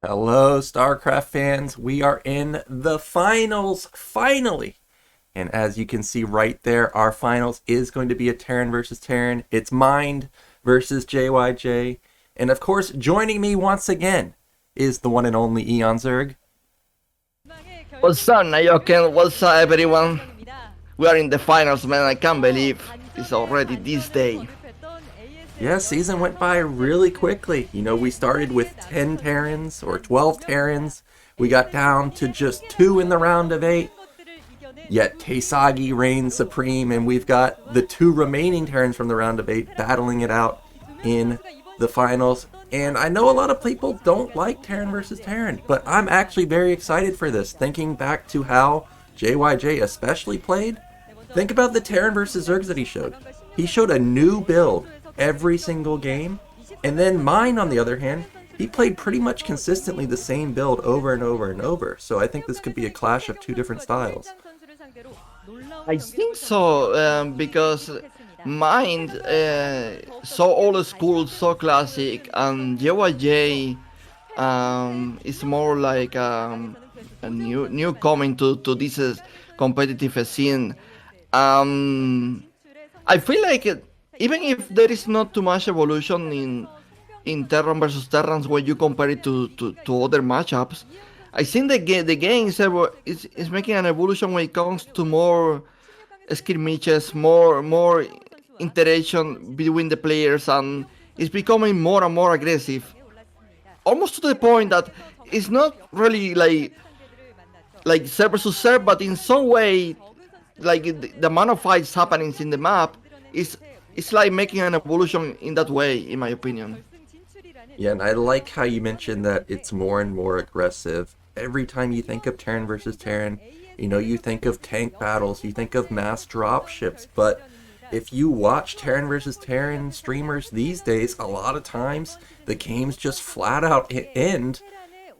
Hello, StarCraft fans. We are in the finals, finally. And as you can see right there, our finals is going to be a Terran versus Terran. It's Mind versus JYJ. And of course, joining me once again is the one and only Eonzerg. What's up, Nyoken? What's up, everyone? We are in the finals, man. I can't believe it's already this day. Yeah, season went by really quickly. We started with 10 Terrans or 12 Terrans. We got down to just 2 in the round of 8. Yet Teisagi reigns supreme, and we've got the 2 remaining Terrans from the round of 8 battling it out in the finals. And I know a lot of people don't like Terran versus Terran, but I'm actually very excited for this. Thinking back to how JYJ especially played, think about the Terran versus Zergs that he showed. He showed a new build every single game, and then mine, on the other hand, he played pretty much consistently the same build over and over and over. So I think this could be a clash of 2 different styles. I think so, because Mind, so old school, so classic, and JYJ is more like a new coming to this competitive scene. Um, I feel like even if there is not too much evolution in Terran versus Terrans when you compare it to other matchups, I think the game is making an evolution when it comes to more skirmishes, more interaction between the players, and it's becoming more and more aggressive. Almost to the point that it's not really like serve versus serve, but in some way, like the amount of fights happening in the map is it's like making an evolution in that way, in my opinion. Yeah, and I like how you mentioned that it's more and more aggressive. Every time you think of Terran versus Terran, you think of tank battles, you think of mass dropships, but if you watch Terran versus Terran streamers these days, a lot of times the games just flat out end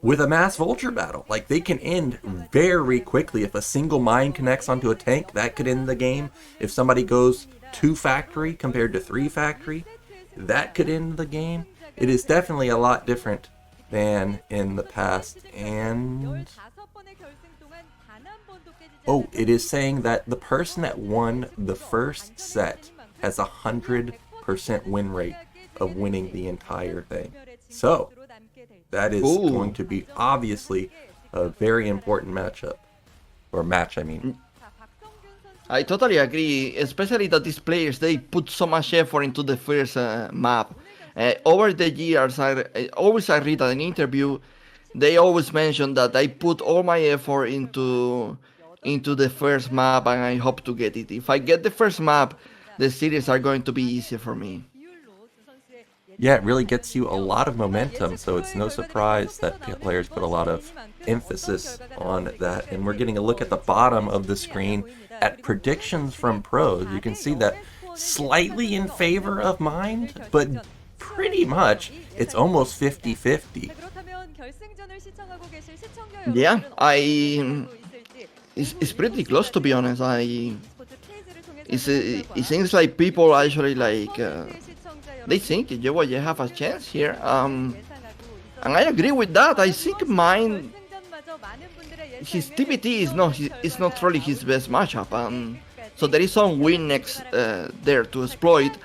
with a mass vulture battle. Like, they can end very quickly. If a single mine connects onto a tank, that could end the game. If somebody goes 2 factory compared to 3 factory, that could end the game. It is definitely a lot different than in the past. And oh, it is saying that the person that won the first set has 100% win rate of winning the entire thing. So that is going Ooh. to be obviously a very important matchup. Or match, I mean. I totally agree, especially that these players they put so much effort into the first map. Over the years, I read an interview. They always mention that I put all my effort into the first map, and I hope to get it. If I get the first map, the series are going to be easier for me. Yeah, it really gets you a lot of momentum, so it's no surprise that players put a lot of emphasis on that. And we're getting a look at the bottom of the screen at predictions from pros. You can see that slightly in favor of Mind, but pretty much it's almost 50-50. Yeah, it's pretty close to be honest. It seems like people actually like they think JYJ have a chance here. And I agree with that. I think mine his TBT is not really his best matchup. So there is some win next there to exploit.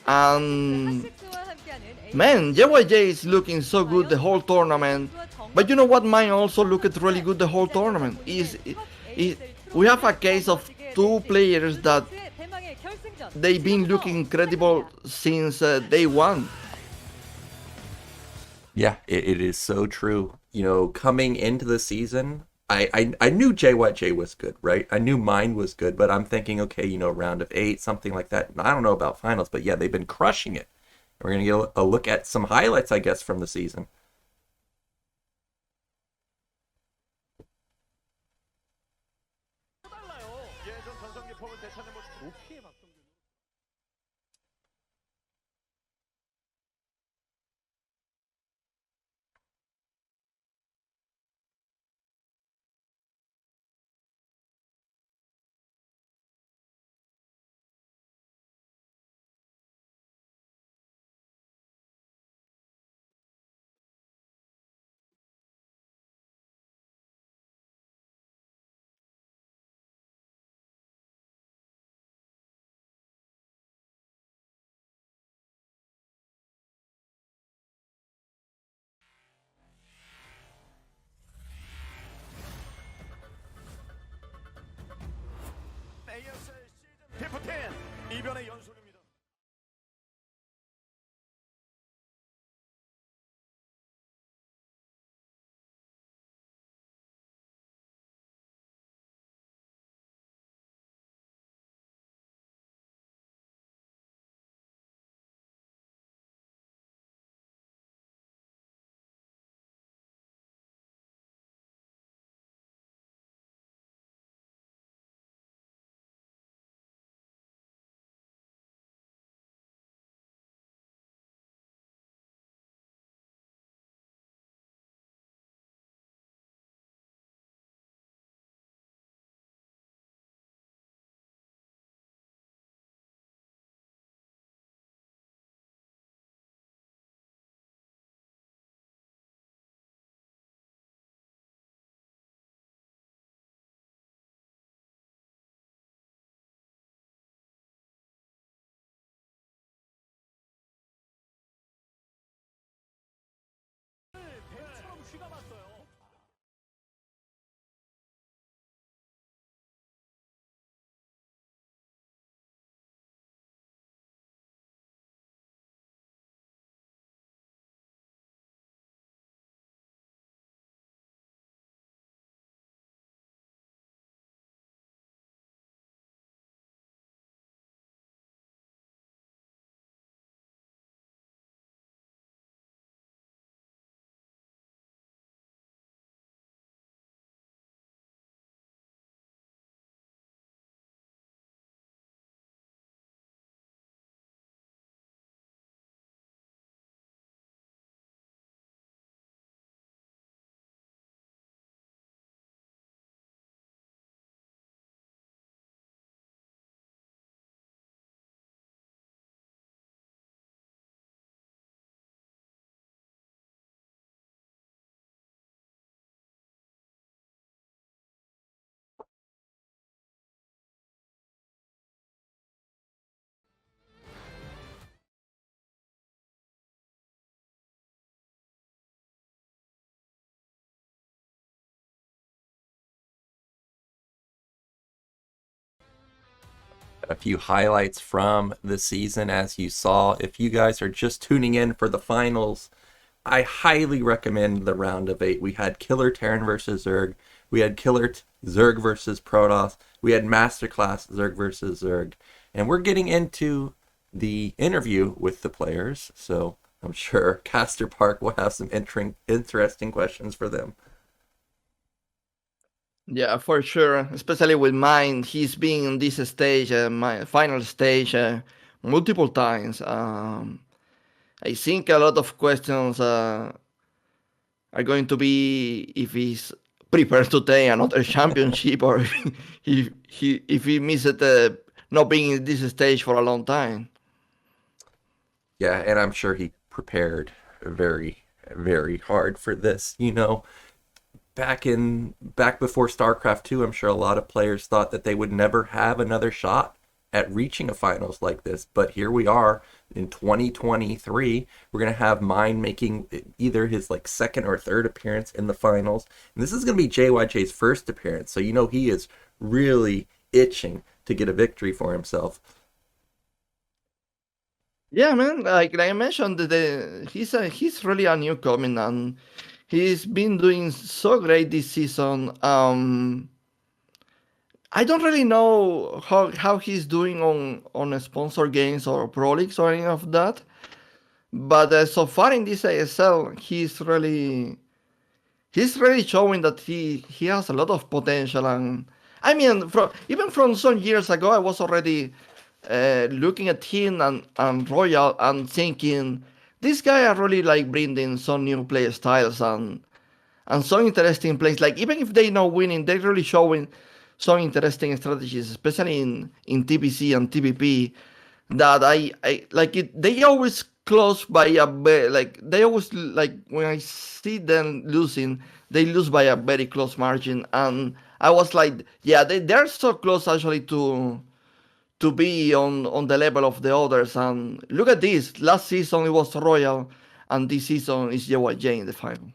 And man, JYJ is looking so good the whole tournament. But you know what? Mine also looked really good the whole tournament. We have a case of 2 players that they've been looking incredible since day one. Yeah, it is so true. Coming into the season, I knew JYJ was good, right? I knew mine was good, but I'm thinking, okay, round of 8, something like that. I don't know about finals, but yeah, they've been crushing it. We're going to get a look at some highlights, I guess, from the season. a few highlights from the season. As you saw, if you guys are just tuning in for the finals, I highly recommend the round of 8. We had Killer Terran versus Zerg. We had Killer Zerg versus Protoss. We had Masterclass Zerg versus Zerg. And we're getting into the interview with the players, so I'm sure Caster Park will have some interesting questions for them. Yeah, for sure. Especially with mine, he's been in this stage, my final stage, multiple times. I think a lot of questions are going to be if he's prepared to take another championship or if he missed not being in this stage for a long time. Yeah, and I'm sure he prepared very, very hard for this. You know, back before StarCraft 2, I'm sure a lot of players thought that they would never have another shot at reaching a finals like this. But here we are in 2023. We're going to have Mine making either his like second or third appearance in the finals. And this is going to be JYJ's first appearance. So, you know, he is really itching to get a victory for himself. Yeah, man. Like I mentioned, he's really a newcomer, and he's been doing so great this season. I don't really know how he's doing on sponsor games or pro leagues or any of that. But so far in this ASL, he's really showing that he has a lot of potential. And I mean, even from some years ago, I was already looking at him and Royal and thinking this guy are really like bringing some new play styles and some interesting plays. Like even if they not winning, they're really showing some interesting strategies, especially in TPC and TPP. That I like it. They always close by like they always like when I see them losing, they lose by a very close margin, and I was like, yeah, they're so close actually to be on the level of the others. And look at this. Last season it was Royal, and this season is JYJ in the final.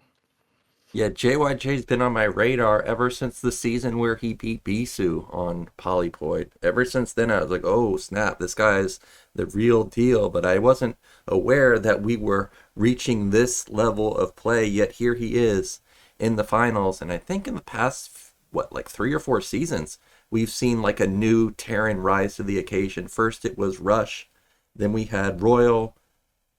Yeah, JYJ's been on my radar ever since the season where he beat Bisu on Polypoid. Ever since then, I was like, oh, snap, this guy's the real deal. But I wasn't aware that we were reaching this level of play, yet here he is in the finals. And I think in the past, like 3 or 4 seasons, we've seen like a new Terran rise to the occasion. First it was Rush, then we had Royal,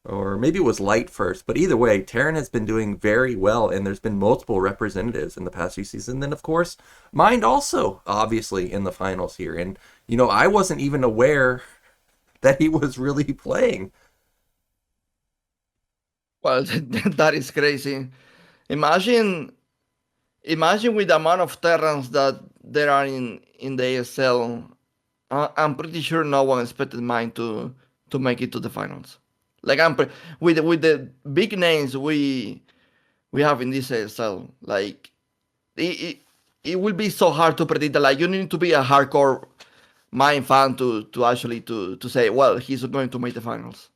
or maybe it was Light first, but either way, Terran has been doing very well, and there's been multiple representatives in the past few seasons. And then, of course, Mind also, obviously, in the finals here. And, you know, I wasn't even aware that he was really playing. Well, that is crazy. Imagine with the amount of Terrans that there are in the ASL. I'm pretty sure no one expected mine to make it to the finals. Like with the big names we have in this ASL, like it will be so hard to predict. Like you need to be a hardcore mine fan to actually to say, well, he's going to make the finals.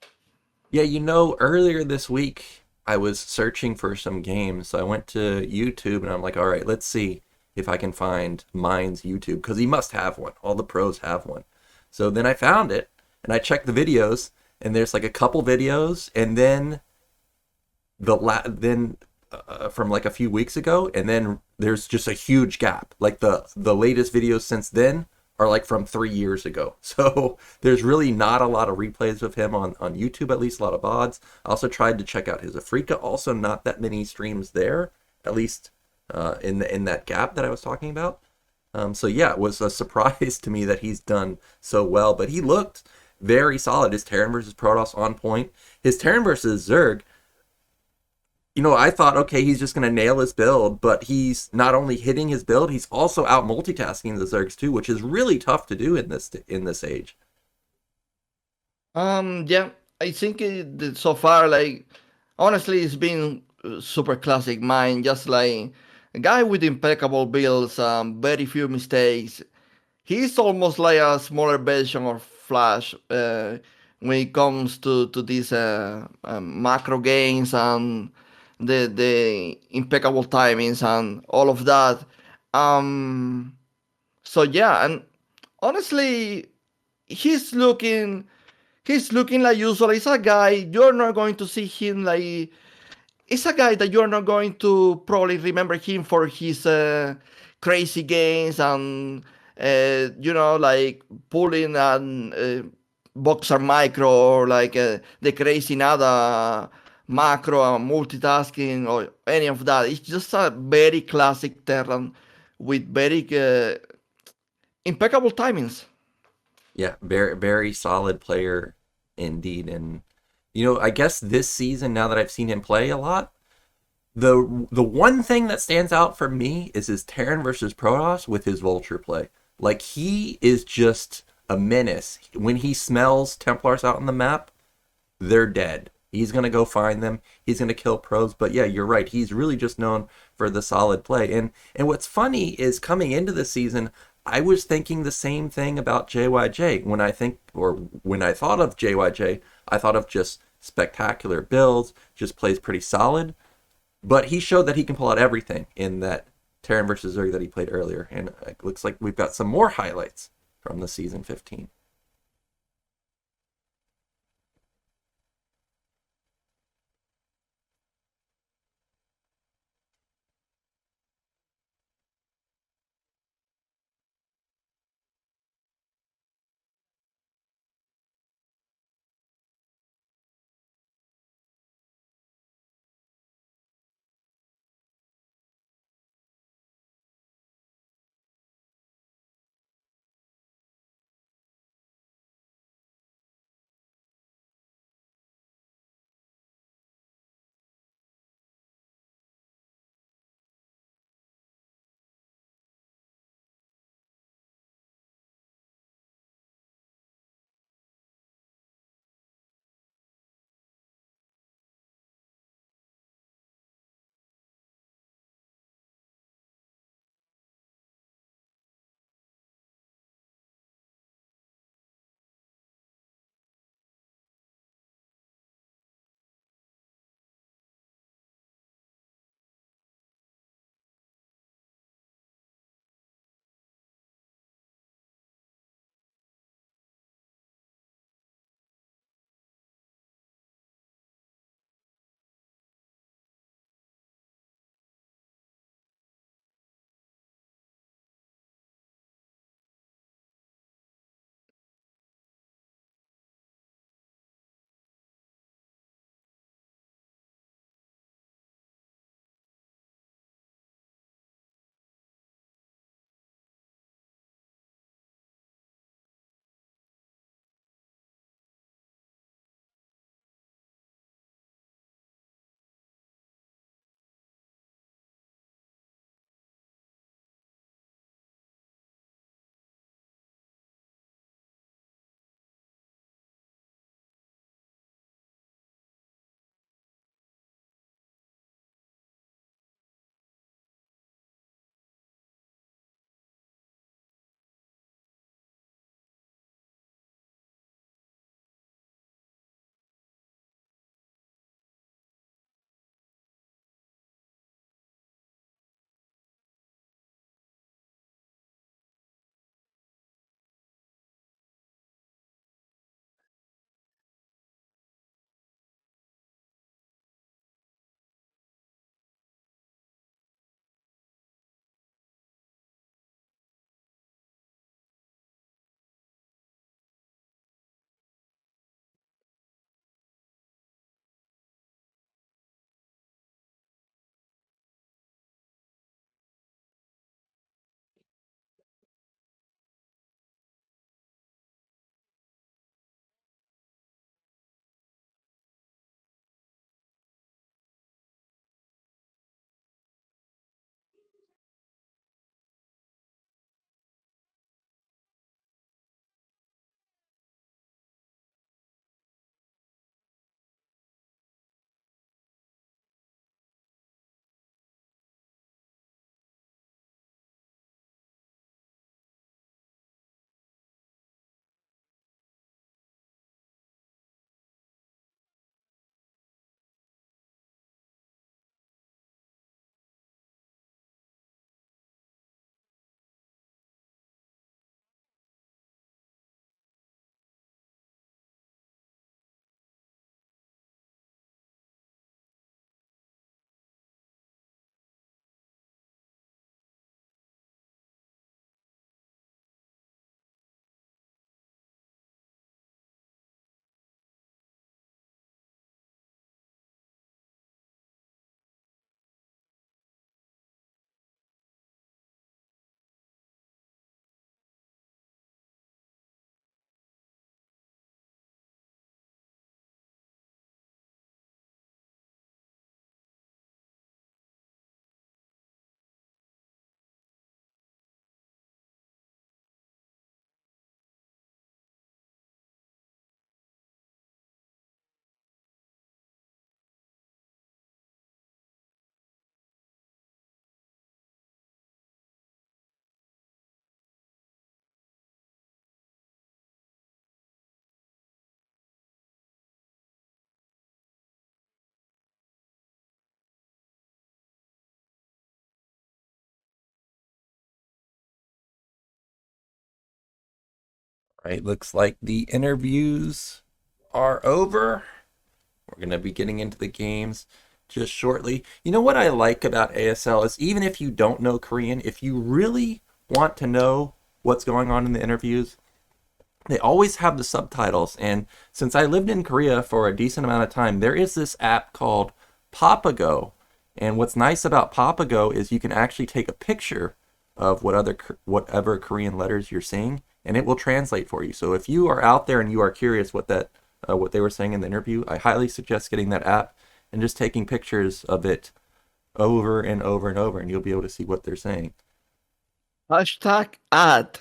Yeah, you know, earlier this week, I was searching for some games. So I went to YouTube and I'm like, all right, let's see if I can find Mine's YouTube, because he must have one. All the pros have one. So then I found it and I checked the videos, and there's like a couple videos, and then from like a few weeks ago, and then there's just a huge gap. Like the latest videos since then are like from 3 years ago. So there's really not a lot of replays of him on YouTube, at least a lot of VODs. I also tried to check out his Afrika, also not that many streams there, at least in that gap that I was talking about. So yeah, it was a surprise to me that he's done so well, but he looked very solid. His Terran versus Protoss on point. His Terran versus Zerg, you know, I thought, okay, he's just going to nail his build, but he's not only hitting his build, he's also out multitasking the Zergs too, which is really tough to do in this age. Yeah, I think so far, like, honestly, it's been super classic mine, just like a guy with impeccable builds, very few mistakes. He's almost like a smaller version of Flash when it comes to these macro games and the impeccable timings and all of that. So yeah, and honestly, he's looking like usual. He's a guy you're not going to see him like. It's a guy that you're not going to probably remember him for his crazy games and like pulling and boxer micro or like the crazy nada macro and multitasking or any of that. It's just a very classic Terran with very impeccable timings. Yeah, very very solid player indeed. And I guess this season, now that I've seen him play a lot, the one thing that stands out for me is his Terran versus Protoss with his Vulture play. Like, he is just a menace. When he smells Templars out on the map, they're dead. He's gonna go find them. He's gonna kill pros. But yeah, you're right. He's really just known for the solid play. And what's funny is, coming into the season, I was thinking the same thing about JYJ. When I thought of JYJ, I thought of just spectacular builds, just plays pretty solid. But he showed that he can pull out everything in that Terran versus Zerg that he played earlier. And it looks like we've got some more highlights from the Season 15. Right, looks like the interviews are over. We're going to be getting into the games just shortly. You know what I like about ASL is even if you don't know Korean, if you really want to know what's going on in the interviews, they always have the subtitles. And since I lived in Korea for a decent amount of time, there is this app called Papago. And what's nice about Papago is you can actually take a picture of whatever Korean letters you're seeing, and it will translate for you. So if you are out there and you are curious what they were saying in the interview, I highly suggest getting that app and just taking pictures of it over and over and over, and you'll be able to see what they're saying. Hashtag ad.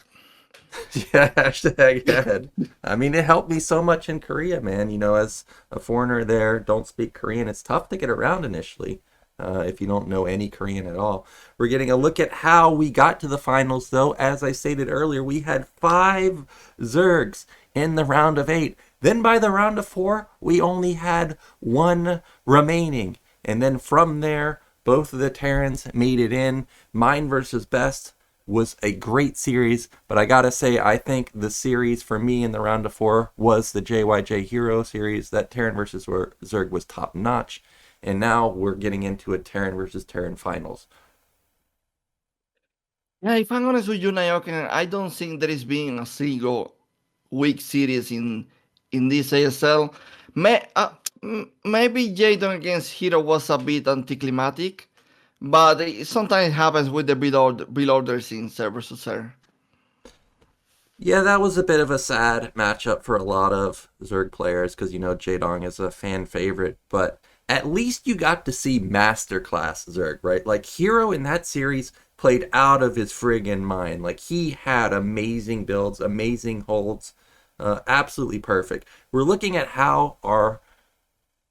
Yeah, hashtag ad. I mean, it helped me so much in Korea, man. You know, as a foreigner there, don't speak Korean. It's tough to get around initially if you don't know any Korean at all. We're getting a look at how we got to the finals, though. As I stated earlier, we had 5 Zergs in the round of 8. Then by the round of 4, we only had 1 remaining. And then from there, both of the Terrans made it in. Mine versus Best was a great series, but I gotta say, I think the series for me in the round of 4 was the JYJ Hero series. That Terran versus Zerg was top notch, and now we're getting into a Terran versus Terran finals. Yeah, if I'm honest with you, Nyoken, I don't think there is been a single weak series in this ASL. Maybe Jadon against Hero was a bit anticlimactic, but sometimes it happens with the build-orders in Server versus Server. Yeah, that was a bit of a sad matchup for a lot of Zerg players because, you know, Jadong is a fan favorite, but at least you got to see masterclass Zerg, right? Like, Hero in that series played out of his friggin' mind. Like, he had amazing builds, amazing holds, absolutely perfect. We're looking at how our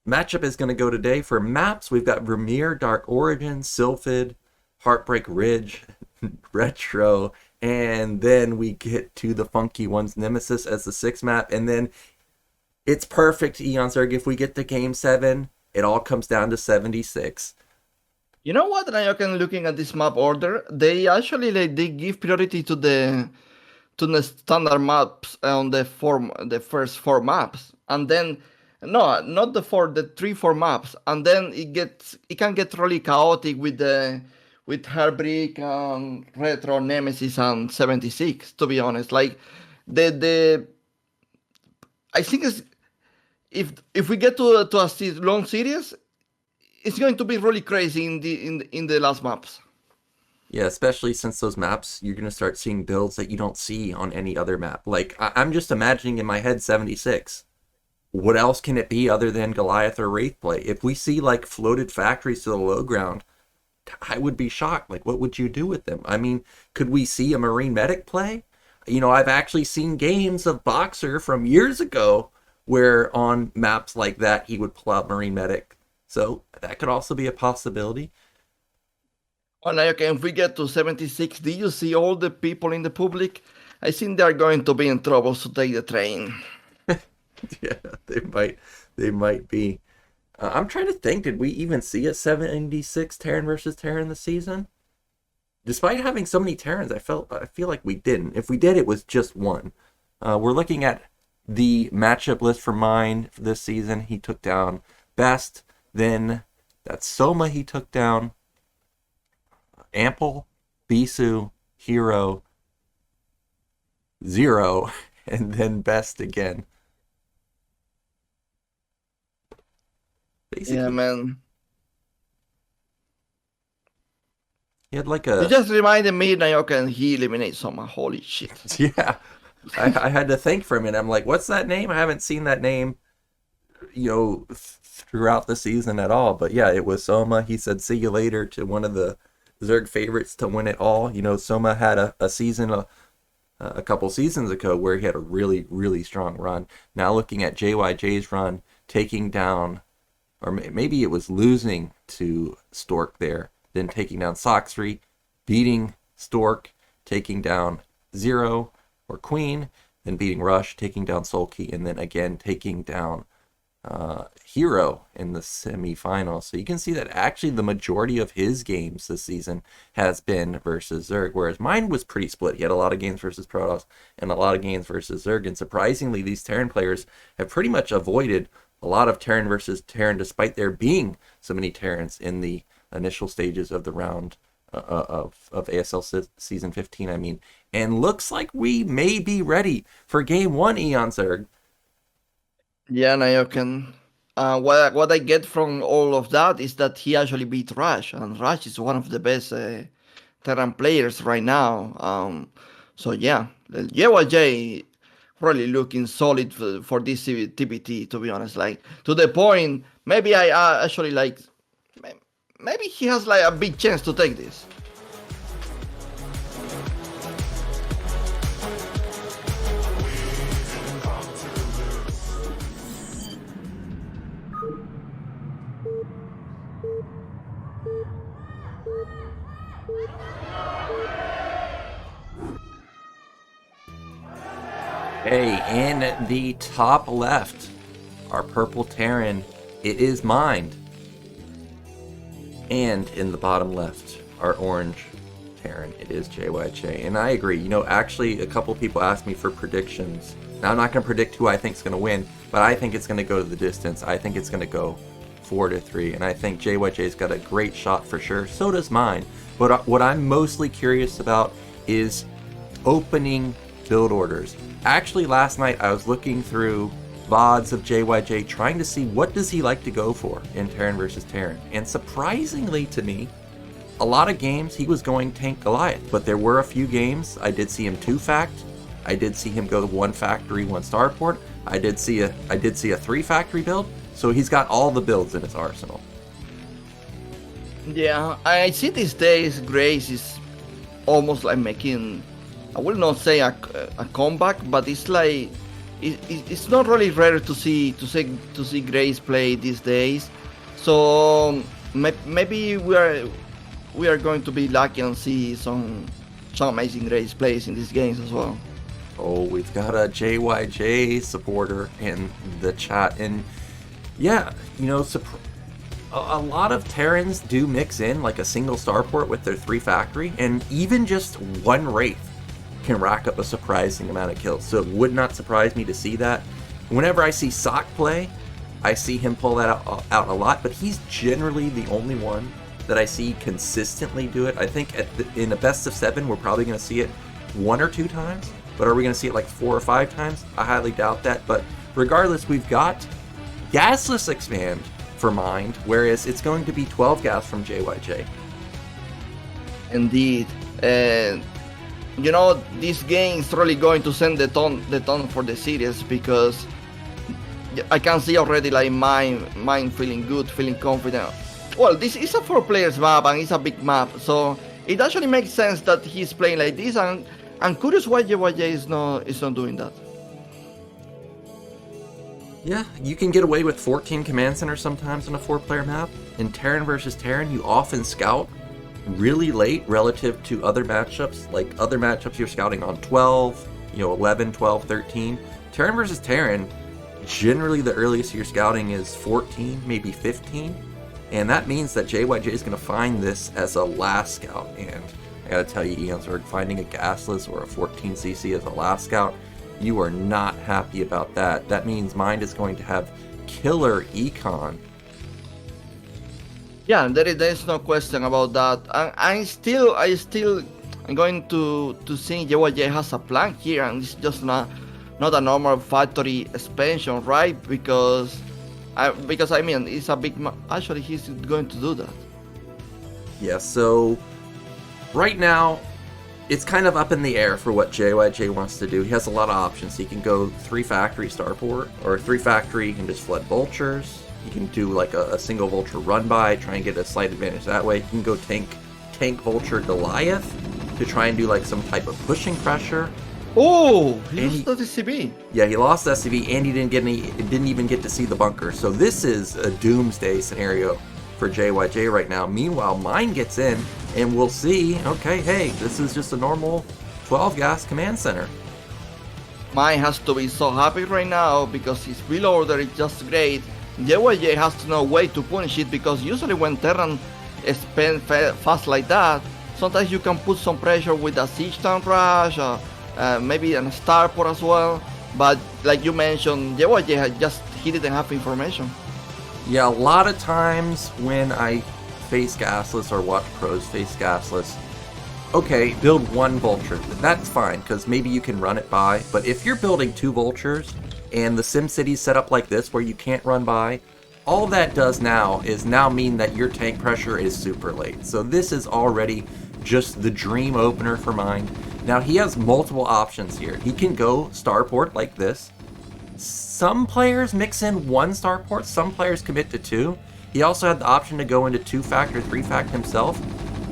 matchup is going to go today. For maps, we've got Vermeer, Dark Origin, Sylphid, Heartbreak Ridge, Retro, and then we get to the funky ones, Nemesis as the 6th map, and then it's perfect, Eonzerg. If we get to Game 7, it all comes down to 76. You know what, Nyoken, looking at this map order, they actually they give priority to the standard maps on the first 4 maps, and then no, not the 3-4 maps, and then it can get really chaotic with Heartbreak, Retro, Nemesis, and 76. To be honest, like the I think it's, if we get to a long series, it's going to be really crazy in the last maps. Yeah, especially since those maps, you're going to start seeing builds that you don't see on any other map. Like, I'm just imagining in my head 76. What else can it be other than Goliath or Wraith play? If we see, like, floated factories to the low ground, I would be shocked. Like, what would you do with them? I mean, could we see a Marine Medic play? You know, I've actually seen games of Boxer from years ago where on maps like that, he would pull out Marine Medic. So that could also be a possibility. And okay, if we get to 76, do you see all the people in the public? I think they're going to be in trouble to take the train. Yeah, they might be. I'm trying to think, did we even see a 76 Terran versus Terran this season? Despite having so many Terrans, I feel like we didn't. If we did, it was just one. We're looking at the matchup list for mine for this season. He took down Best, then that's Soma he took down, Ample, Bisu, Hero, Zero, and then Best again. Basically, Yeah, man. He had like a... It just reminded me, Nyoken, he eliminates Soma. Holy shit. Yeah. I had to think for a minute. I'm like, what's that name? I haven't seen that name, you know, throughout the season at all. But yeah, it was Soma. He said, see you later to one of the Zerg favorites to win it all. You know, Soma had a season, a couple seasons ago where he had a really, really strong run. Now looking at JYJ's run, taking down, or maybe it was losing to Stork there, then taking down Soxry, beating Stork, taking down Zero or Queen, then beating Rush, taking down Sulky, and then again taking down hero in the semifinals. So you can see that actually the majority of his games this season has been versus Zerg, whereas mine was pretty split. He had a lot of games versus Protoss and a lot of games versus Zerg, and surprisingly these Terran players have pretty much avoided a lot of Terran versus Terran despite there being so many Terrans in the initial stages of the round of ASL Season 15, I mean. And looks like we may be ready for Game 1, Eonzerg. Yeah, Nyoken. What I get from all of that is that he actually beat Rush, and Rush is one of the best Terran players right now. So yeah, the JYJ really looking solid for this TPT, to be honest. Like, to the point, maybe I actually like, maybe he has like a big chance to take this. Hey, in the top left, our purple Terran, it is mined. And in the bottom left, our orange Terran, it is JYJ. And I agree, you know, actually a couple people asked me for predictions. Now I'm not going to predict who I think is going to win, but I think it's going to go to the distance. I think it's going to go 4-3, and I think JYJ's got a great shot for sure. So does mine. But what I'm mostly curious about is opening build orders. Actually, last night I was looking through VODs of JYJ trying to see what does he like to go for in Terran versus Terran. And surprisingly to me, a lot of games he was going tank Goliath, but there were a few games I did see him 2-fact. I did see him go 1 factory, 1 starport. I did see a 3 factory build. So he's got all the builds in his arsenal. Yeah, I see these days Grace is almost like making, I will not say a comeback, but it's like it's not really rare to see Grace play these days. So maybe we are going to be lucky and see some amazing Grace plays in these games as well. Oh, we've got a JYJ supporter in the chat, and yeah, you know, a lot of Terrans do mix in like a single starport with their 3 factory, and even just 1 Wraith can rack up a surprising amount of kills. So it would not surprise me to see that. Whenever I see Sock play, I see him pull that out a lot, but he's generally the only one that I see consistently do it. I think in a best of 7, we're probably going to see it 1 or 2 times, but are we going to see it like 4 or 5 times? I highly doubt that, but regardless, we've got gasless expand for Mind, whereas it's going to be 12 gas from JYJ. Indeed. You know, this game is really going to send the tone for the series, because I can see already like mine feeling good, feeling confident. Well, this is a 4 players map and it's a big map, so it actually makes sense that he's playing like this, and I'm curious why JYJ is not doing that. Yeah, you can get away with 14 command centers sometimes on a 4-player map. In Terran versus Terran, you often scout really late relative to other matchups. Like other matchups, you're scouting on 12, 11, 12, 13. Terran versus Terran, generally the earliest you're scouting is 14, maybe 15. And that means that JYJ is going to find this as a last scout. And I gotta tell you, Eonzerg, finding a gasless or a 14cc as a last scout, you are not happy about that. That means Mind is going to have killer econ. Yeah, there is no question about that. And I'm going to think JYJ has a plan here, and it's just not a normal factory expansion, right? Because I mean, it's a big actually he's going to do that. Yeah, so right now it's kind of up in the air for what JYJ wants to do. He has a lot of options. He can go 3 factory starport, or 3 factory, he can just flood vultures. He can do like a single vulture run by, try and get a slight advantage that way. He can go tank vulture Goliath to try and do like some type of pushing pressure. Oh, he lost the SCV. Yeah, he lost SCV, and he didn't even get to see the bunker. So this is a doomsday scenario for JYJ right now. Meanwhile, Mine gets in, and we'll see, okay, hey, this is just a normal 12 gas command center. Mine has to be so happy right now because his build order is just great, JYJ has to know way to punish it, because usually when Terran spend fast like that, sometimes you can put some pressure with a siege tank rush, maybe a starport as well. But like you mentioned, JYJ he didn't have information. Yeah, a lot of times when I face gasless or watch pros face gasless, okay, build one vulture. That's fine, because maybe you can run it by. But if you're building 2 vultures and the SimCity's set up like this where you can't run by, all that does now is mean that your tank pressure is super late. So this is already just the dream opener for Mind. Now he has multiple options here. He can go starport like this. Some players mix in 1 starport, some players commit to 2. He also had the option to go into 2-fact or 3-fact himself.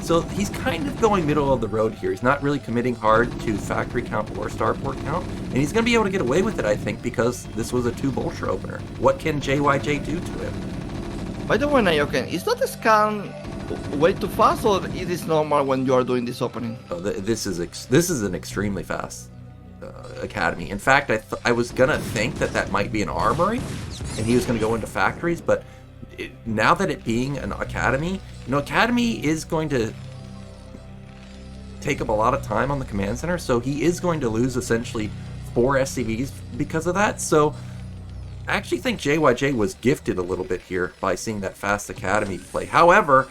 So he's kind of going middle of the road here. He's not really committing hard to factory count or starport count. And he's going to be able to get away with it, I think, because this was a 2 vulture opener. What can JYJ do to him? By the way, Nyoken, is that scan way too fast, or it is normal when you are doing this opening? Oh, this is an extremely fast academy. In fact, I was going to think that might be an armory, and he was going to go into factories, but now that it being an academy, academy is going to take up a lot of time on the command center, so he is going to lose essentially 4 SCVs because of that. So I actually think JYJ was gifted a little bit here by seeing that fast academy play. However,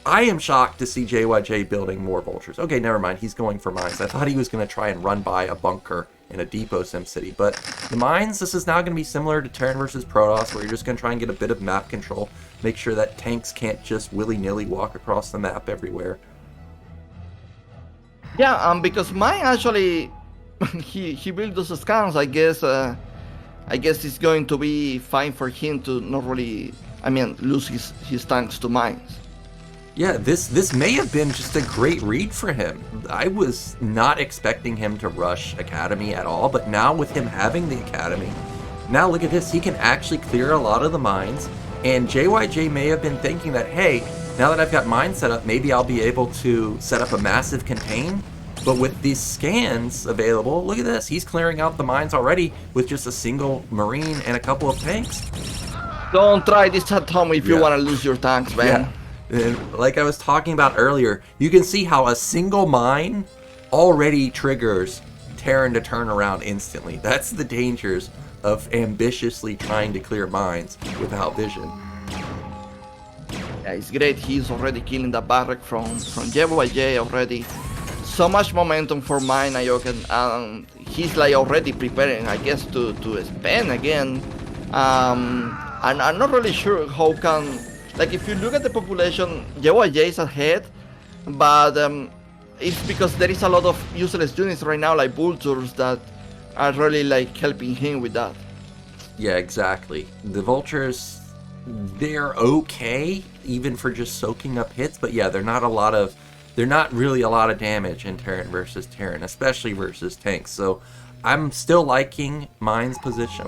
I am shocked to see JYJ building more vultures. Okay, never mind, he's going for mines. I thought he was going to try and run by a bunker in a depot SimCity, but the mines, this is now going to be similar to Terran versus Protoss, where you're just going to try and get a bit of map control, make sure that tanks can't just willy-nilly walk across the map everywhere. Yeah, because mine actually, he built those scans. I guess it's going to be fine for him to not really, lose his tanks to mines. Yeah, this may have been just a great read for him. I was not expecting him to rush Academy at all, but now with him having the Academy, now look at this, he can actually clear a lot of the mines, and JYJ may have been thinking that, hey, now that I've got mines set up, maybe I'll be able to set up a massive contain, but with these scans available, look at this, he's clearing out the mines already with just a single Marine and a couple of tanks. Don't try this at home if you want to lose your tanks, man. Yeah. And like I was talking about earlier, you can see how a single mine already triggers Terran to turn around instantly. That's the dangers of ambitiously trying to clear mines without vision. Yeah, it's great. He's already killing the barrack from JYJ already. So much momentum for mine, Nyoken. He's like already preparing, I guess, to spend again. And I'm not really sure how can... Like, if you look at the population, JYJ is ahead, but it's because there is a lot of useless units right now, like vultures, that are really like helping him with that. Yeah, exactly. The vultures, they're okay, even for just soaking up hits, but yeah, they're not really a lot of damage in Terran versus Terran, especially versus tanks. So I'm still liking Mine's position,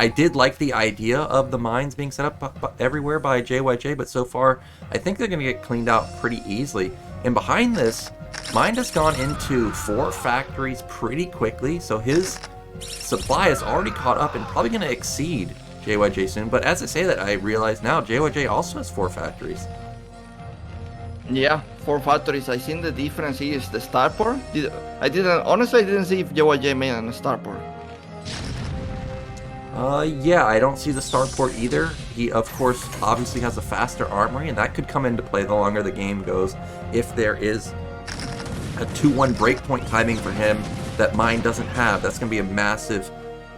I did like the idea of the mines being set up everywhere by JYJ, but so far, I think they're going to get cleaned out pretty easily. And behind this, Mind has gone into 4 factories pretty quickly, so his supply is already caught up and probably going to exceed JYJ soon. But as I say that, I realize now JYJ also has 4 factories. Yeah, 4 factories. I think the difference is the starport. Honestly, I didn't see if JYJ made a starport. Yeah, I don't see the starport either. He, of course, obviously has a faster armory, and that could come into play the longer the game goes. If there is a 2-1 breakpoint timing for him that Mine doesn't have, that's going to be a massive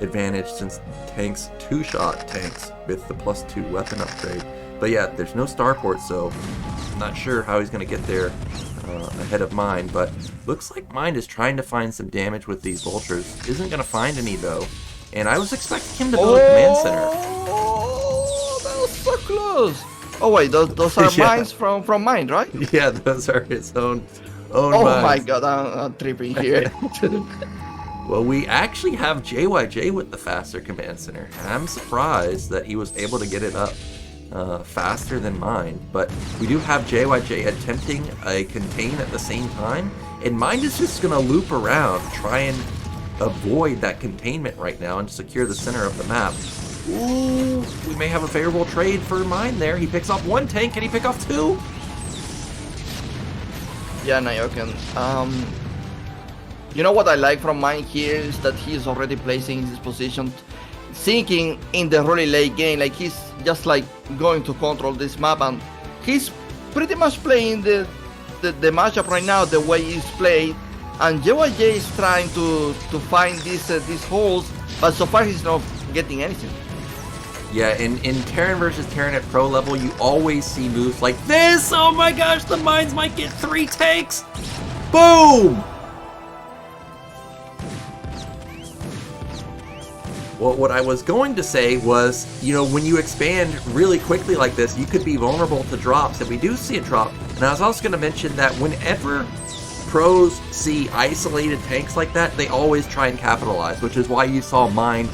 advantage since tanks, 2-shot tanks with the +2 weapon upgrade. But yeah, there's no starport, so I'm not sure how he's going to get there ahead of Mine, but looks like Mine is trying to find some damage with these vultures. Isn't going to find any, though. And I was expecting him to build a command center. Oh, that was so close. Oh wait, those are mines from Mine, right? Yeah, those are his own oh mines. My god, I'm tripping here. Well, we actually have JYJ with the faster command center. And I'm surprised that he was able to get it up faster than Mine. But we do have JYJ attempting a contain at the same time. And Mine is just going to loop around, try and avoid that containment right now and secure the center of the map. Ooh, we may have a favorable trade for mine there. He picks off 1 tank. Can he pick off 2? Yeah, Nyoken. You know what I like from mine here is that he's already placing his position, thinking in the really late game, like he's just like going to control this map, and he's pretty much playing the matchup right now the way he's played, and JYJ is trying to find these holes, but so far he's not getting anything. Yeah, in Terran versus Terran at pro level, you always see moves like this. Oh my gosh, the mines might get 3 tanks. Boom! Well, what I was going to say was, you know, when you expand really quickly like this, you could be vulnerable to drops, and we do see a drop. And I was also going to mention that whenever pros see isolated tanks like that, they always try and capitalize, which is why you saw mine.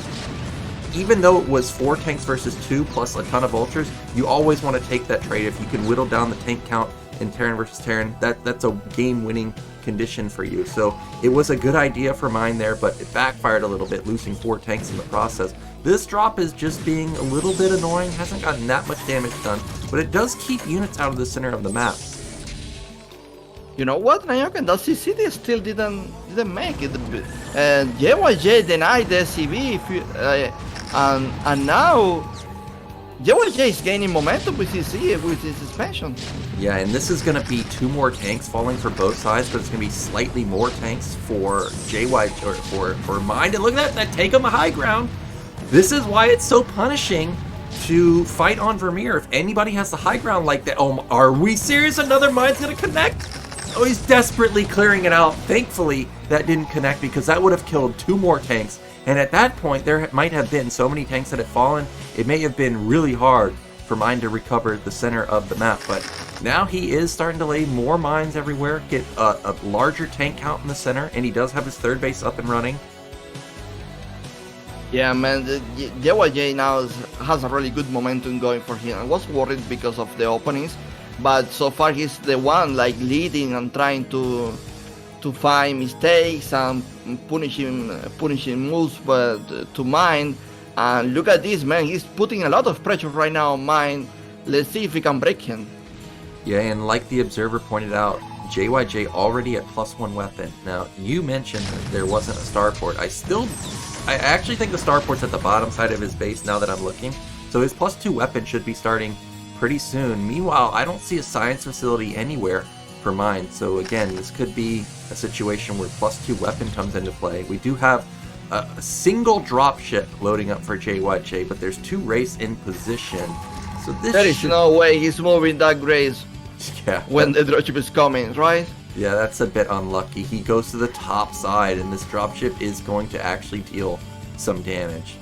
Even though it was 4 tanks versus 2 plus a ton of vultures, you always want to take that trade. If you can whittle down the tank count in Terran versus Terran, that's a game-winning condition for you. So it was a good idea for mine there, but it backfired a little bit, losing 4 tanks in the process. This drop is just being a little bit annoying, hasn't gotten that much damage done, but it does keep units out of the center of the map. You know what, Nyoken, the CCD still didn't make it. JYJ denied the SCV, and now JYJ is gaining momentum with his expansion. Yeah, and this is going to be 2 more tanks falling for both sides, but it's going to be slightly more tanks for JYJ or for mine. And look at that take on the high ground. This is why it's so punishing to fight on Vermeer. If anybody has the high ground like that, oh, are we serious? Another mine's going to connect? Oh, he's desperately clearing it out. Thankfully, that didn't connect because that would have killed 2 more tanks. And at that point, there might have been so many tanks that had fallen, it may have been really hard for mine to recover the center of the map. But now he is starting to lay more mines everywhere, get a larger tank count in the center, and he does have his 3rd base up and running. Yeah, man, JYJ now has a really good momentum going for him. I was worried because of the openings, but so far he's the one like leading and trying to find mistakes and punishing moves to mine. And look at this, man, he's putting a lot of pressure right now on mine. Let's see if we can break him. Yeah, and like the observer pointed out, JYJ already at +1 weapon. Now, you mentioned that there wasn't a starport. I actually think the starport's at the bottom side of his base now that I'm looking. So his +2 weapon should be starting pretty soon. Meanwhile, I don't see a science facility anywhere for mine. So again, this could be a situation where +2 weapon comes into play. We do have a single dropship loading up for JYJ, but there's 2 Wraiths in position. So this there is no way he's moving that Grace when the dropship is coming, right? Yeah, that's a bit unlucky. He goes to the top side, and this dropship is going to actually deal some damage.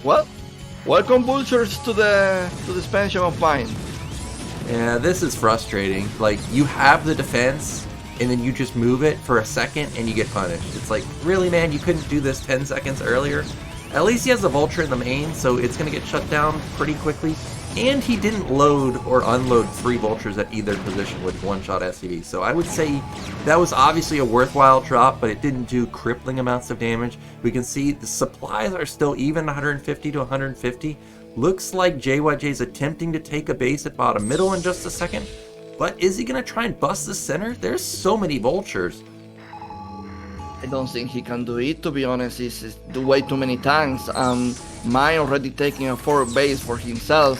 Well, welcome vultures to the expansion of mine. Yeah, this is frustrating. Like, you have the defense, and then you just move it for a second, and you get punished. It's like, really, man, you couldn't do this 10 seconds earlier? At least he has the vulture in the main, so it's going to get shut down pretty quickly. And he didn't load or unload 3 vultures at either position with one-shot SCV. So I would say that was obviously a worthwhile drop, but it didn't do crippling amounts of damage. We can see the supplies are still even 150 to 150. Looks like JYJ's attempting to take a base at bottom middle in just a second. But is he going to try and bust the center? There's so many vultures. I don't think he can do it, to be honest. It's way too many tanks. Mine already taking a 4 base for himself.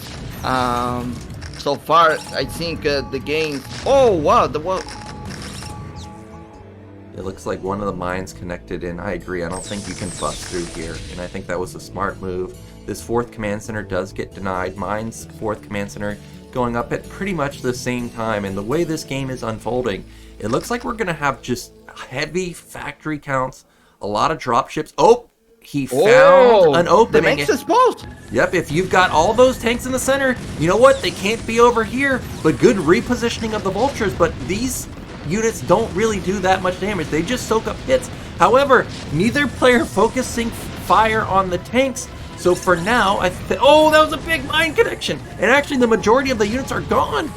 So far, I think the game... Oh, wow! It looks like one of the mines connected in. I agree. I don't think you can bust through here. And I think that was a smart move. This 4th command center does get denied. Mine's 4th command center going up at pretty much the same time. And the way this game is unfolding, it looks like we're going to have just heavy factory counts, a lot of dropships. Oh, he found an opening. The max exposed. Yep, if you've got all those tanks in the center, you know what? They can't be over here, but good repositioning of the vultures. But these units don't really do that much damage. They just soak up hits. However, neither player focusing fire on the tanks. So for now, oh, that was a big mine connection. And actually, the majority of the units are gone.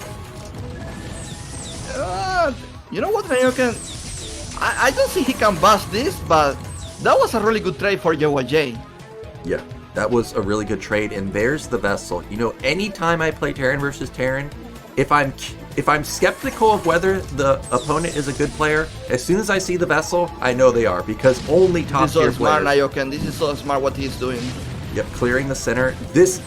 You know what, Nyoken? I don't think he can bust this, but that was a really good trade for JYJ. Yeah, that was a really good trade, and there's the vessel. You know, anytime I play Terran versus Terran, if I'm skeptical of whether the opponent is a good player, as soon as I see the vessel, I know they are, because only top tier This is so smart, players. Nyoken. This is so smart what he's doing. Yep, clearing the center. This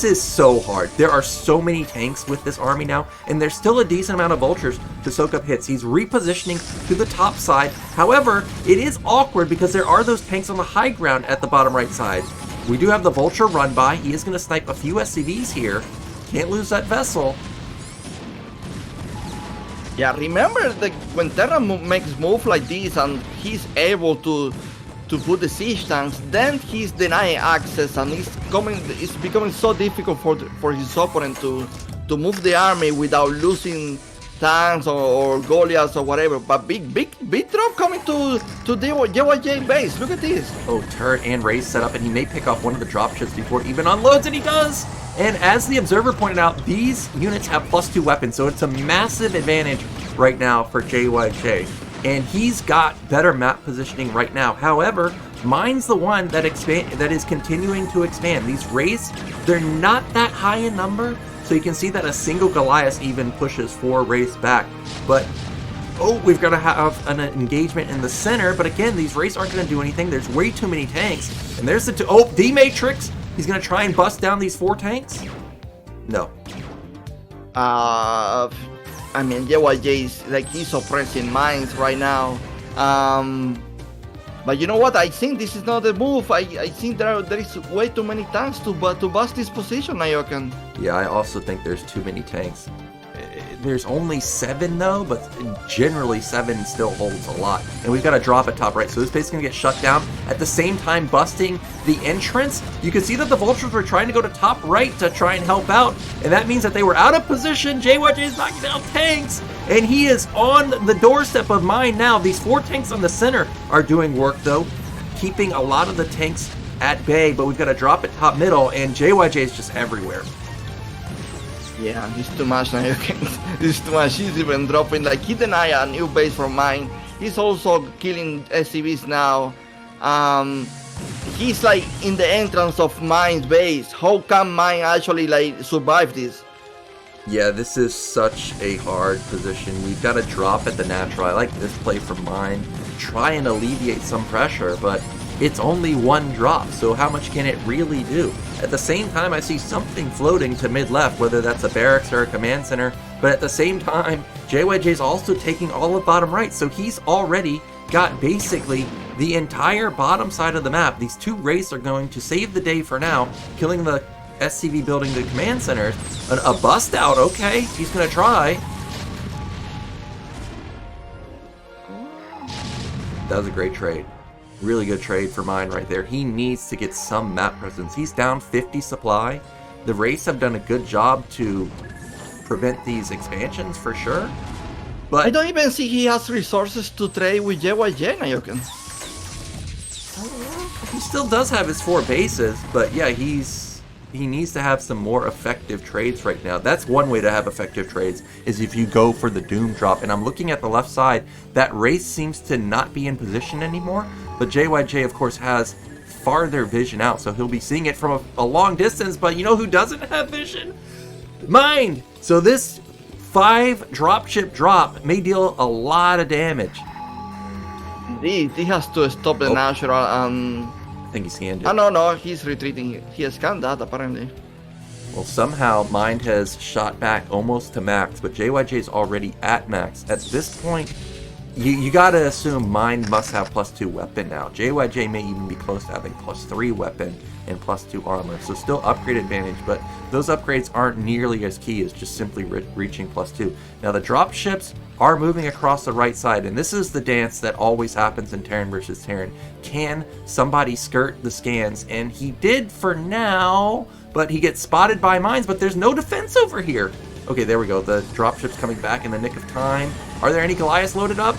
is so hard. There are so many tanks with this army now, and there's still a decent amount of vultures to soak up hits. He's repositioning to the top side. However, it is awkward because there are those tanks on the high ground at the bottom right side. We do have the vulture run by. He is going to snipe a few SCVs here. Can't lose that vessel. Yeah, remember that when Terra makes move like this and he's able to put the siege tanks, then he's denying access, and it's becoming so difficult for his opponent to move the army without losing tanks or Goliaths or whatever. But big drop coming to JYJ base. Look at this. Oh, turret and race set up, and he may pick off one of the dropships before it even unloads, and he does! And as the observer pointed out, these units have +2 weapons, so it's a massive advantage right now for JYJ. And he's got better map positioning right now. However, mine's the one that is continuing to expand. These Wraiths, they're not that high in number, so you can see that a single Goliath even pushes 4 Wraiths back. But, oh, we've got to have an engagement in the center, but again, these Wraiths aren't going to do anything. There's way too many tanks. And there's the oh, D-Matrix! He's going to try and bust down these 4 tanks? No. I mean, JYJ is like he's oppressing mines right now. But you know what? I think this is not the move. I think there is way too many tanks to bust this position, Nyoken. Yeah, I also think there's too many tanks. There's only 7 though, but generally 7 still holds a lot. And we've got to drop at top right, so this base is going to get shut down. At the same time, busting the entrance. You can see that the vultures were trying to go to top right to try and help out, and that means that they were out of position. JYJ is knocking down tanks, and he is on the doorstep of mine now. These 4 tanks on the center are doing work though, keeping a lot of the tanks at bay, but we've got to drop at top middle, and JYJ is just everywhere. Yeah, it's too much now. It's too much. He's even dropping, like, he denied a new base from mine. He's also killing SCVs now. He's like in the entrance of mine's base. How can mine actually like survive this? Yeah, this is such a hard position. We've got to drop at the natural. I like this play from mine. Try and alleviate some pressure, but it's only 1 drop, so how much can it really do? At the same time, I see something floating to mid-left, whether that's a barracks or a command center, but at the same time, JYJ is also taking all of bottom right, so he's already got basically the entire bottom side of the map. These 2 Wraiths are going to save the day for now, killing the SCV building the command centers. A bust out, okay, he's going to try. That was a great trade. Really good trade for mine right there. He needs to get some map presence. He's down 50 supply. The Wraiths have done a good job to prevent these expansions for sure. But I don't even see he has resources to trade with JYJ, Nyoken. he still does have his 4 bases, but yeah, he needs to have some more effective trades right now. That's one way to have effective trades, is if you go for the Doom drop. And I'm looking at the left side, that Wraith seems to not be in position anymore, but JYJ of course has farther vision out, so he'll be seeing it from a long distance. But you know who doesn't have vision? Mine! So this 5 dropship drop may deal a lot of damage. He has to stop the natural. I think he scanned it. Oh no, he's retreating. He has scanned that apparently. Well, somehow Mind has shot back almost to max, but JYJ is already at max. At this point, you gotta assume Mind must have +2 weapon now. JYJ may even be close to having +3 weapon and +2 armor, so still upgrade advantage, but those upgrades aren't nearly as key as just simply reaching +2. Now the drop ships are moving across the right side, and this is the dance that always happens in Terran versus Terran. Can somebody skirt the scans? And he did for now, but he gets spotted by mines, but there's no defense over here. Okay, there we go. The dropship's coming back in the nick of time. Are there any Goliaths loaded up?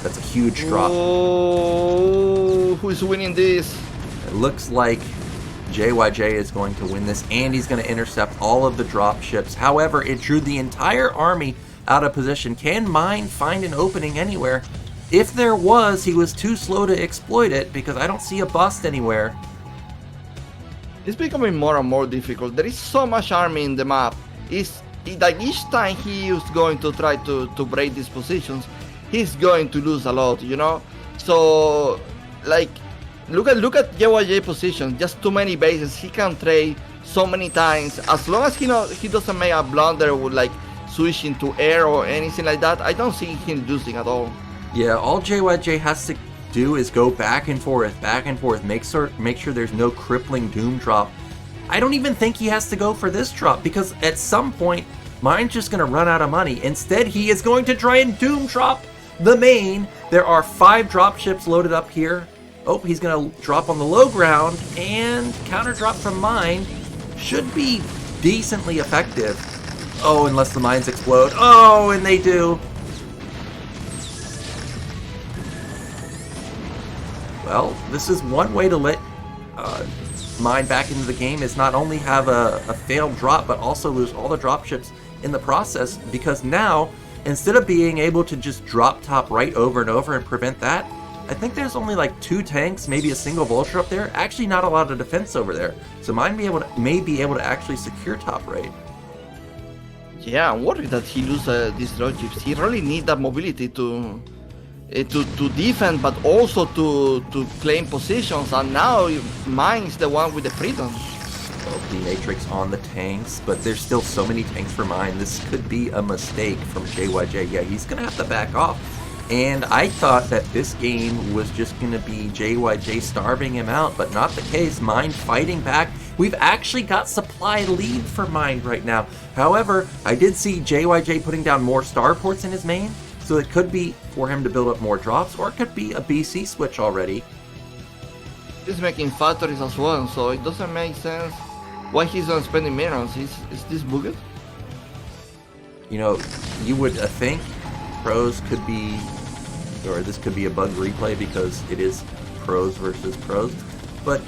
That's a huge drop. Oh, who's winning this? It looks like JYJ is going to win this, and he's going to intercept all of the drop ships. However, it drew the entire army out of position. Can Mine find an opening anywhere? if there was, he was too slow to exploit it because I don't see a bust anywhere. It's becoming more and more difficult. There is so much army in the map. Like each time he is going to try to break these positions, he's going to lose a lot, you know? So, like, look at JYJ position. Just too many bases. He can trade so many times. As long as he doesn't make a blunder with like switching to air or anything like that, I don't see him losing at all. Yeah, all JYJ has to do is go back and forth, make sure there's no crippling doom drop. I don't even think he has to go for this drop because at some point, mine's just going to run out of money. Instead, he is going to try and doom drop the main. There are 5 drop ships loaded up here. Oh, he's going to drop on the low ground, and counter drop from mine should be decently effective. Oh, unless the mines explode. Oh, and they do. Well, this is one way to let mine back into the game, is not only have a failed drop, but also lose all the drop ships in the process, because now, instead of being able to just drop top right over and over and prevent that, I think there's only like 2 tanks, maybe a single vulture up there. Actually not a lot of defense over there. So mine may be able to actually secure top right. Yeah, I'm worried that he loses these drop ships. He really needs that mobility to defend, but also to claim positions, and now mine is the one with the freedom. The Matrix on the tanks, but there's still so many tanks for mine. This could be a mistake from JYJ. Yeah, he's gonna have to back off. And I thought that this game was just gonna be JYJ starving him out, but not the case. Mine fighting back. We've actually got supply lead for mine right now. However, I did see JYJ putting down more starports in his main, so it could be for him to build up more drops, or it could be a BC switch already. He's making factories as well, so it doesn't make sense why he's not spending minerals. Is this bugged? You know, you would think pros could be, or this could be a bug replay because it is pros versus pros, but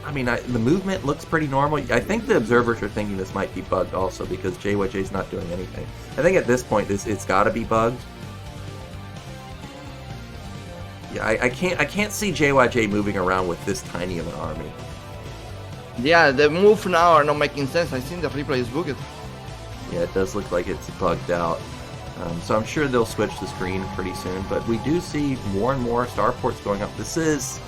I mean, the movement looks pretty normal. I think the observers are thinking this might be bugged also because JYJ's not doing anything. I think at this point it's got to be bugged. Yeah, I can't see JYJ moving around with this tiny of an army. Yeah, the move now are not making sense. I think the replay is bugged. Yeah, it does look like it's bugged out. So I'm sure they'll switch the screen pretty soon. But we do see more and more starports going up. This is,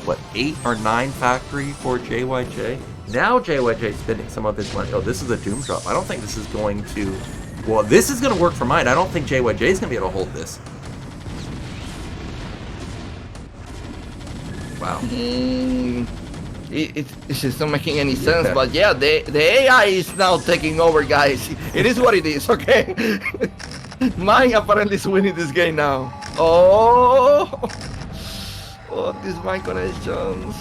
what, 8 or 9 factory for JYJ? Now JYJ is spending some of his money. Oh, this is a doom drop. I don't think this is going to... Well, this is going to work for mine. I don't think JYJ is going to be able to hold this. Wow. It's just not making any sense, but yeah, the AI is now taking over, guys. It is what it is, okay? Mine apparently is winning this game now. Oh, these mine connections.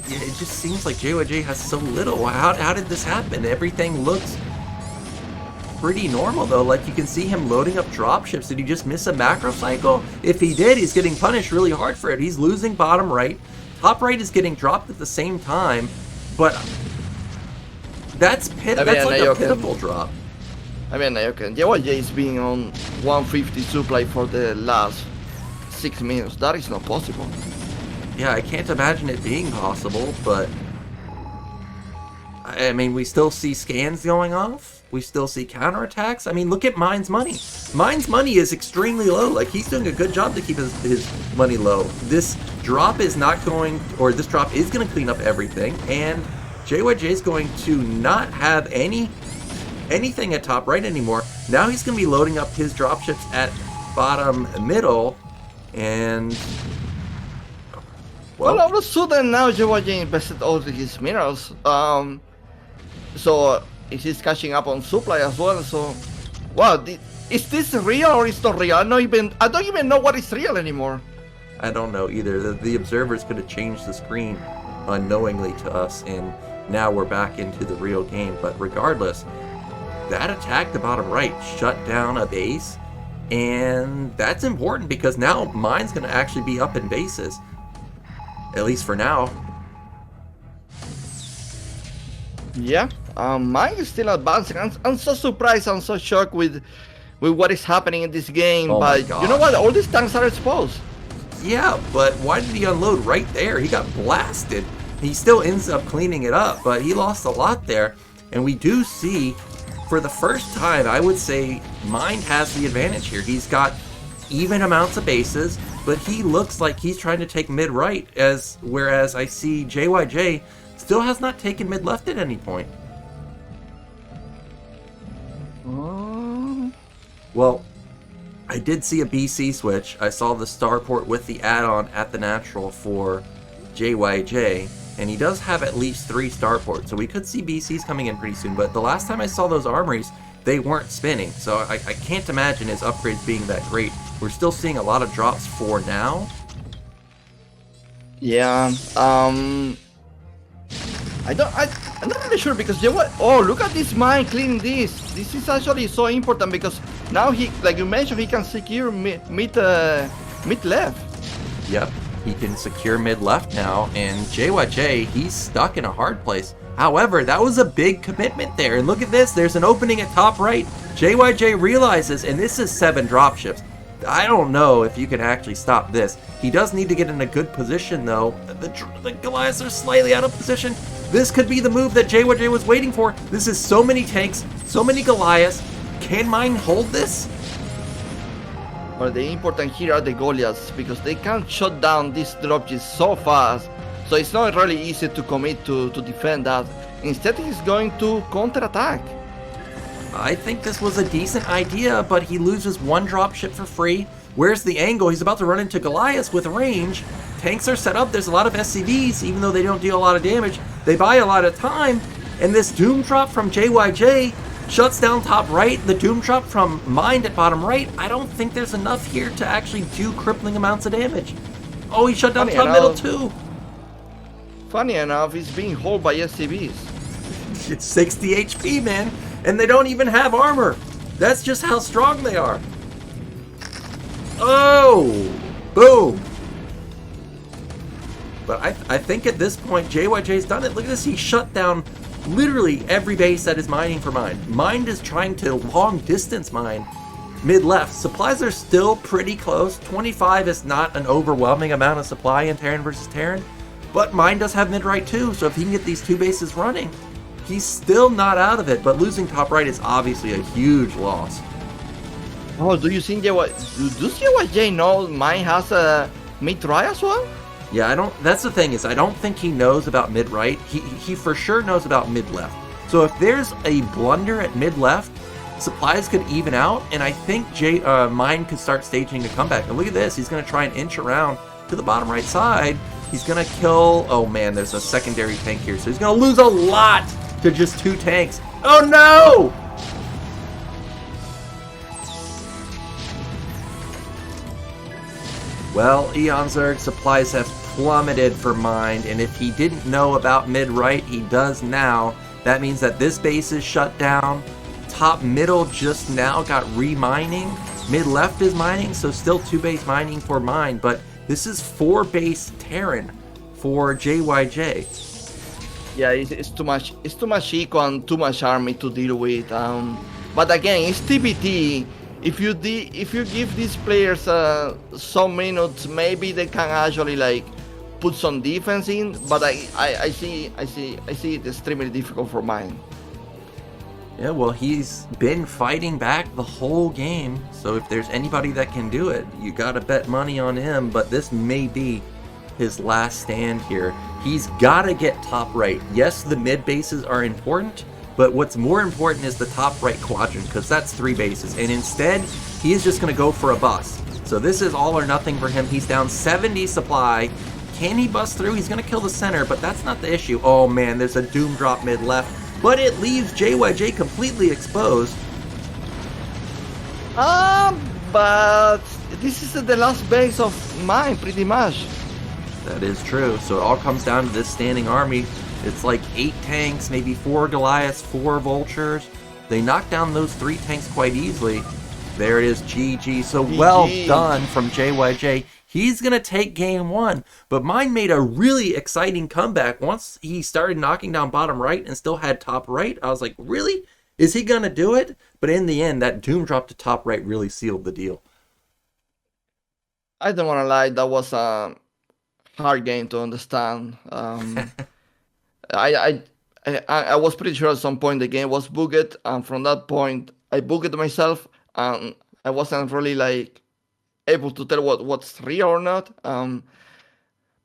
Yeah, it just seems like JYJ has so little. How did this happen? Everything looks pretty normal though. Like you can see him loading up dropships. Did he just miss a macro cycle? If he did, he's getting punished really hard for it. He's losing bottom right. Top right is getting dropped at the same time, but that's like a pitiful drop. I mean, Nyoken, JYJ is being on 150 supply for the last 6 minutes. That is not possible. Yeah, I can't imagine it being possible, but I mean, we still see scans going off. We still see counterattacks. I mean, look at Mine's money. Mine's money is extremely low. Like, he's doing a good job to keep his money low. This drop is not going, or this drop is going to clean up everything, and JYJ is going to not have anything at top right anymore. Now he's going to be loading up his dropships at bottom middle, and... Well, all of a sudden now JYJ invested all his minerals. So he's catching up on supply as well. So, wow, is this real or is not real? I don't even know what is real anymore. I don't know either. The observers could have changed the screen unknowingly to us, and now we're back into the real game. But regardless, that attack to bottom right shut down a base, and that's important because now mine's going to actually be up in bases. At least for now. Yeah, mine is still advancing. I'm so surprised, I'm so shocked with with what is happening in this game. Oh my But you know what? All these tanks are exposed. Yeah, but why did he unload right there? He got blasted. He still ends up cleaning it up, but he lost a lot there. And we do see, for the first time, I would say Mind has the advantage here. He's got even amounts of bases, but he looks like he's trying to take mid-right, whereas I see JYJ still has not taken mid-left at any point. Well, I did see a BC switch. I saw the starport with the add-on at the natural for JYJ, and he does have at least 3 starports, so we could see BCs coming in pretty soon, but the last time I saw those armories, they weren't spinning, so I can't imagine his upgrades being that great. We're still seeing a lot of drops for now. Yeah, I'm not really sure because oh, look at this mine cleaning this. This is actually so important because now he, like you mentioned, he can secure mid left. Yep, he can secure mid left now, and JYJ, he's stuck in a hard place. However, that was a big commitment there, and look at this, there's an opening at top right. JYJ realizes, and this is 7 dropships. I don't know if you can actually stop this. He does need to get in a good position though. The Goliaths are slightly out of position. This could be the move that JYJ was waiting for. This is so many tanks, so many Goliaths. Can Mine hold this? Well, the important here are the Goliaths because they can shut down these dropships so fast. So it's not really easy to commit to defend that. Instead, he's going to counterattack. I think this was a decent idea, but he loses 1 dropship for free. Where's the angle? He's about to run into Goliaths with range. Tanks are set up. There's a lot of SCVs, even though they don't deal a lot of damage. They buy a lot of time. And this Doom Drop from JYJ shuts down top right. The Doom Drop from Mind at bottom right. I don't think there's enough here to actually do crippling amounts of damage. Oh, he shut down top middle too. Funny enough, it's being held by SCVs. It's 60 HP, man. And they don't even have armor. That's just how strong they are. Oh! Boom! But I think at this point, JYJ's done it. Look at this. He shut down literally every base that is mining for Mind. Mind is trying to long distance mine mid-left. Supplies are still pretty close. 25 is not an overwhelming amount of supply in Terran versus Terran. But Mind does have mid-right too. So if he can get these 2 bases running, he's still not out of it, but losing top right is obviously a huge loss. Oh, do you think does JYJ know Mine has a mid-right as well? Yeah, that's the thing is, I don't think he knows about mid-right. He for sure knows about mid-left. So if there's a blunder at mid-left, supplies could even out, and I think Mine could start staging a comeback. And look at this, he's going to try and inch around to the bottom right side. He's going to kill, oh man, there's a secondary tank here, so he's going to lose a lot to just 2 tanks. Oh no! Well, Eonzerg supplies have plummeted for Mind, and if he didn't know about mid-right, he does now. That means that this base is shut down. Top middle just now got re-mining. Mid-left is mining, so still 2 base mining for Mind, but this is 4 base Terran for JYJ. Yeah, it's too much. It's too much eco and too much army to deal with. But again, it's TBT. If you give these players some minutes, maybe they can actually like put some defense in. But I see it extremely difficult for Mine. Yeah, well, he's been fighting back the whole game. So if there's anybody that can do it, you gotta bet money on him. But this may be his last stand here. He's gotta get top right. Yes, the mid bases are important, but what's more important is the top right quadrant, because that's 3 bases. And instead, he is just going to go for a bust. So this is all or nothing for him. He's down 70 supply. Can he bust through? He's going to kill the center, but that's not the issue. Oh man, there's a Doom Drop mid-left. But it leaves JYJ completely exposed. But this is the last base of Mine, pretty much. That is true. So it all comes down to this standing army. It's like 8 tanks, maybe 4 Goliaths, 4 Vultures. They knock down those 3 tanks quite easily. There it is, GG. So well done from JYJ. He's going to take game 1. But Mine made a really exciting comeback. Once he started knocking down bottom right and still had top right, I was like, really? Is he going to do it? But in the end, that Doom drop to top right really sealed the deal. I don't want to lie, that was a hard game to understand. I, I was pretty sure at some point the game was bugged, and from that point I bugged myself, and I wasn't really like able to tell what's real or not. But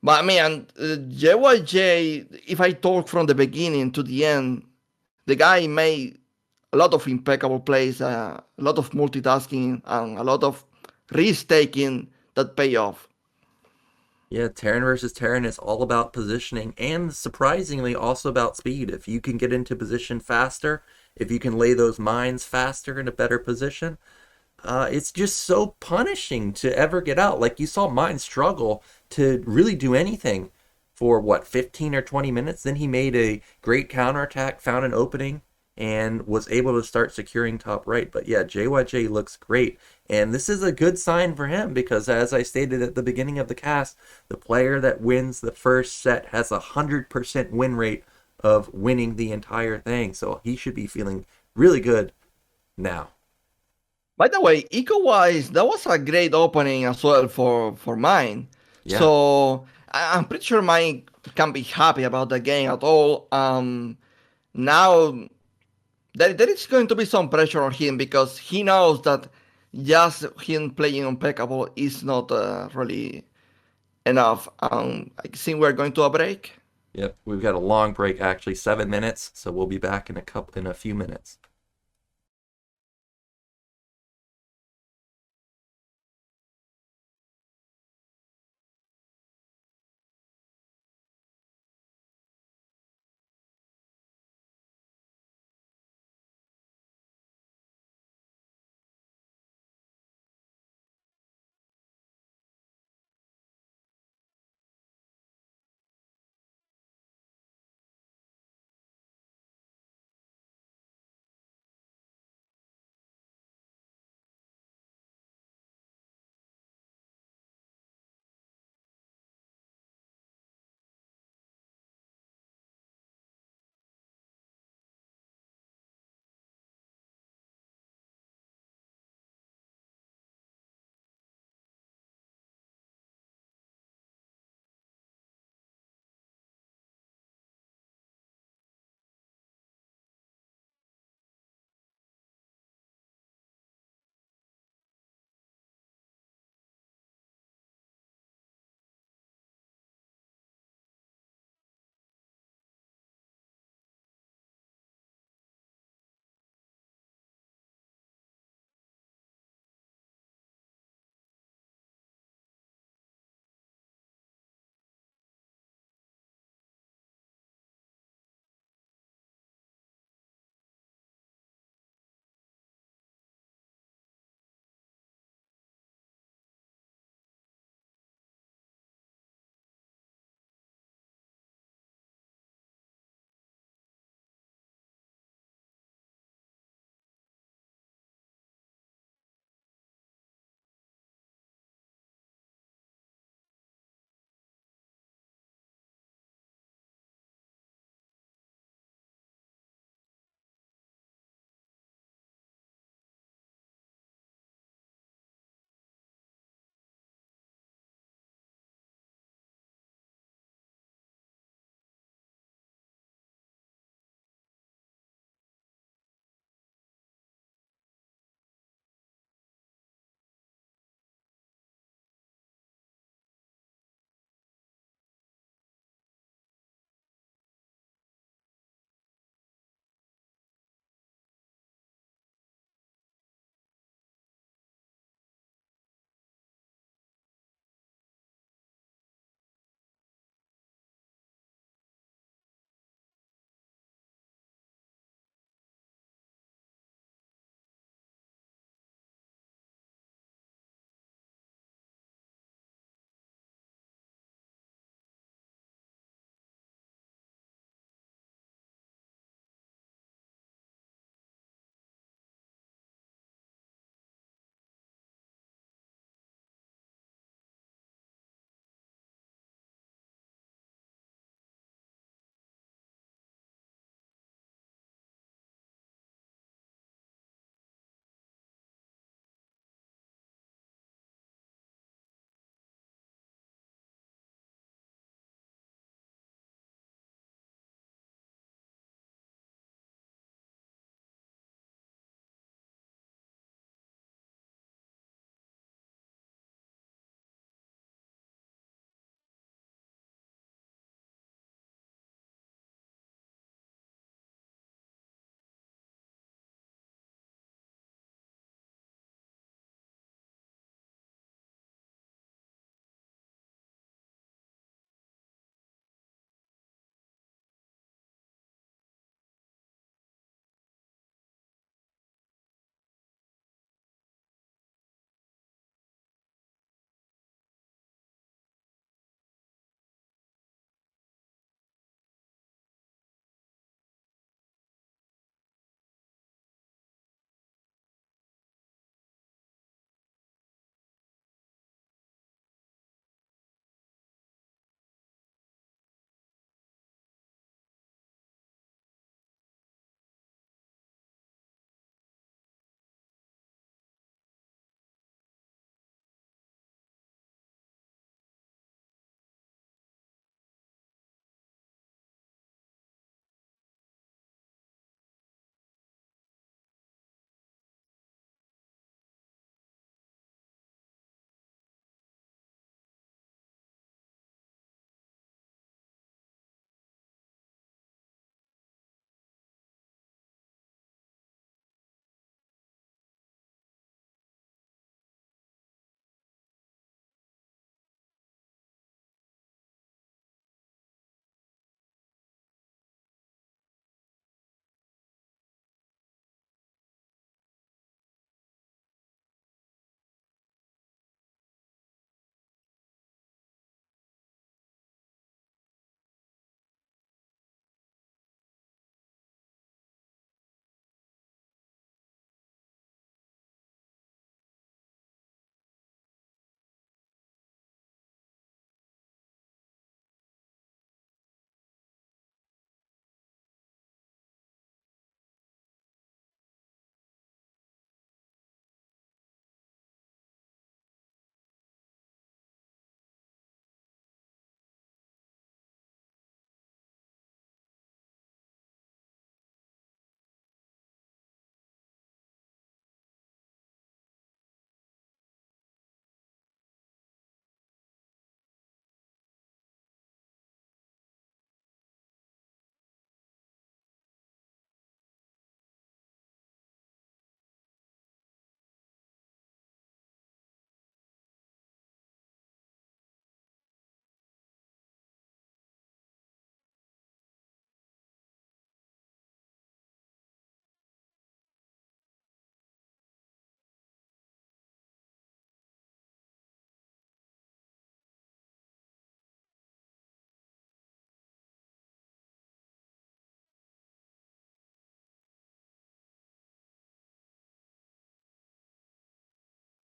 I mean, JYJ, if I talk from the beginning to the end, the guy made a lot of impeccable plays, a lot of multitasking, and a lot of risk taking that pay off. Yeah, Terran versus Terran is all about positioning and surprisingly also about speed. If you can get into position faster, if you can lay those mines faster in a better position, it's just so punishing to ever get out. Like you saw mine struggle to really do anything for what, 15 or 20 minutes. Then he made a great counterattack, found an opening, and was able to start securing top right. But yeah, JYJ looks great. And this is a good sign for him because, as I stated at the beginning of the cast, the player that wins the first set has a 100% win rate of winning the entire thing. So he should be feeling really good now. By the way, eco-wise, that was a great opening as well for mine. Yeah. So I'm pretty sure mine can be happy about the game at all. Now there is going to be some pressure on him because he knows that just him playing impeccable is not really enough. I think we're going to a break. Yep. We've got a long break, actually 7 minutes. So we'll be back in a few minutes.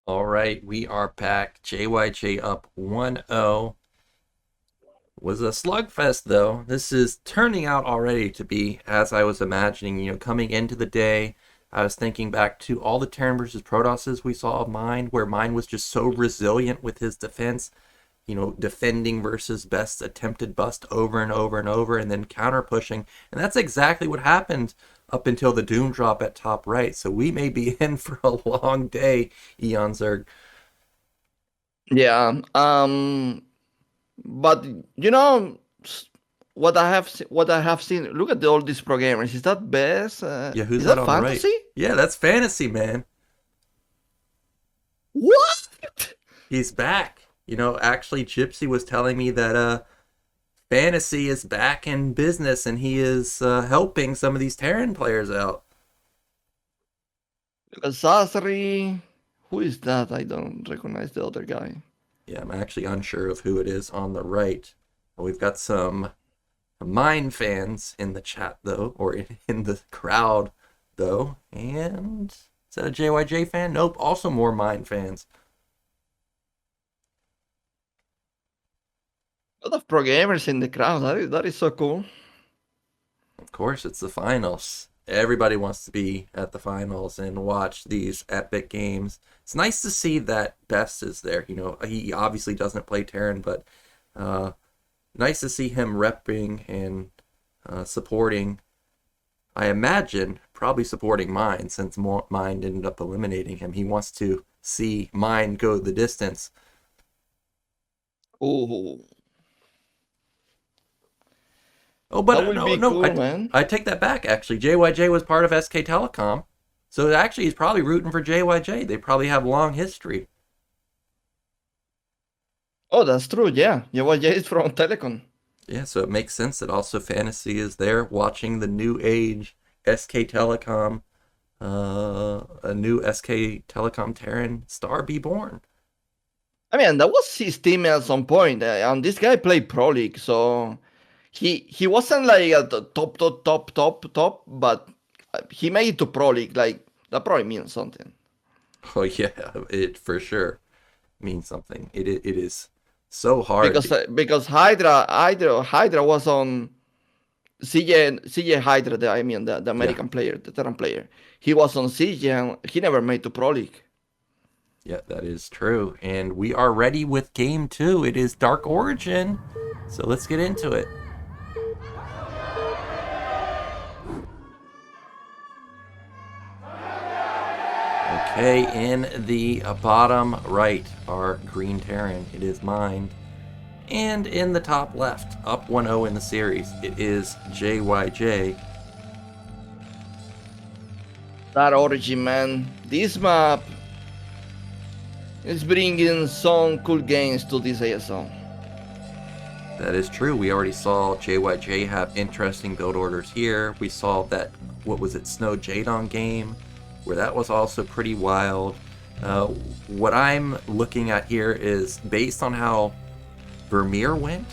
All right, we are back. JYJ up 1-0. Was a slugfest, though. This is turning out already to be as I was imagining. Coming into the day, I was thinking back to all the Terran versus Protosses we saw of Mind, where Mind was just so resilient with his defense. Defending versus best attempted bust over and over and over, and then counter pushing. And that's exactly what happened up until the Doom drop at top right. So we may be in for a long day, Eonzerg. Yeah. But what I have seen. Look at all these pro gamers. Is that best? Yeah, who's is that that on fantasy? the right? Yeah, that's fantasy, man. What? He's back. Actually, Gypsy was telling me that fantasy is back in business, and he is helping some of these Terran players out. Look at Sasri. Who is that? I don't recognize the other guy. Yeah, I'm actually unsure of who it is on the right. We've got some Mind fans in the chat, though, or in the crowd, though. And is that a JYJ fan? Nope, also more Mind fans. A lot of pro gamers in the crowd. That is so cool. Of course, it's the finals. Everybody wants to be at the finals and watch these epic games. It's nice to see that Best is there. He obviously doesn't play Terran, but nice to see him repping and supporting. I imagine probably supporting Mind, since Mind ended up eliminating him. He wants to see Mind go the distance. Ooh. Oh, but That would be cool, man. I take that back, actually. JYJ was part of SK Telecom. So actually, he's probably rooting for JYJ. They probably have long history. Oh, that's true, yeah. JYJ is from Telecom. Yeah, so it makes sense that also Fantasy is there watching the new age SK Telecom, a new SK Telecom Terran star be born. I mean, that was his team at some point, and this guy played Pro League, so he wasn't like at the top, but he made it to Pro League. Like, that probably means something. Oh yeah, it for sure means something. It is so hard because Hydra was on CJ Hydra. The American player, the Terran player. He was on CJ and he never made to Pro League. Yeah, that is true. And we are ready with game 2. It is Dark Origin. So let's get into it. Okay, in the bottom right, our green Terran. It is Mind. And in the top left, up 1-0 in the series, it is JYJ. That Origin, man. This map is bringing some cool games to this ASL. That is true. We already saw JYJ have interesting build orders here. We saw that, Snow Jadon game, where that was also pretty wild. What I'm looking at here is, based on how Vermeer went,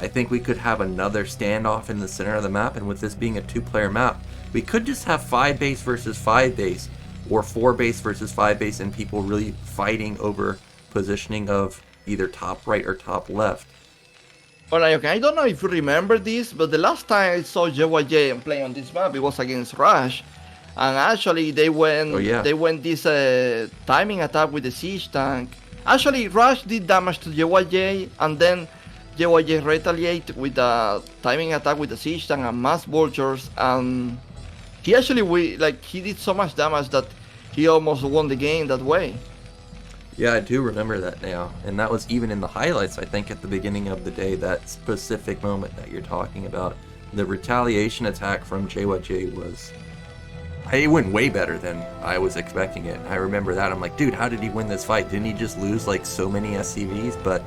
I think we could have another standoff in the center of the map, and with this being a 2-player map, we could just have 5 base versus 5 base, or 4 base versus 5 base, and people really fighting over positioning of either top right or top left. Well, okay, I don't know if you remember this, but the last time I saw JYJ play on this map, it was against Rush, and actually they went this timing attack with the siege tank. Actually, Rush did damage to JYJ, and then JYJ retaliate with a timing attack with the siege tank and mass vultures, and he did so much damage that he almost won the game that way. Yeah, I do remember that now, and that was even in the highlights, I think, at the beginning of the day, that specific moment that you're talking about. The retaliation attack from JYJ it went way better than I was expecting it. I remember that. I'm like, dude, how did he win this fight? Didn't he just lose like so many SCVs? But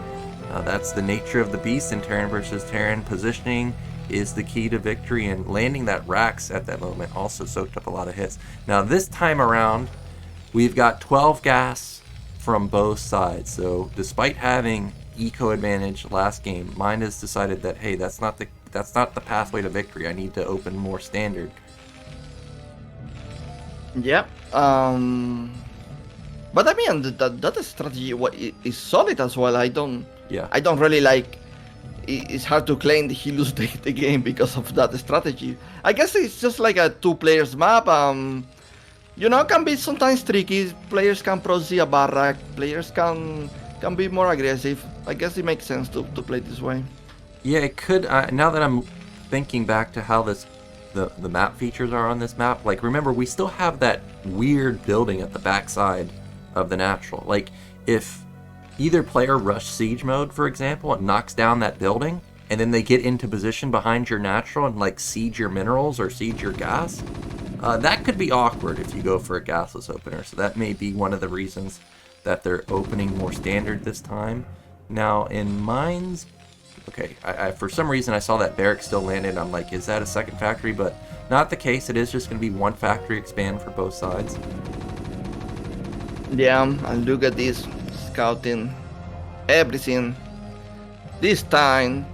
that's the nature of the beast in Terran versus Terran. Positioning is the key to victory, and landing that Rax at that moment also soaked up a lot of hits. Now this time around, we've got 12 gas from both sides. So despite having eco advantage last game, Mind has decided that, hey, that's not the pathway to victory. I need to open more standard. Yep. But I mean, that strategy is solid as well. I don't really like. It's hard to claim that he lose the game because of that strategy. I guess it's just like a 2 players map. You know, can be sometimes tricky. Players can proxy a barrack. Players can be more aggressive. I guess it makes sense to play this way. Yeah, it could. Now that I'm thinking back to how the map features are on this map, like remember we still have that weird building at the backside of the natural. Like if either player rush siege mode, for example, and knocks down that building, and then they get into position behind your natural and like siege your minerals or siege your gas, that could be awkward if you go for a gasless opener. So that may be one of the reasons that they're opening more standard this time. Now in mines, okay, I for some reason I saw that barrack still landed. I'm like, is that a second factory? But not the case. It is just going to be one factory expand for both sides. Yeah, and look at this. Scouting everything this time,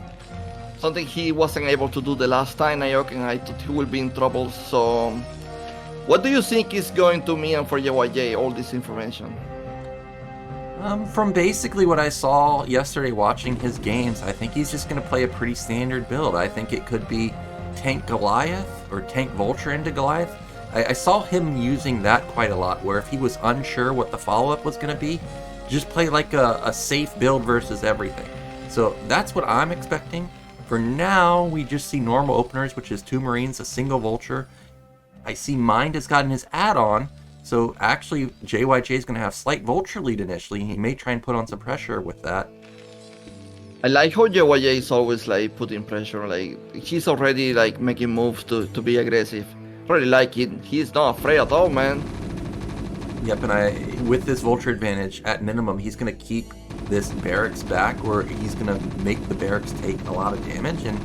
something he wasn't able to do the last time. Nyoken, I thought he will be in trouble. So what do you think is going to mean for JYJ, all this information? From basically what I saw yesterday watching his games, I think he's just going to play a pretty standard build. I think it could be tank Goliath or tank Vulture into Goliath. I saw him using that quite a lot, where if he was unsure what the follow-up was going to be, just play like a safe build versus everything. So that's what I'm expecting. For now, we just see normal openers, which is 2 Marines, a single Vulture. I see Mind has gotten his add-on, so actually JYJ is going to have slight Vulture lead initially. He may try and put on some pressure with that. I like how JYJ is always like putting pressure. Like he's already like making moves to be aggressive. Really like it. He's not afraid at all, man. Yep, and with this Vulture advantage, at minimum, he's going to keep this barracks back, or he's going to make the barracks take a lot of damage. And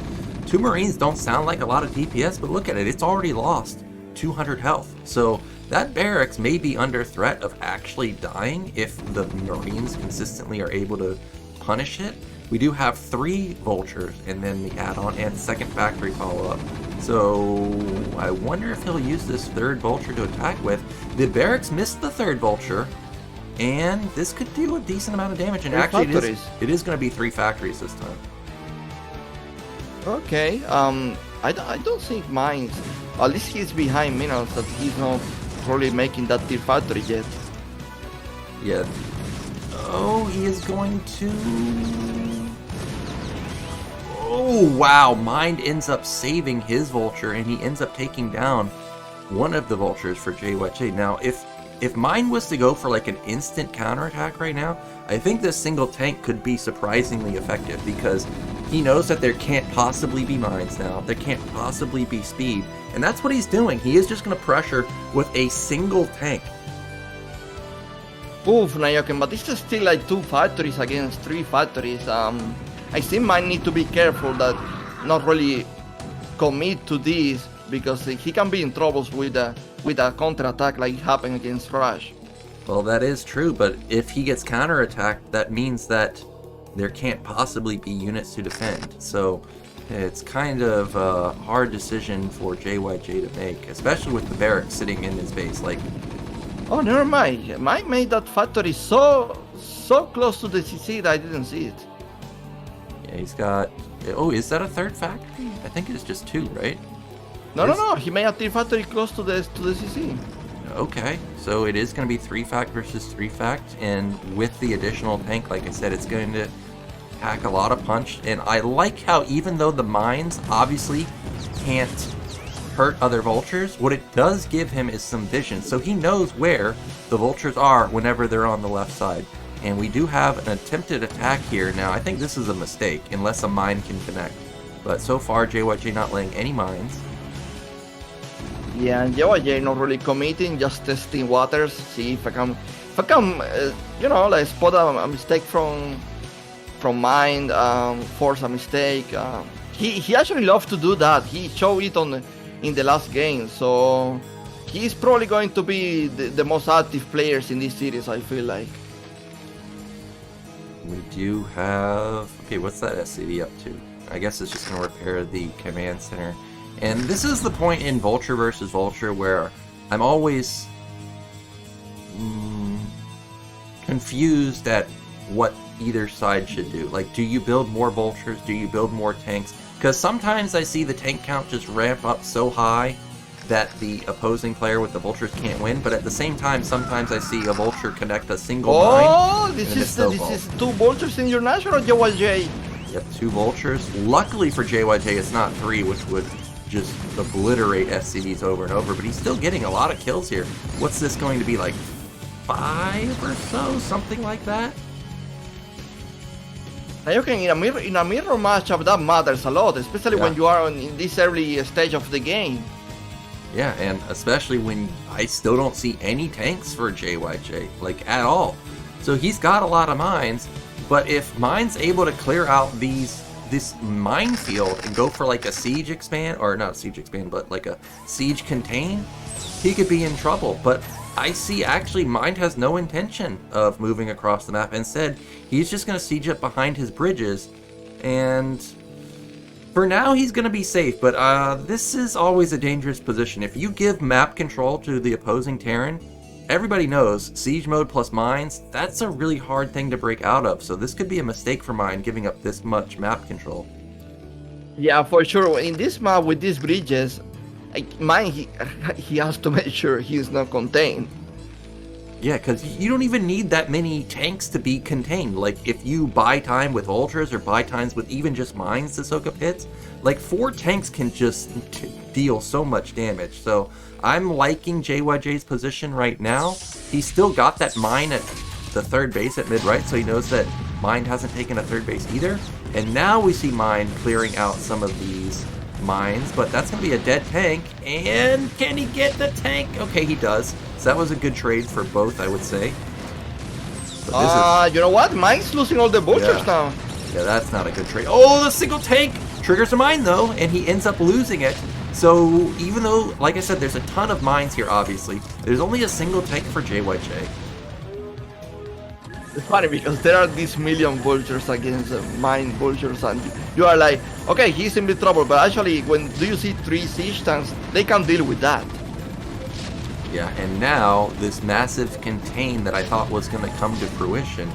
2 Marines don't sound like a lot of DPS, but look at it, it's already lost 200 health. So that barracks may be under threat of actually dying if the Marines consistently are able to punish it. We do have 3 Vultures, and then the add-on and second factory follow-up. So I wonder if he'll use this 3rd Vulture to attack with. The barracks missed the 3rd Vulture, and this could do a decent amount of damage. And actually, it is going to be 3 factories this time. Okay. I don't think Mines. At least he's behind minerals, that he's not really making that tier factory yet. Yeah. Oh, he is going to. Oh, wow. Mind ends up saving his Vulture, and he ends up taking down one of the Vultures for JYJ. Now, if Mind was to go for like an instant counterattack right now, I think this single tank could be surprisingly effective, because he knows that there can't possibly be mines now. There can't possibly be speed. And that's what he's doing. He is just going to pressure with a single tank. Oof, Nyoken, but this is still like 2 factories against 3 factories. I think might need to be careful that not really commit to this, because he can be in troubles with a counter-attack like happened against Rush. Well, that is true, but if he gets counter-attacked, that means that there can't possibly be units to defend. So it's kind of a hard decision for JYJ to make, especially with the barracks sitting in his base. Like, oh, never mind. Mike made that factory so close to the CC that I didn't see it. Yeah, he's got. Oh, is that a 3rd factory? I think it's just 2, right? No. He made a tier factory close to the CC. Okay, so it is going to be 3 fact versus 3 fact, and with the additional tank, like I said, it's going to pack a lot of punch. And I like how even though the mines obviously can't hurt other Vultures, what it does give him is some vision, so he knows where the Vultures are whenever they're on the left side. And we do have an attempted attack here. Now, I think this is a mistake, unless a mine can connect. But so far, JYJ not laying any mines. Yeah, and JYJ not really committing, just testing waters, see if I can, like spot a mistake from mine, force a mistake. He actually loves to do that. He showed it in the last game, so he's probably going to be the most active players in this series, I feel like. We do have... Okay, what's that SCV up to? I guess it's just going to repair the command center. And this is the point in Vulture versus Vulture where I'm always... confused at what either side should do. Like, do you build more vultures? Do you build more tanks? Because sometimes I see the tank count just ramp up so high that the opposing player with the vultures can't win, but at the same time, sometimes I see a vulture connect a single mine. Oh, this is 2 vultures in your national, JYJ. Yep, 2 vultures. Luckily for JYJ, it's not 3, which would just obliterate SCVs over and over, but he's still getting a lot of kills here. What's this going to be, like 5 or so? Something like that? Nyoken, in a mirror matchup, that matters a lot, especially when you are in this early stage of the game. Yeah, and especially when I still don't see any tanks for JYJ, like, at all. So he's got a lot of mines, but if Mine's able to clear out this minefield and go for like a siege expand, or not a siege expand, but like a siege contain, he could be in trouble. But I see actually Mine has no intention of moving across the map. Instead, he's just going to siege up behind his bridges, and for now he's going to be safe. But this is always a dangerous position. If you give map control to the opposing Terran, everybody knows siege mode plus mines, that's a really hard thing to break out of. So this could be a mistake for Mine, giving up this much map control. Yeah, for sure. In this map with these bridges, Mine, he has to make sure he's not contained. Yeah, because you don't even need that many tanks to be contained. Like, if you buy time with ultras or buy times with even just mines to soak up hits, like 4 tanks can just deal so much damage. So I'm liking JYJ's position right now. He's still got that mine at the 3rd base at mid-right, so he knows that Mine hasn't taken a 3rd base either. And now we see Mine clearing out some of these mines, but that's going to be a dead tank. And can he get the tank? Okay, he does. So that was a good trade for both, I would say. You know what? Mine's losing all the vultures now. Yeah, that's not a good trade. Oh, the single tank triggers a mine, though, and he ends up losing it. So even though, like I said, there's a ton of mines here, obviously, there's only a single tank for JYJ. It's funny because there are these million vultures against mine vultures, and you are like, okay, he's in big trouble, but actually, when do you see 3 siege tanks, they can deal with that. Yeah, and now this massive contain that I thought was going to come to fruition,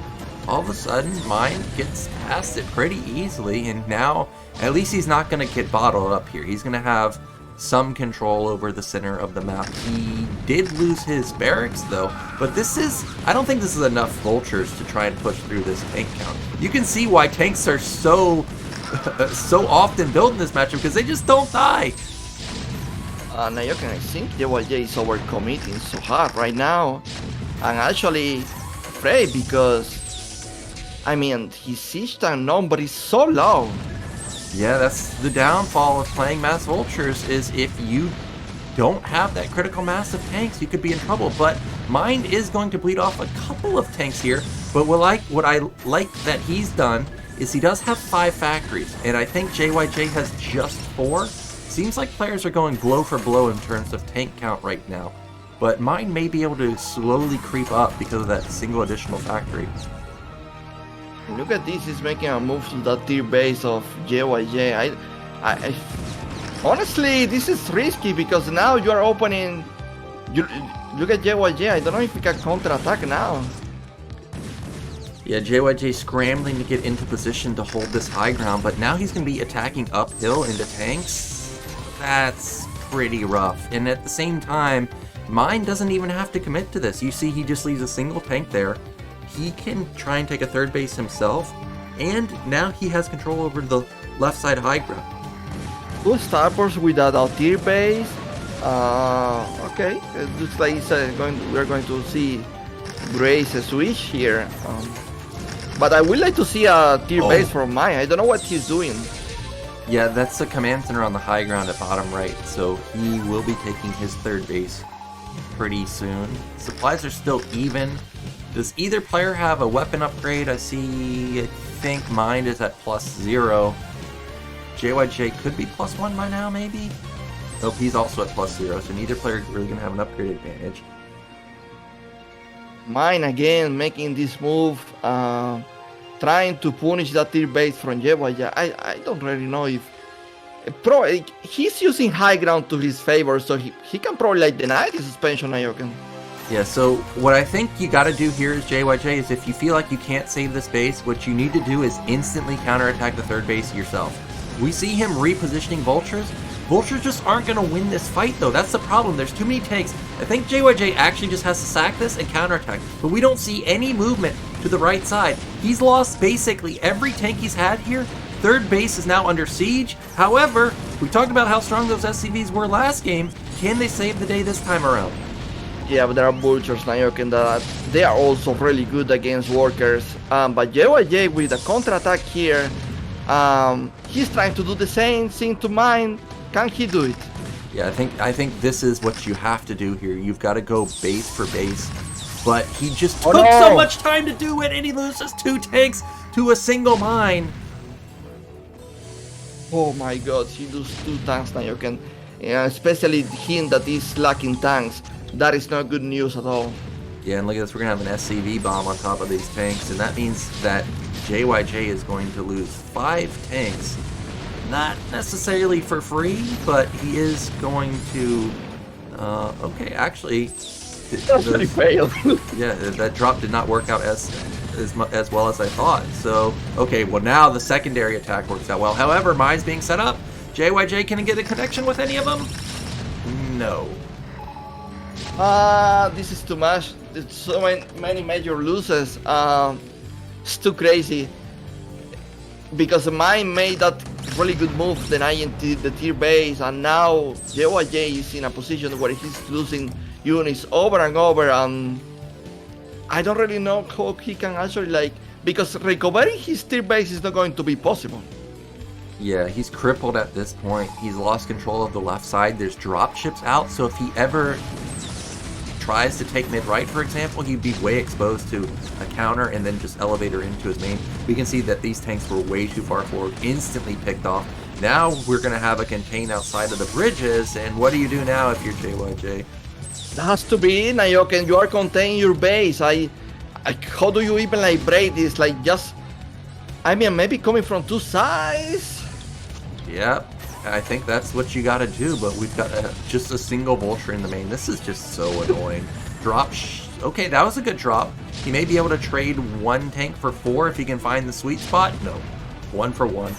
all of a sudden Mine gets past it pretty easily, and now at least he's not going to get bottled up here. He's going to have some control over the center of the map. He did lose his barracks though, but I don't think this is enough vultures to try and push through this tank count. You can see why tanks are so often built in this matchup, because they just don't die. Nyoken, I think JYJ is overcommitting so hard right now. I'm actually afraid because, I mean, his siege tank number is so low. Yeah, that's the downfall of playing mass vultures, is if you don't have that critical mass of tanks, you could be in trouble. But Mine is going to bleed off a couple of tanks here. But what I like that he's done is he does have 5 factories, and I think JYJ has just 4. Seems like players are going blow for blow in terms of tank count right now. But Mine may be able to slowly creep up because of that single additional factory. Look at this, he's making a move to that tier base of JYJ. I honestly, this is risky because now you are opening. Look at JYJ, I don't know if he can counter-attack now. Yeah, JYJ scrambling to get into position to hold this high ground, but now he's going to be attacking uphill into tanks. That's pretty rough. And at the same time, Mine doesn't even have to commit to this. You see, he just leaves a single tank there. He can try and take a 3rd base himself, and now he has control over the left side high ground. 2 starports with that tier base. Okay, it looks like we're going to see Brace switch here. But I would like to see a tier base from Mine. I don't know what he's doing. Yeah, that's the command center on the high ground at bottom right, so he will be taking his 3rd base pretty soon. Supplies are still even. Does either player have a weapon upgrade? I think Mine is at +0. JYJ could be +1 by now, maybe? Nope, he's also at +0, so neither player is really going to have an upgrade advantage. Mine again making this move, trying to punish that tier base from JYJ. I don't really know if... he's using high ground to his favor, so he can probably like deny the suspension, Nyoken. Yeah, so what I think you got to do here is JYJ is if you feel like you can't save this base, what you need to do is instantly counterattack the third base yourself. We see him repositioning vultures. Vultures just aren't going to win this fight, though. That's the problem. There's too many tanks. I think JYJ actually just has to sack this and counterattack, but we don't see any movement to the right side. He's lost basically every tank he's had here. Third base is now under siege. However, we talked about how strong those SCVs were last game. Can they save the day this time around? Yeah, but there are vultures, Nyoken, that they are also really good against workers. But JYJ with a counterattack here, he's trying to do the same thing to mine. Can he do it? Yeah, I think this is what you have to do here. You've got to go base for base. But he just took so much time to do it, and he loses 2 tanks to a single mine. Oh my god, he loses 2 tanks, Nyoken. Especially him that is lacking tanks. That is not good news at all. Yeah, and look at this, we're going to have an SCV bomb on top of these tanks, and that means that JYJ is going to lose 5 tanks. Not necessarily for free, but he is going to... okay, actually... He failed. Yeah, that drop did not work out as well as I thought. So, okay, well now the secondary attack works out well. However, mine's being set up. JYJ, can he get a connection with any of them? No. This is too much. There's so many major losses. It's too crazy. Because mine made that really good move denying the tier base, and now JYJ is in a position where he's losing units over and over, and I don't really know how he can actually because recovering his tier base is not going to be possible. Yeah, he's crippled at this point. He's lost control of the left side. There's drop ships out, so if he ever tries to take mid-right, for example, he'd be way exposed to a counter and then just elevator into his main. We can see that these tanks were way too far forward, instantly picked off. Now we're going to have a contain outside of the bridges, and what do you do now if you're JYJ? That has to be Nyoken. You are containing your base. How do you even break this? Maybe coming from 2 sides. Yep, I think that's what you got to do. But we've got just a single vulture in the main. This is just so annoying. Drop. Okay, that was a good drop. He may be able to trade 1 tank for 4 if he can find the sweet spot. No, 1 for 1.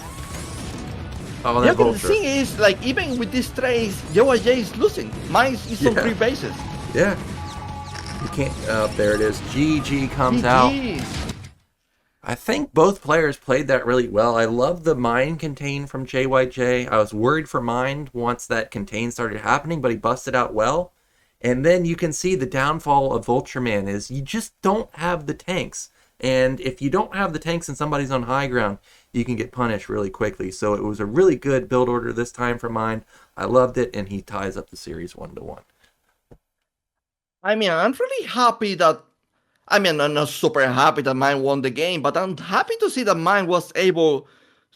Oh, that vulture. The thing is, even with this trade, JYJ is losing. Mine is on 3 bases. Yeah. You can't... there it is. GG comes out. I think both players played that really well. I love the mine contain from JYJ. I was worried for mine once that contain started happening, but he busted out well. And then you can see the downfall of Vulture Man is you just don't have the tanks. And if you don't have the tanks and somebody's on high ground, you can get punished really quickly. So it was a really good build order this time for mine. I loved it, and he ties up the series 1-1. I'm really happy that... I'm not super happy that mine won the game, but I'm happy to see that mine was able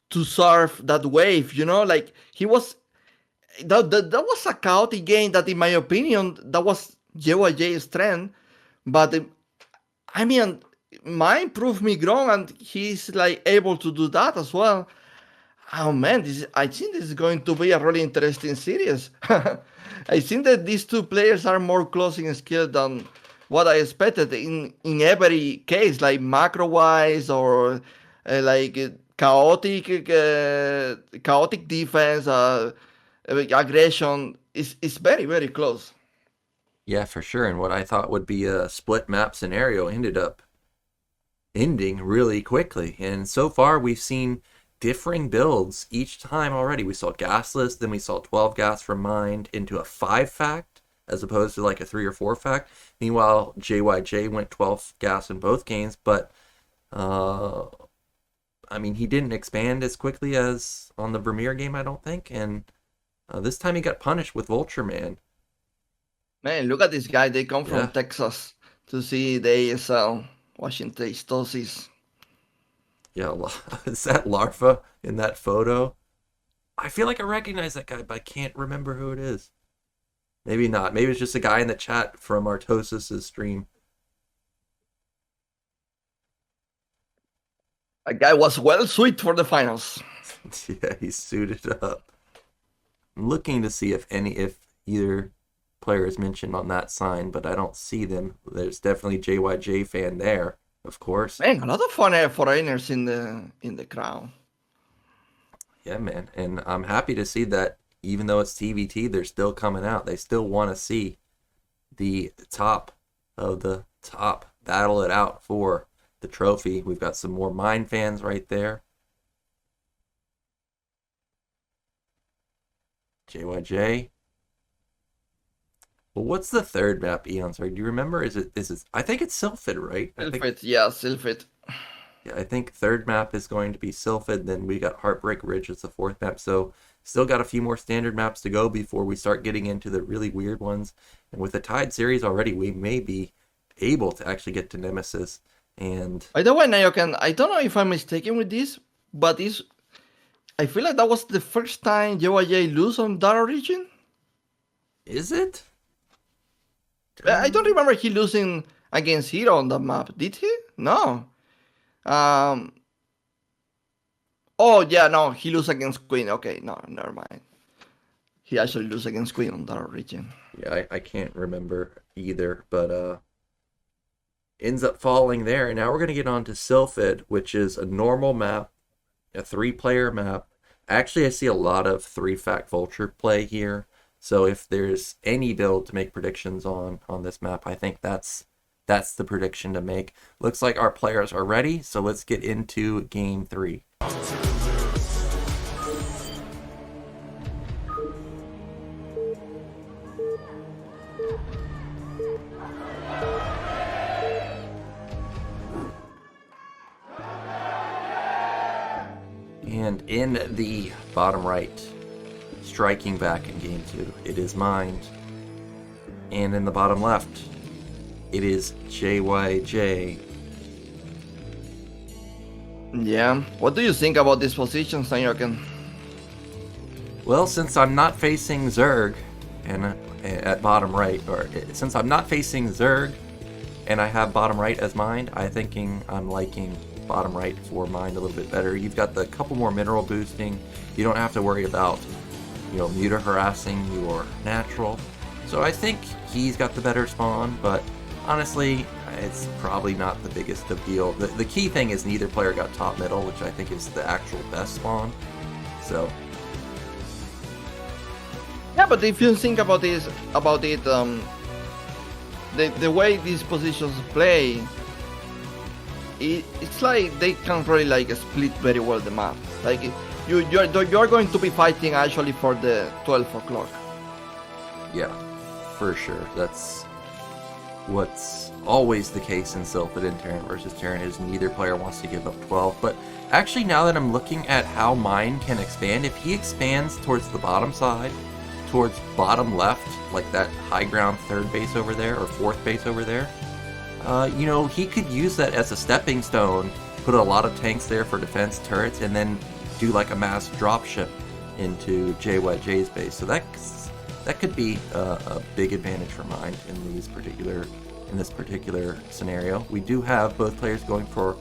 to surf that wave, he was... That was a chaotic game that, in my opinion, that was JYJ's strength, but, mine proved me wrong, and he's, able to do that as well. Oh, man, I think this is going to be a really interesting series. I think that these 2 players are more close in skill than what I expected in every case, macro-wise or chaotic defense, aggression. It's very, very close. Yeah, for sure. And what I thought would be a split map scenario ended up ending really quickly. And so far, we've seen differing builds each time already. We saw gasless, then we saw 12 gas from Mind into a 5-fact, as opposed to a 3 or 4-fact. Meanwhile, JYJ went 12 gas in both games, but he didn't expand as quickly as on the Vermeer game, I don't think. And this time he got punished with Vulture Man. Man, look at this guy. They come from Texas to see the ASL Washington Stosis. Yeah, is that Larva in that photo? I feel like I recognize that guy, but I can't remember who it is. Maybe not. Maybe it's just a guy in the chat from Artosis' stream. That guy was well suited for the finals. Yeah, he's suited up. I'm looking to see if either players mentioned on that sign, but I don't see them. There's definitely JYJ fan there, of course. Man, a lot of foreigners in the crowd. Yeah, man, and I'm happy to see that even though it's TVT, they're still coming out. They still want to see the top of the top battle it out for the trophy. We've got some more Mine fans right there. JYJ. Well, what's the third map, Eonzerg? Do you remember? Is it? I think it's Sylphid, right? Sylphid. Yeah, I think third map is going to be Sylphid. Then we got Heartbreak Ridge as the fourth map. So still got a few more standard maps to go before we start getting into the really weird ones. And with the Tide series already, we may be able to actually get to Nemesis. And by the way, Nyoken, I don't know if I'm mistaken with this, but I feel like that was the first time JYJ lose on that origin. Is it? I don't remember he losing against Hero on that map. Did he? No. Oh yeah, no, he lose against Queen. Okay, no, never mind. He actually lose against Queen on that origin. Yeah, I can't remember either, but ends up falling there. And now we're gonna get on to Sylphid, which is a normal map, a 3-player map. Actually, I see a lot of 3-fact Vulture play here. So if there's any build to make predictions on this map, I think that's the prediction to make. Looks like our players are ready, so let's get into game 3. And in the bottom right, striking back in game 2, it is Mind. And in the bottom left, it is JYJ. Yeah, what do you think about this position, Nyoken? Well, since I'm not facing Zerg and at bottom right, or since I'm not facing Zerg and I have bottom right as Mind, I'm liking bottom right for Mind a little bit better. You've got the couple more mineral boosting. You don't have to worry about, muta harassing your natural. So I think he's got the better spawn, but honestly, it's probably not the biggest of deal. The key thing is neither player got top middle, which I think is the actual best spawn. So yeah, but if you think about it, the way these positions play, it's like they can really split very well the map. Like you're going to be fighting actually for the 12 o'clock. Yeah, for sure. That's what's always the case in Sylphid and Terran versus Terran, is neither player wants to give up 12. But actually, now that I'm looking at how Mine can expand, if he expands towards the bottom side, towards bottom left, like that high ground third base over there, or fourth base over there, he could use that as a stepping stone, put a lot of tanks there for defense turrets, and then do like a mass dropship into JYJ's base. So that could be a big advantage for Mind in this particular scenario. We do have both players going for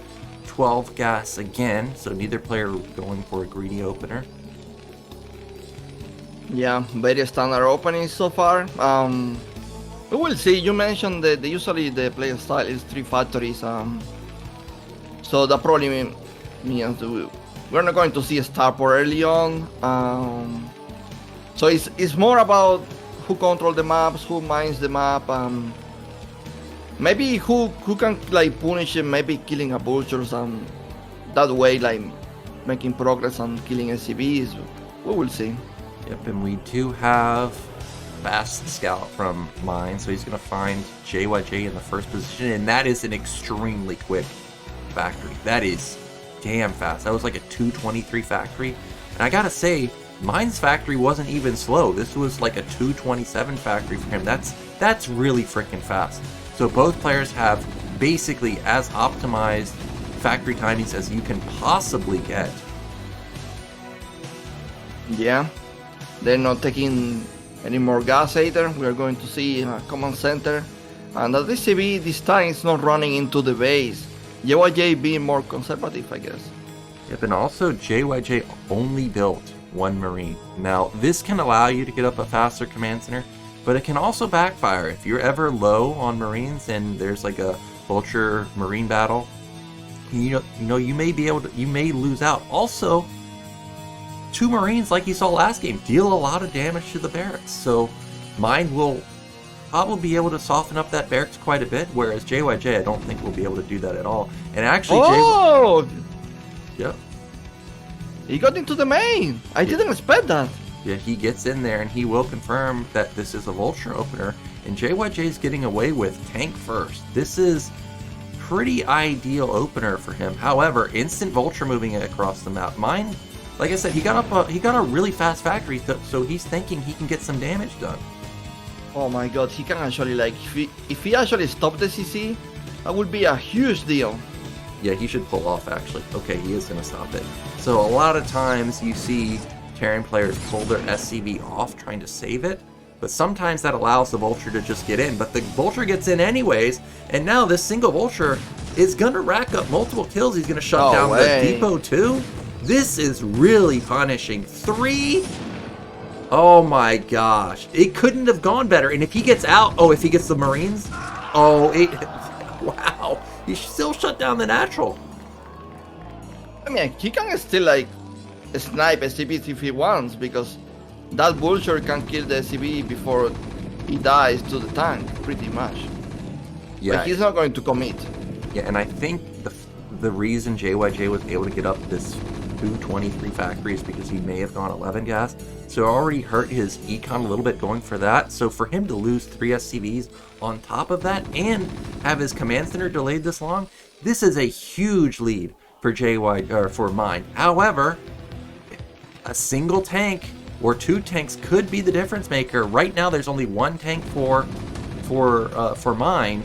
12 gas again, so neither player going for a greedy opener. Yeah, very standard openings so far. We will see. You mentioned that usually the play style is 3 factories. So that probably means we're not going to see a starport early on. So it's more about who control the maps, who mines the map, maybe who can punish him, maybe killing a vultures, that way making progress on killing SCVs. We will see. Yep, and we do have fast scout from Mine, so he's going to find JYJ in the first position, and that is an extremely quick factory. That is damn fast. That was like a 223 factory, and I gotta say, Mine's factory wasn't even slow. This was like a 227 factory for him. That's really freaking fast. So both players have basically as optimized factory timings as you can possibly get. Yeah, they're not taking any more gas either. We are going to see a command center, and the DCB this time is not running into the base. JYJ being more conservative, I guess. Yep, and also JYJ only built 1 Marine. Now, this can allow you to get up a faster command center. but it can also backfire. If you're ever low on Marines and there's like a Vulture Marine battle, you know you may lose out. Also, 2 Marines, like you saw last game, deal a lot of damage to the barracks. So Mind will probably be able to soften up that barracks quite a bit, whereas JYJ I don't think will be able to do that at all. And actually, yep. He got into the main. I didn't expect that. Yeah, he gets in there and he will confirm that this is a Vulture opener, and JYJ is getting away with tank first. This is pretty ideal opener for him. However, instant Vulture moving it across the map. Mine, like I said, he got a really fast factory, so he's thinking he can get some damage done. Oh my god, he can actually, like, if he actually stopped the CC, that would be a huge deal. Yeah, he should pull off, actually. Okay, he is going to stop it. So a lot of times you see Terran players pull their SCV off trying to save it, but sometimes that allows the Vulture to just get in. But the Vulture gets in anyways, and now this single Vulture is going to rack up multiple kills. He's going to shut down the depot too. This is really punishing. 3? Oh my gosh. It couldn't have gone better. And if he gets out, if he gets the Marines, wow. He still shut down the natural. I mean, he can still, like, snipe SCVs if he wants, because that Vulture can kill the SCV before he dies to the tank, pretty much. Yeah. But he's not going to commit. Yeah, and I think the reason JYJ was able to get up this 223 factory is because he may have gone 11 gas. So it already hurt his econ a little bit going for that. So for him to lose 3 SCVs on top of that and have his command center delayed this long, this is a huge lead for for Mind. However, a single tank or 2 tanks could be the difference maker. Right now, there's only 1 tank for Mind.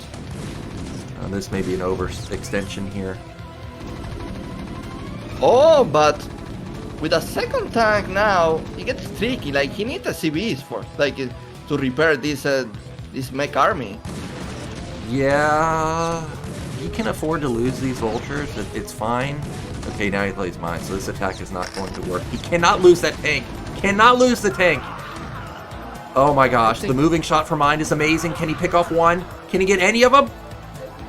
This may be an overextension here. Oh, but with a second tank now, it gets tricky. Like, he needs SCVs for, like, to repair this mech army. Yeah, he can afford to lose these Vultures. It's fine. Okay, now he plays Mine, so this attack is not going to work. He cannot lose that tank. Cannot lose the tank. Oh my gosh, the moving shot for Mind is amazing. Can he pick off 1? Can he get any of them?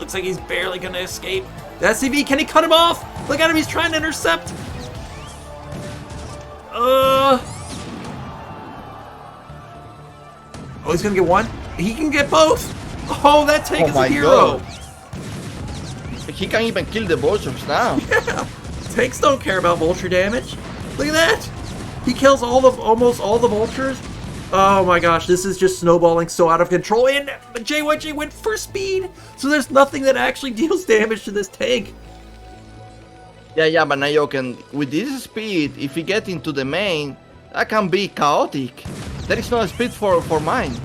Looks like he's barely going to escape. The SCV, can he cut him off? Look at him, he's trying to intercept. Oh, he's going to get 1? He can get both. Oh, that tank is a hero. God. He can even kill the Vultures now. Yeah, tanks don't care about Vulture damage. Look at that. He kills almost all the Vultures. Oh my gosh, this is just snowballing so out of control. And JYJ went for speed, so there's nothing that actually deals damage to this tank. Yeah, but Nyoken, with this speed, if he gets into the main, that can be chaotic. There is no speed for Mine.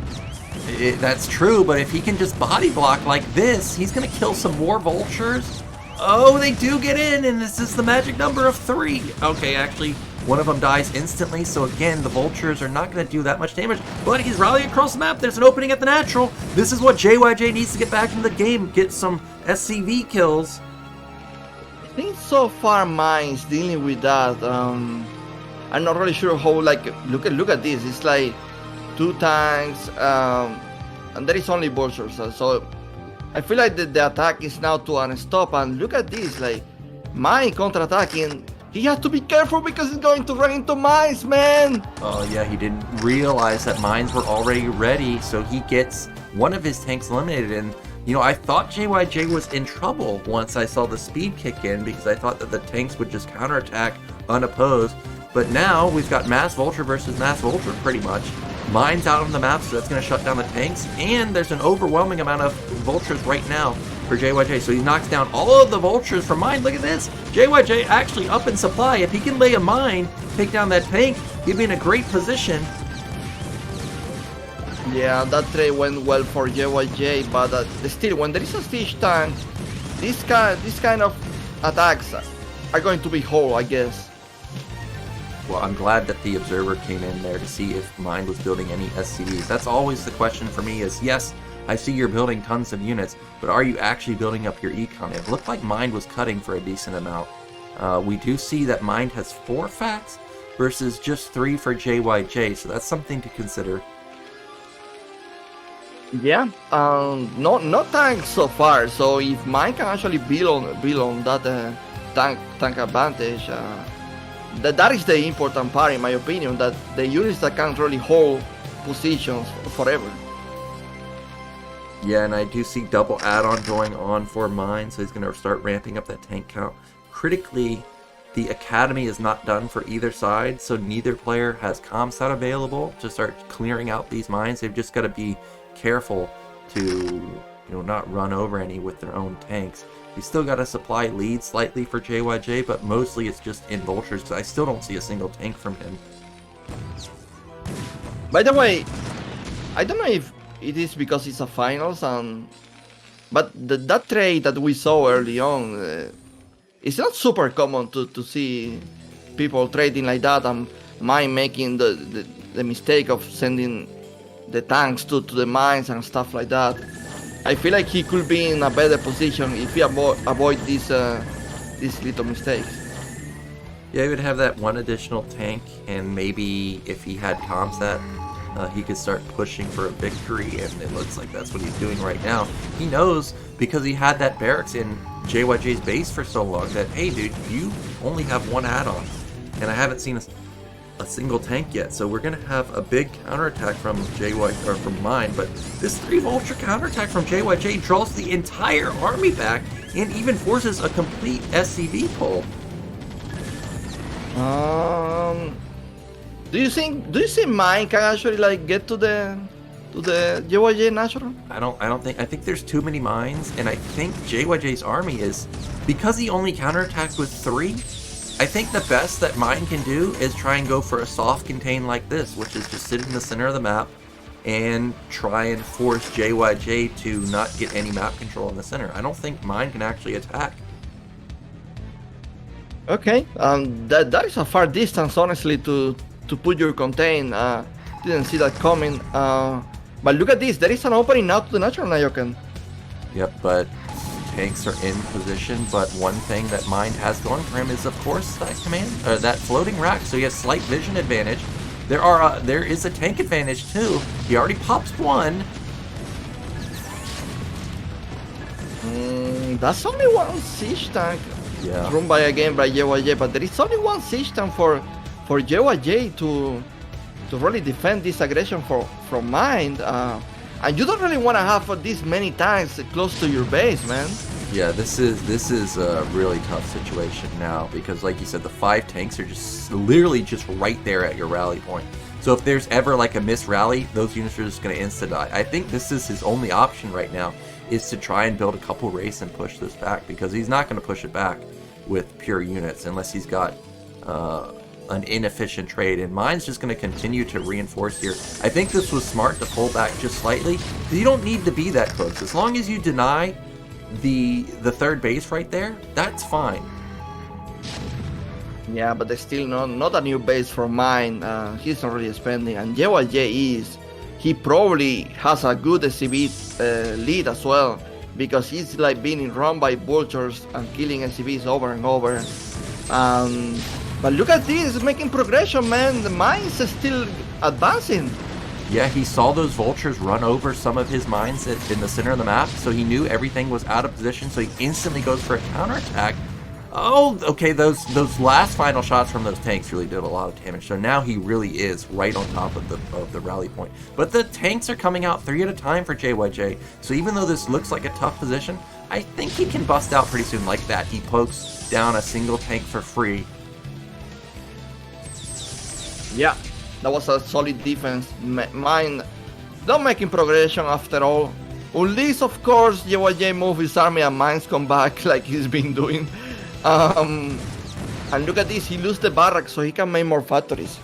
That's true, but if he can just body block like this, he's going to kill some more Vultures. Oh, they do get in, and this is the magic number of 3. Okay, actually, one of them dies instantly, so again, the Vultures are not going to do that much damage, but he's rallying across the map. There's an opening at the natural. This is what JYJ needs to get back into the game, get some SCV kills. I think so far Mine's dealing with that. I'm not really sure how, like, look at this. It's like 2 tanks, and there is only Vultures, so I feel like the attack is now to unstop. And look at this, like, Mine counter-attacking. He has to be careful because he's going to run into mines, man. Oh yeah, he didn't realize that mines were already ready, so he gets one of his tanks eliminated. And you know, I thought JYJ was in trouble once I saw the speed kick in, because I thought that the tanks would just counterattack unopposed. But now we've got Mass Vulture versus Mass Vulture pretty much. Mines out on the map, so that's going to shut down the tanks. And there's an overwhelming amount of Vultures right now for JYJ. So he knocks down all of the Vultures from Mine. Look at this. JYJ actually up in supply. If he can lay a mine, take down that tank, he'd be in a great position. Yeah, that trade went well for JYJ, but still, when there is a siege tank, this kind of attacks are going to be whole, I guess. Well, I'm glad that the observer came in there to see if Mine was building any SCVs. That's always the question for me is, yes, I see you're building tons of units, but are you actually building up your econ? It looked like Mine was cutting for a decent amount. We do see that Mine has 4 facts versus just 3 for JYJ, so that's something to consider. Yeah, no tanks so far. So if mine can actually build on that tank advantage, that is the important part, in my opinion. That the units that can really hold positions forever. Yeah, and I do see double add-on going on for mine, so he's going to start ramping up that tank count. Critically, the academy is not done for either side, so neither player has comsat available to start clearing out these mines. They've just got to be careful to not run over any with their own tanks. You still got to supply lead slightly for JYJ, but mostly it's just in vultures, because I still don't see a single tank from him. By the way, I don't know if it is because it's a finals, but that trade that we saw early on, it's not super common to see people trading like that, and mine making the mistake of sending the tanks to the mines and stuff like that. I feel like he could be in a better position if he avoid these little mistakes. Yeah, he would have that one additional tank, and maybe if he had comsat, he could start pushing for a victory, and it looks like that's what he's doing right now. He knows, because he had that barracks in JYJ's base for so long, that, hey dude, you only have one add-on, and I haven't seen a single tank yet, so we're going to have a big counterattack from JYJ, or from mine, but this 3 Vulture counterattack from JYJ draws the entire army back, and even forces a complete SCV pull. Do you think mine can actually like get to the JYJ natural? I think there's too many mines, and I think JYJ's army is, because he only counterattacked with 3, I think the best that mine can do is try and go for a soft contain like this, which is just sit in the center of the map and try and force JYJ to not get any map control in the center. I don't think mine can actually attack. Okay, that is a far distance, honestly, to put your contain. Didn't see that coming. But look at this, there is an opening now to the natural Nyoken. Yep, but tanks are in position, but one thing that mine has going for him is, of course, that floating rack, so he has slight vision advantage. There is a tank advantage too. He already pops one. That's only one siege tank. Yeah. Run by again by JYJ, but there is only one siege tank for JYJ to really defend this aggression from mine. And you don't really want to have this many tanks close to your base, man. Yeah, this is a really tough situation now, because like you said, the 5 tanks are just literally just right there at your rally point. So if there's ever like a missed rally, those units are just going to insta-die. I think this is his only option right now, is to try and build a couple race and push this back, because he's not going to push it back with pure units unless he's got an inefficient trade, and mine's just going to continue to reinforce here. I think this was smart to pull back just slightly, because you don't need to be that close. As long as you deny the third base right there, that's fine. Yeah, but there's still not a new base from mine. He's not really spending, and JYJ is. He probably has a good SCV lead as well, because he's like being run by vultures and killing SCVs over and over. But look at this, making progression, man. The mines is still advancing. Yeah, he saw those vultures run over some of his mines in the center of the map, so he knew everything was out of position, so he instantly goes for a counterattack. Oh, okay, those last final shots from those tanks really did a lot of damage, so now he really is right on top of the rally point. But the tanks are coming out 3 at a time for JYJ, so even though this looks like a tough position, I think he can bust out pretty soon like that. He pokes down a single tank for free. Yeah, that was a solid defense. Mine not making progression after all. Unless, of course, JYJ move his army and mines come back like he's been doing. And look at this, he loses the barracks so he can make more factories.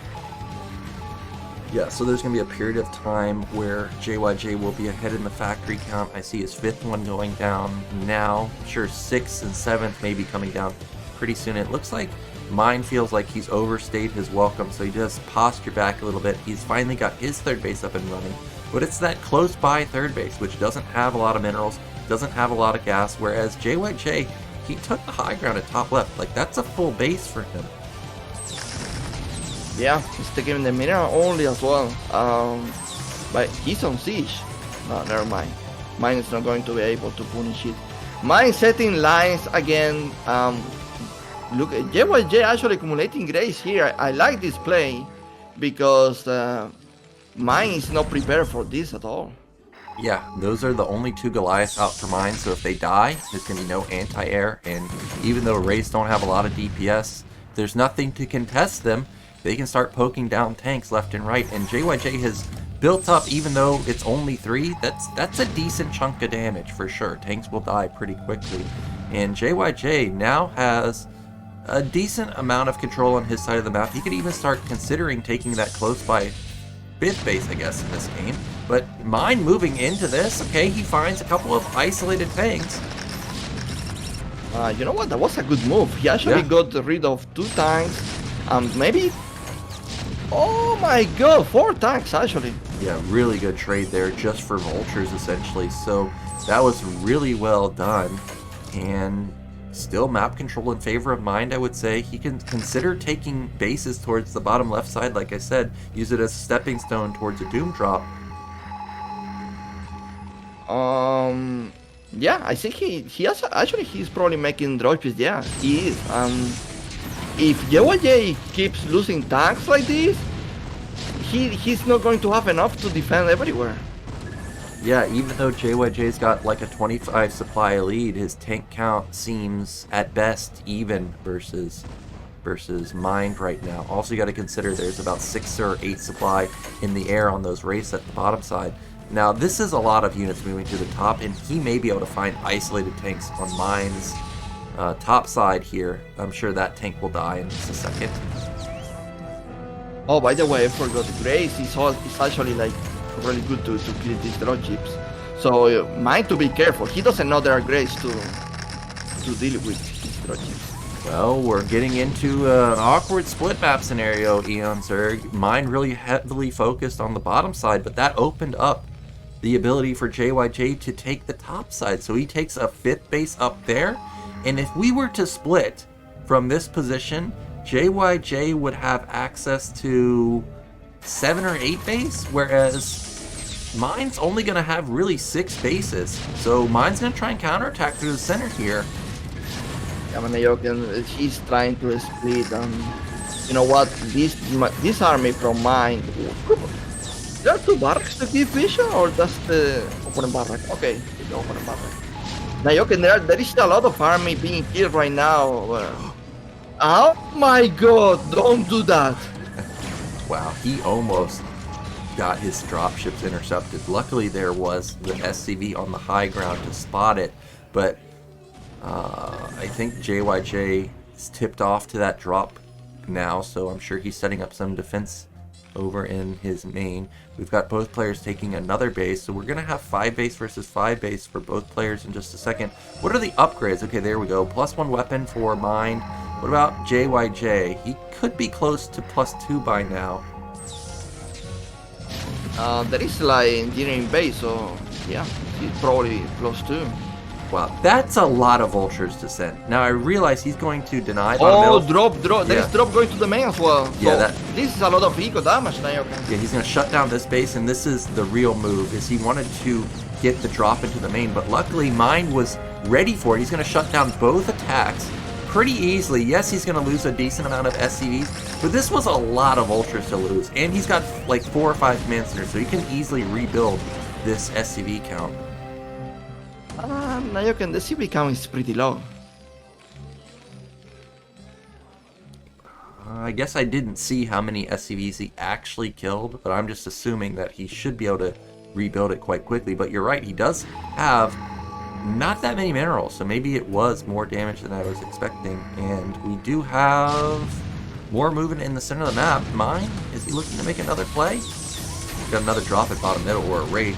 Yeah, so there's going to be a period of time where JYJ will be ahead in the factory count. I see his 5th one going down now. Sure, 6th and 7th may be coming down pretty soon. It looks like mine feels like he's overstayed his welcome, so he does posture back a little bit. He's finally got his 3rd base up and running, but it's that close by 3rd base, which doesn't have a lot of minerals, doesn't have a lot of gas, whereas JYJ, he took the high ground at top left. Like, that's a full base for him. Yeah, he's taking the mineral only as well. But he's on siege. No, never mind. Mine is not going to be able to punish it. Mine setting lines again. Look, JYJ actually accumulating grace here. I like this play because mine is not prepared for this at all. Yeah, those are the only 2 Goliaths out for mine, so if they die, there's going to be no anti-air, and even though Wraiths don't have a lot of DPS, there's nothing to contest them. They can start poking down tanks left and right, and JYJ has built up, even though it's only 3, that's a decent chunk of damage for sure. Tanks will die pretty quickly, and JYJ now has a decent amount of control on his side of the map. He could even start considering taking that close by 5th base, I guess, in this game. But mine moving into this, okay, he finds a couple of isolated tanks. You know what? That was a good move. He actually got rid of 2 tanks, maybe. Oh my god, 4 tanks actually. Yeah, really good trade there, just for vultures essentially. So that was really well done, and still map control in favor of Mind, I would say. He can consider taking bases towards the bottom left side, like I said, use it as a stepping stone towards a Doom drop. Yeah, I think he has, actually he's probably making drops. Yeah, he is. If JYJ keeps losing tanks like this, he's not going to have enough to defend everywhere. Yeah, even though JYJ's got like a 25 supply lead, his tank count seems at best even versus Mind right now. Also, you got to consider there's about 6 or 8 supply in the air on those Wraiths at the bottom side. Now, this is a lot of units moving to the top, and he may be able to find isolated tanks on Mind's top side here. I'm sure that tank will die in just a second. Oh, by the way, I forgot, Grace is actually like really good to kill these draw chips. So Mind to be careful. He doesn't know there are Grace to deal with these draw chips. Well, we're getting into an awkward split map scenario, Eonzerg. Mind really heavily focused on the bottom side, but that opened up the ability for JYJ to take the top side. So he takes a 5th base up there, and if we were to split from this position, JYJ would have access to 7 or 8 base, whereas Mind's only going to have really 6 bases. So Mind's going to try and counterattack through the center here. Yeah, Nyoken, he's trying to split. You know what? This army from Mind. There are 2 barracks to give vision, or that's the opponent barrack? Okay, the opponent barrack. Nyoken, there is a lot of army being killed right now. Oh my god, don't do that. Wow, he almost got his dropships intercepted. Luckily there was the SCV on the high ground to spot it, but I think JYJ is tipped off to that drop now, so I'm sure he's setting up some defense over in his main. We've got both players taking another base, so we're going to have 5 base versus 5 base for both players in just a second. What are the upgrades? Okay, there we go. +1 weapon for Mind. What about JYJ? He could be close to +2 by now. There is like engineering base, so yeah, he's probably +2. Wow, that's a lot of vultures to send. Now I realize he's going to deny. Oh, drop. There is drop going to the main as well. So yeah, this is a lot of eco damage now. Yeah, he's going to shut down this base, and this is the real move, is he wanted to get the drop into the main, but luckily Mind was ready for it. He's going to shut down both attacks pretty easily. Yes, he's going to lose a decent amount of SCVs, but this was a lot of vultures to lose, and he's got like 4 or 5 command centers, so he can easily rebuild this SCV count. Nyoken, the CV count is pretty low. I guess I didn't see how many SCVs he actually killed, but I'm just assuming that he should be able to rebuild it quite quickly. But you're right, he does have not that many minerals, so maybe it was more damage than I was expecting. And we do have more movement in the center of the map. Mine, is he looking to make another play? Got another drop at bottom middle or a raid.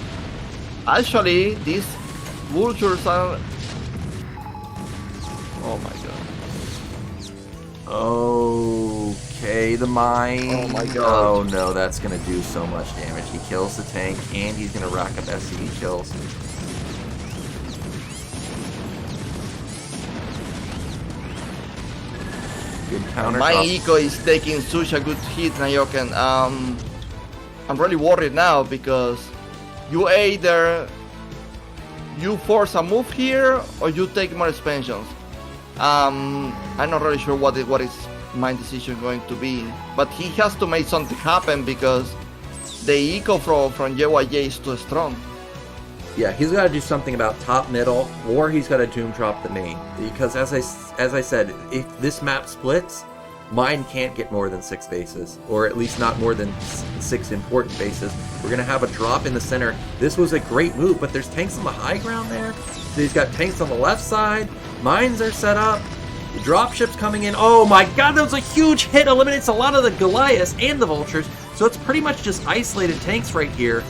Actually, these vultures are... Oh my god. Okay, the mine. Oh my god. Oh no, that's gonna do so much damage. He kills the tank, and he's gonna rack up SCV kills. Good counter. My eco is taking such a good hit, Nyoken. I'm really worried now because you either you force a move here or you take more expansions. I'm not really sure what is my decision going to be, but he has to make something happen because the eco from JYJ is too strong. Yeah, he's got to do something about top middle, or he's got to doom drop the main. Because as I said, if this map splits, mine can't get more than 6 bases, or at least not more than 6 important bases. We're gonna have a drop in the center. This was a great move, but there's tanks on the high ground there. So he's got tanks on the left side. Mines are set up. The dropships coming in. Oh my god, that was a huge hit. Eliminates a lot of the Goliaths and the Vultures. So it's pretty much just isolated tanks right here.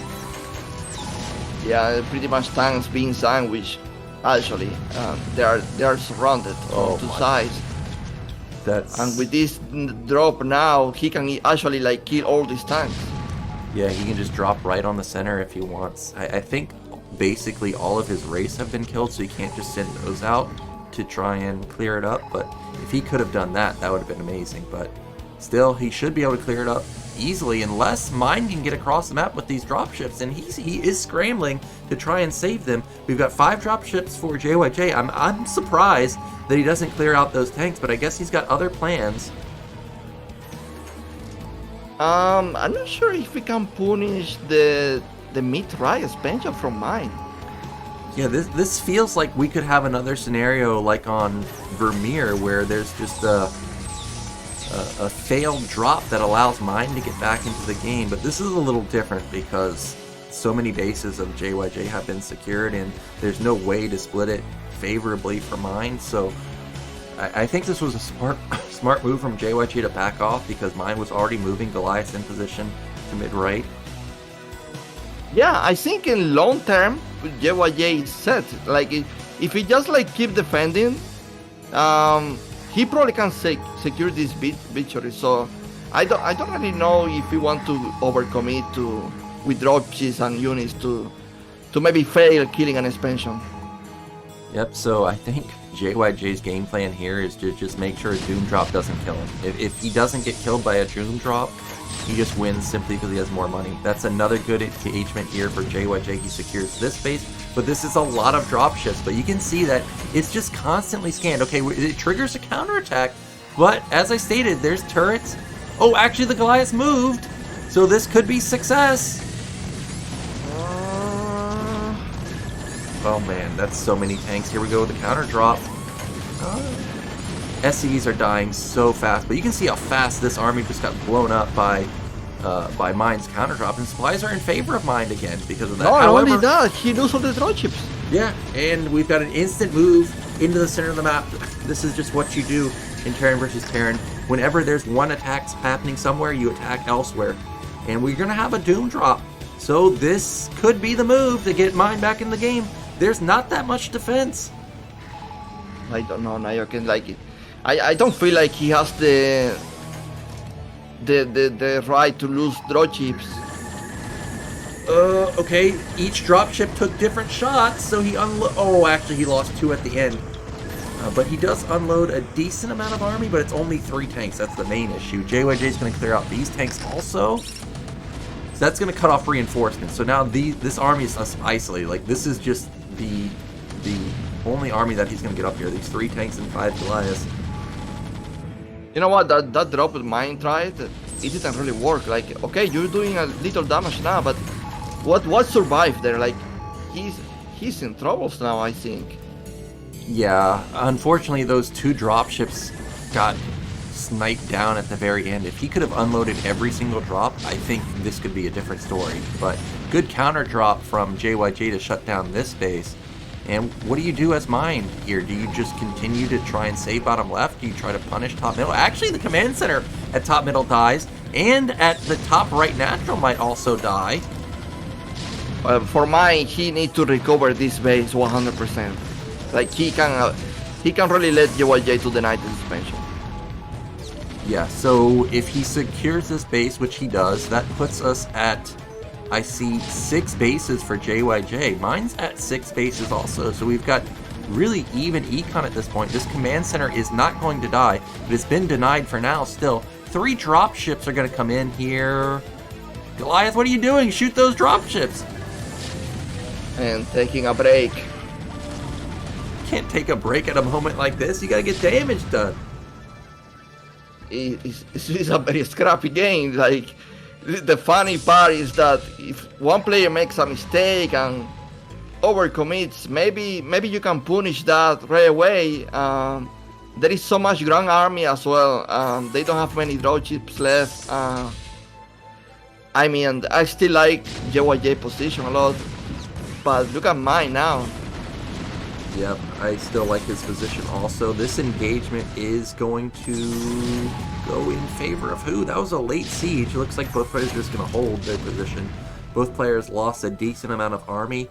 Yeah, pretty much tanks being sandwiched. Actually, they are surrounded on two sides. And with this drop now, he can actually like kill all these tanks. Yeah, he can just drop right on the center if he wants. I think basically all of his race have been killed, so he can't just send those out to try and clear it up. But if he could have done that, that would have been amazing. But still, he should be able to clear it up easily unless Mine can get across the map with these dropships, and he is scrambling to try and save them. We've got 5 dropships for JYJ. I'm surprised that he doesn't clear out those tanks, but I guess he's got other plans. I'm not sure if we can punish the mid-right expansion from Mine. Yeah, this feels like we could have another scenario like on Vermeer where there's just a failed drop that allows Mine to get back into the game, but this is a little different because so many bases of JYJ have been secured and there's no way to split it favorably for Mine. So I think this was a smart move from JYJ to back off because Mine was already moving Goliath in position to mid-right. Yeah, I think in long term JYJ is set. Like if he just like keep defending, he probably can secure this victory. So I don't really know if we want to overcommit to with dropships and units to maybe fail killing an expansion. Yep. So I think JYJ's game plan here is to just make sure a doom drop doesn't kill him. If he doesn't get killed by a doom drop, he just wins simply because he has more money. That's another good engagement here for JYJ. He secures this base, but this is a lot of dropships. But you can see that it's just constantly scanned. Okay, it triggers a counterattack, but as I stated, there's turrets. Oh, actually the Goliath moved, so this could be success. Oh man, that's so many tanks. Here we go with the counter drop. SCVs are dying so fast, but you can see how fast this army just got blown up by Mine's counter drop, and supplies are in favor of Mine again because of that. Not only that, he knows all the dropships. Yeah, and we've got an instant move into the center of the map. This is just what you do in Terran versus Terran. Whenever there's one attack happening somewhere, you attack elsewhere. And we're going to have a doom drop. So this could be the move to get Mine back in the game. There's not that much defense. I don't know, Nyoken, like it. I don't feel like he has the right to lose dropships. Okay, each dropship took different shots, so he actually he lost 2 at the end. But he does unload a decent amount of army, but it's only 3 tanks. That's the main issue. JYJ is going to clear out these tanks also. So that's going to cut off reinforcements. So now this army is isolated. Like, this is just the only army that he's going to get up here. These 3 tanks and 5 Goliaths. You know what? That drop with Mine tried, it didn't really work. Like, okay, you're doing a little damage now, but what survived there? Like, he's in troubles now, I think. Yeah, unfortunately, those 2 dropships got sniped down at the very end. If he could have unloaded every single drop, I think this could be a different story. But good counter drop from JYJ to shut down this base. And what do you do as Mine here? Do you just continue to try and save bottom left? Do you try to punish top middle? Actually, the command center at top middle dies, and at the top right natural might also die. For Mine, he needs to recover this base 100%. Like, he can really let JYJ to deny the suspension. Yeah, so if he secures this base, which he does, that puts us at, I see, 6 bases for JYJ. Mine's at 6 bases also, so we've got really even econ at this point. This command center is not going to die, but it's been denied for now still. 3 dropships are going to come in here. Goliath, what are you doing? Shoot those dropships. and taking a break. Can't take a break at a moment like this. You gotta get damage done. It's a very scrappy game. Like, the funny part is that if one player makes a mistake and overcommits, maybe you can punish that right away. There is so much Grand Army as well. They don't have many draw chips left. I mean, I still like JYJ position a lot, but look at mine now. Yep, I still like his position also. This engagement is going to go in favor of who? That was a late siege. It looks like both players are just going to hold their position. Both players lost a decent amount of army.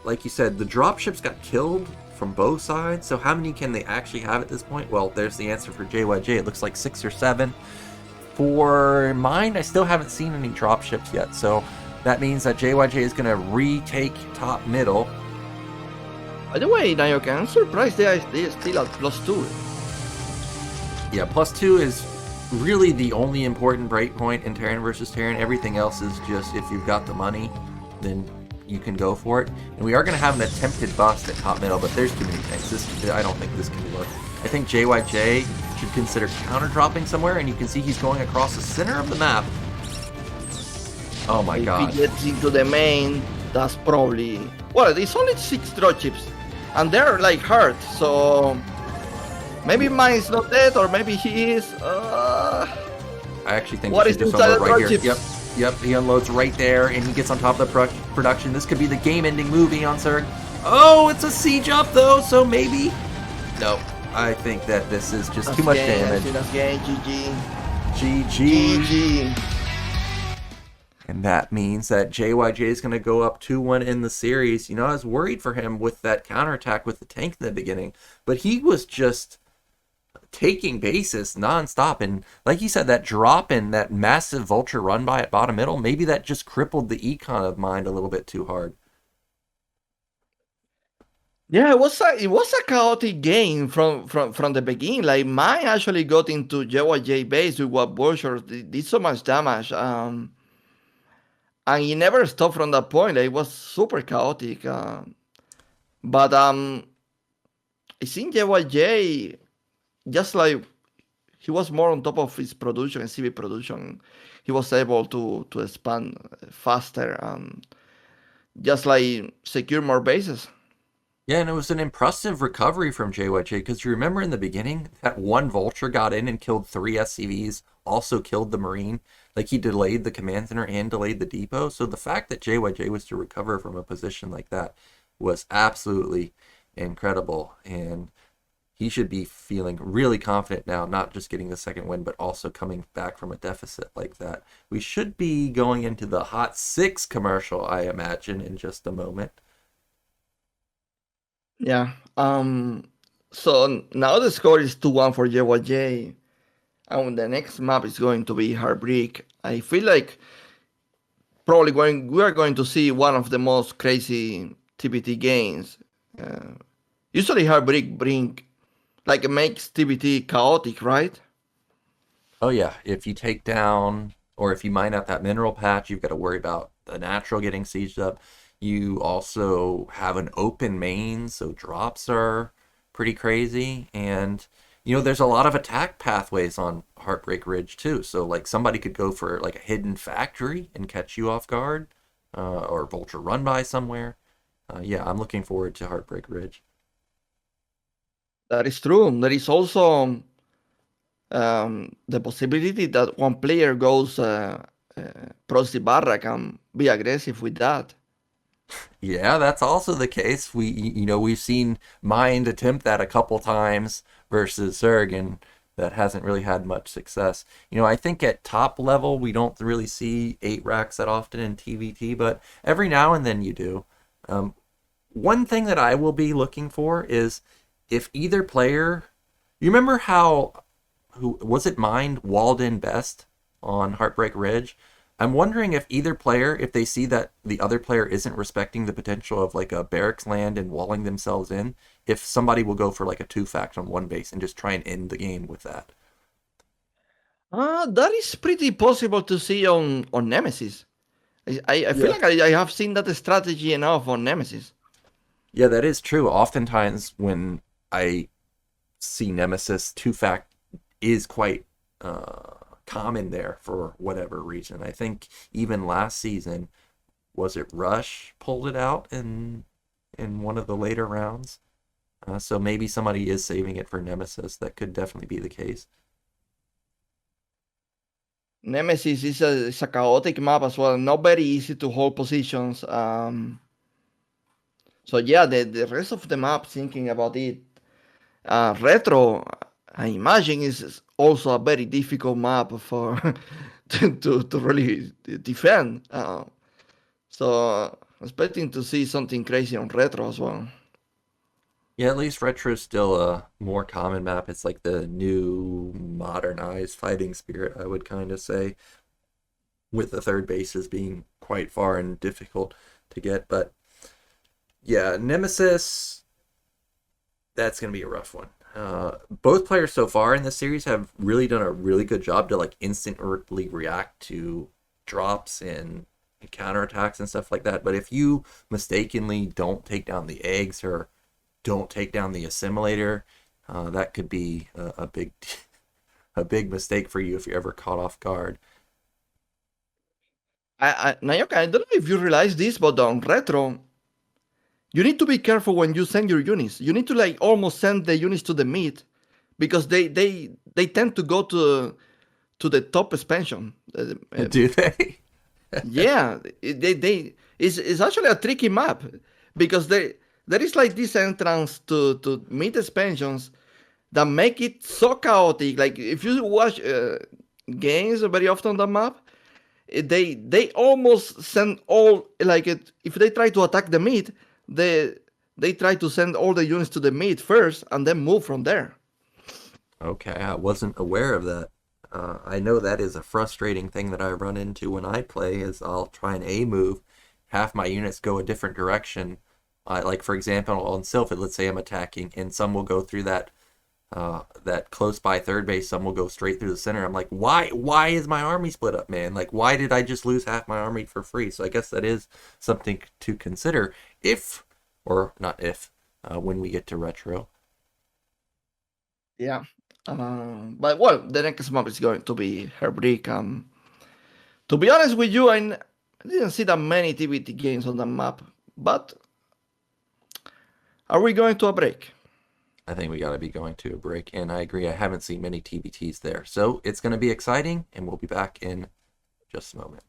Like you said, the dropships got killed from both sides, so how many can they actually have at this point? Well, there's the answer for JYJ. It looks like 6 or 7. For mine, I still haven't seen any dropships yet, so that means that JYJ is going to retake top middle. By the way, Nyoken, I'm surprised they are still at +2. Yeah, +2 is really the only important breakpoint in Terran versus Terran. Everything else is just, if you've got the money, then you can go for it. And we are going to have an attempted bust at top middle, but there's too many things. I don't think this can work. I think JYJ should consider counter dropping somewhere, and you can see he's going across the center of the map. Oh my god. If he gets into the main, that's probably... Well, it's only 6 draw chips, and they're like hurt, so... Maybe mine's not dead, or maybe he is. I actually think what he is should just inside unload right here. chips? Yep, he unloads right there, and he gets on top of the production. This could be the game-ending move, Eonzerg. Oh, it's a siege up, though, so maybe... No, I think that this is just too much damage. GG. And that means that JYJ is going to go up 2-1 in the series. You know, I was worried for him with that counterattack with the tank in the beginning, but he was just taking bases nonstop. And like you said, that drop in that massive vulture run by at bottom middle, maybe that just crippled the econ of mine a little bit too hard. Yeah, it was a chaotic game from the beginning. Like, mine actually got into JYJ base with what vultures did so much damage. And he never stopped from that point. Like, it was super chaotic. But I think JYJ, just like he was more on top of his production and CV production, he was able to expand faster and just like secure more bases. Yeah, and it was an impressive recovery from JYJ, because you remember in the beginning, that one vulture got in and killed 3 SCVs, also killed the Marine. Like, he delayed the command center and delayed the depot. So the fact that JYJ was to recover from a position like that was absolutely incredible. And he should be feeling really confident now, not just getting the second win, but also coming back from a deficit like that. We should be going into the Hot 6 commercial, I imagine, in just a moment. Yeah. So now the score is 2-1 for JYJ. And the next map is going to be Heartbreak. I feel like probably we are going to see one of the most crazy TBT games. Usually Heartbreak makes TBT chaotic, right? Oh yeah, if you take down, or if you mine out that mineral patch, you've got to worry about the natural getting sieged up. You also have an open main, so drops are pretty crazy. And, you know, there's a lot of attack pathways on Heartbreak Ridge, too. So, like, somebody could go for, like, a hidden factory and catch you off guard, or vulture run by somewhere. Yeah, I'm looking forward to Heartbreak Ridge. That is true. There is also the possibility that one player goes Proxy Barrack and be aggressive with that. Yeah, that's also the case. We've seen Mind attempt that a couple times versus Zerg, and that hasn't really had much success. You know, I think at top level, we don't really see 8 racks that often in TVT, but every now and then you do. One thing that I will be looking for is if either player, you remember who was it, Mind walled in best on Heartbreak Ridge? I'm wondering if either player, if they see that the other player isn't respecting the potential of like a barracks land and walling themselves in, if somebody will go for like a 2-fact on one base and just try and end the game with that. That is pretty possible to see on Nemesis. I feel like I have seen that strategy enough on Nemesis. Yeah, that is true. Oftentimes when I see Nemesis, two-fact is quite common there for whatever reason. I think even last season, was it Rush pulled it out in one of the later rounds? So maybe somebody is saving it for Nemesis. That could definitely be the case. Nemesis is a chaotic map as well, not very easy to hold positions. So yeah, the rest of the map, thinking about it, Retro, I imagine is also a very difficult map for to really defend. So expecting to see something crazy on Retro as well. Yeah, at least Retro's still a more common map. It's like the new modernized fighting spirit, I would kind of say, with the third bases being quite far and difficult to get. But yeah, Nemesis, that's going to be a rough one. Both players so far in this series have really done a really good job to like instantly react to drops and counterattacks and stuff like that. But if you mistakenly don't take down the eggs or don't take down the assimilator, that could be a big a big mistake for you if you're ever caught off guard. Nyoken, I don't know if you realize this, but on Retro, you need to be careful when you send your units. You need to like almost send the units to the mid because they tend to go to the top expansion. Do they? Yeah, they it's actually a tricky map because there is like this entrance to mid expansions that make it so chaotic. Like if you watch games very often on the map, they almost send all like it, if they try to attack the mid, they try to send all the units to the mid first and then move from there. Okay, I wasn't aware of that. I know that is a frustrating thing that I run into when I play is I'll try an A move, half my units go a different direction. Like for example on Sylphid, let's say I'm attacking, and some will go through that close by third base, some will go straight through the center. I'm like, why is my army split up, man? Like why did I just lose half my army for free? So I guess that is something to consider if, or not if, when we get to retro. Yeah. But well, the next map is going to be Herbrick. To be honest with you, I didn't see that many TBT games on the map. But are we going to a break? I think we got to be going to a break, and I agree. I haven't seen many TBTs there, so it's going to be exciting, and we'll be back in just a moment.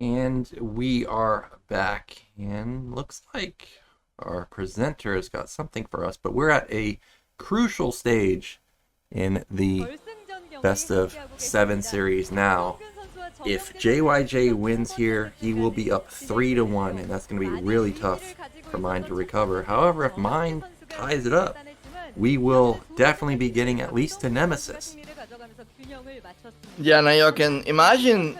And we are back, and looks like our presenter has got something for us, but we're at a crucial stage in the best of 7 series now. If JYJ wins here, he will be up 3-1, and that's going to be really tough for Mind to recover. However, if Mind ties it up, we will definitely be getting at least a nemesis. Yeah, Nyoken, imagine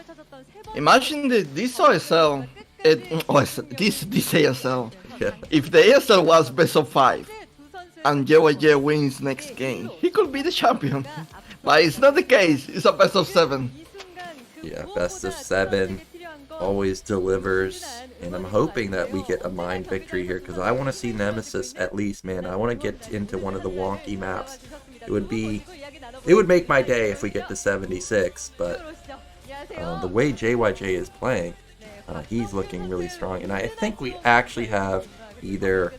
this ASL, this ASL. Yeah. If the ASL was best of 5 and JYJ wins next game, he could be the champion. But it's not the case. It's a best of 7. Yeah, best of 7 always delivers, and I'm hoping that we get a Mind victory here because I want to see Nemesis at least, man. I want to get into one of the wonky maps. It would make my day if we get to 76, but the way JYJ is playing, he's looking really strong, and I think we actually have either,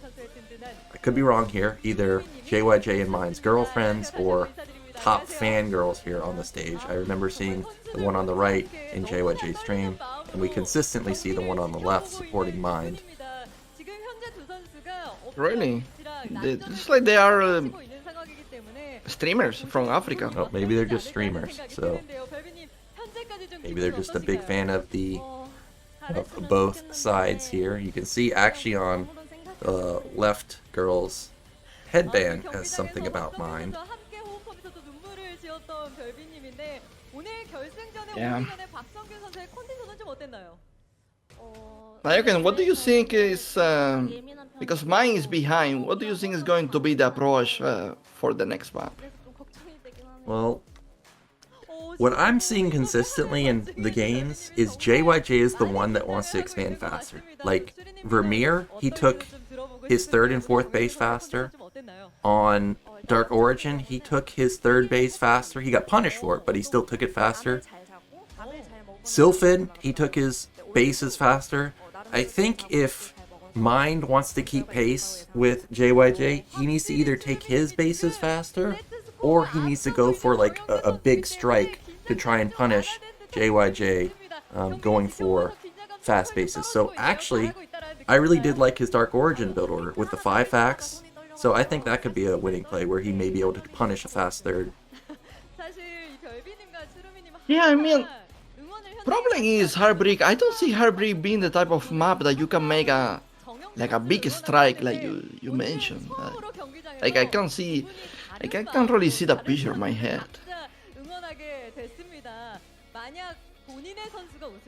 I could be wrong here, either JYJ and Mind's girlfriends or top fangirls here on the stage. I remember seeing the one on the right in JYJ's stream, and we consistently see the one on the left supporting Mind. Really? It's like they are streamers from Africa. Oh, maybe they're just streamers, so maybe they're just a big fan of both sides here. You can see actually on the left girl's headband has something about Mind. Yeah. Nyoken, what do you think is, because Mind is behind, what do you think is going to be the approach for the next map? Well, what I'm seeing consistently in the games is JYJ is the one that wants to expand faster. Like, Vermeer, he took his 3rd and 4th base faster. On Dark Origin, he took his 3rd base faster. He got punished for it, but he still took it faster. Sylphid, he took his bases faster. I think if Mind wants to keep pace with JYJ, he needs to either take his bases faster, or he needs to go for like a big strike to try and punish JYJ going for fast bases. So actually, I really did like his Dark Origin build order with the 5 facts. So I think that could be a winning play where he may be able to punish a fast 3rd. Yeah, I mean, problem is Heartbreak. I don't see Heartbreak being the type of map that you can make a big strike like you mentioned. Like I can't really see the picture in my head.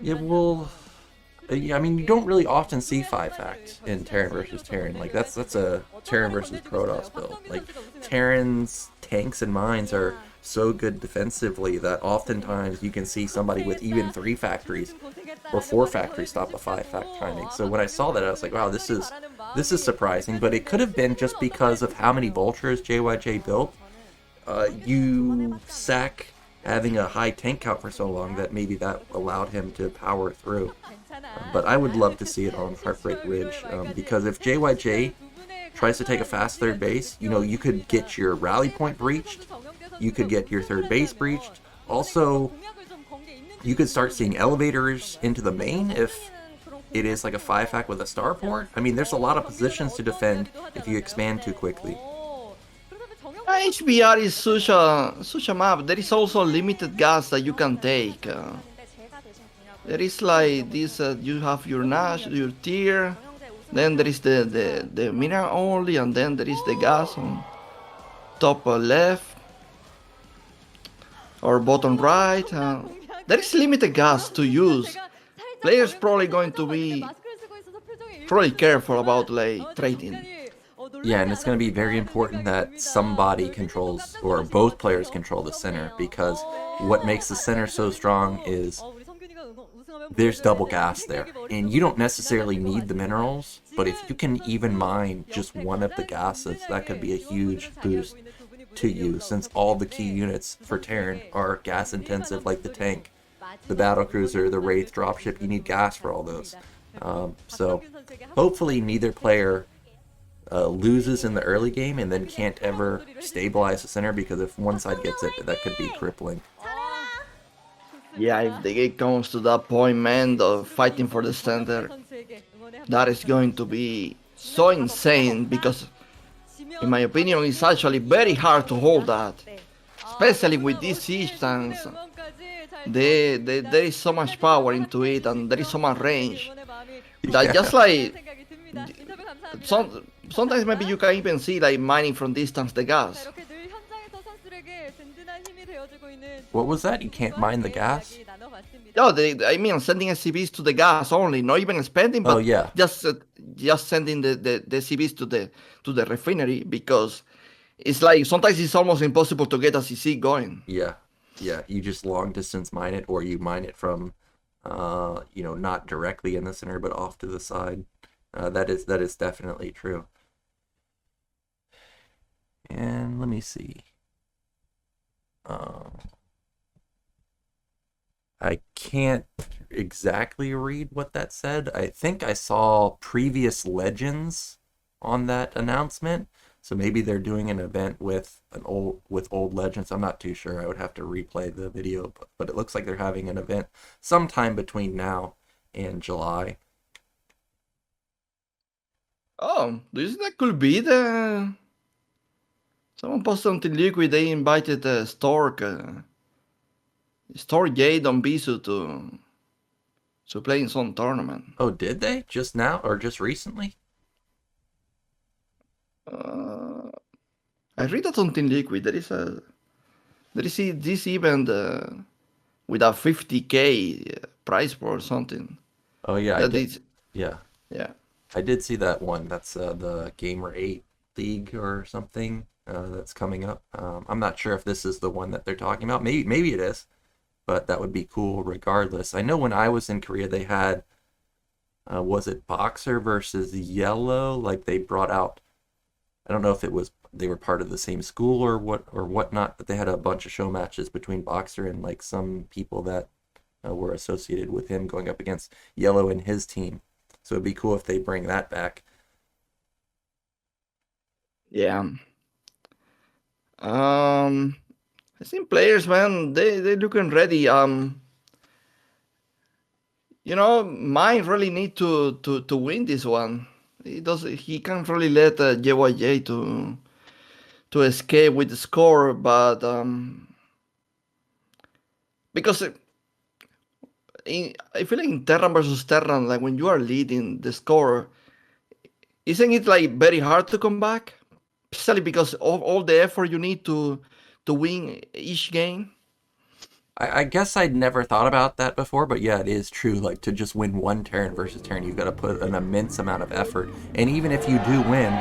Yeah, well, I mean, you don't really often see 5 fact in Terran versus Terran. Like that's a Terran versus Protoss build. Like Terran's tanks and mines are so good defensively that oftentimes you can see somebody with even 3 factories or 4 factories stop a 5 fact timing. So when I saw that, I was like, wow, this is surprising. But it could have been just because of how many vultures JYJ built. You sack having a high tank count for so long that maybe that allowed him to power through. But I would love to see it on Heartbreak Ridge, because if JYJ tries to take a fast 3rd base, you know, you could get your rally point breached, you could get your 3rd base breached. Also, you could start seeing elevators into the main if it is like a 5 fact with a starport. I mean, there's a lot of positions to defend if you expand too quickly. HBR is such a map. There is also limited gas that you can take. There is like this, you have your Nash, your tier, then there is the mineral only, and then there is the gas on top left or bottom right. There is limited gas to use. Players probably going to be careful about like trading. Yeah, and it's going to be very important that somebody controls, or both players control the center, because what makes the center so strong is there's double gas there, and you don't necessarily need the minerals, but if you can even mine just one of the gases, that could be a huge boost to you, since all the key units for Terran are gas intensive, like the tank, the battlecruiser, the Wraith dropship. You need gas for all those. So hopefully neither player loses in the early game and then can't ever stabilize the center, because if one side gets it, that could be crippling. Yeah, if the game comes to that point, man, of fighting for the center, that is going to be so insane because, in my opinion, it's actually very hard to hold that, especially with this siege tanks. There is so much power into it, and there is so much range that just like sometimes maybe you can even see like mining from distance the gas. What was that? You can't mine the gas? No, I mean sending SCVs to the gas only, not even spending, but yeah. just sending the SCVs to the refinery because it's like sometimes it's almost impossible to get a CC going. Yeah. You just long distance mine it, or you mine it from, not directly in the center, but off to the side. That is definitely true. And let me see. I can't exactly read what that said. I think I saw previous legends on that announcement. So maybe they're doing an event with old legends. I'm not too sure. I would have to replay the video, but it looks like they're having an event sometime between now and July. Oh, do you think that could be the... Someone posted on Team Liquid they invited Stork Jade on Bisu to play in some tournament. Oh, did they? Just now or just recently? I read that on Team Liquid. There is this event with a 50k prize pool or something. Oh yeah, I did. Yeah. I did see that one. That's the Gamer 8 League or something that's coming up. I'm not sure if this is the one that they're talking about. Maybe it is, but that would be cool regardless. I know when I was in Korea, they had, was it Boxer versus Yellow? Like they brought out, I don't know if it was they were part of the same school or whatnot, but they had a bunch of show matches between Boxer and like some people that were associated with him going up against Yellow and his team. So it'd be cool if they bring that back. Yeah. I think players, man, they looking ready. Mine really need to win this one. He can't really let JYJ to escape with the score, but because I feel like in Terran versus Terran, like when you are leading the score, isn't it like very hard to come back? Especially because of all the effort you need to win each game. I guess I'd never thought about that before, but yeah, it is true. Like to just win one Terran versus Terran, you've got to put an immense amount of effort. And even if you do win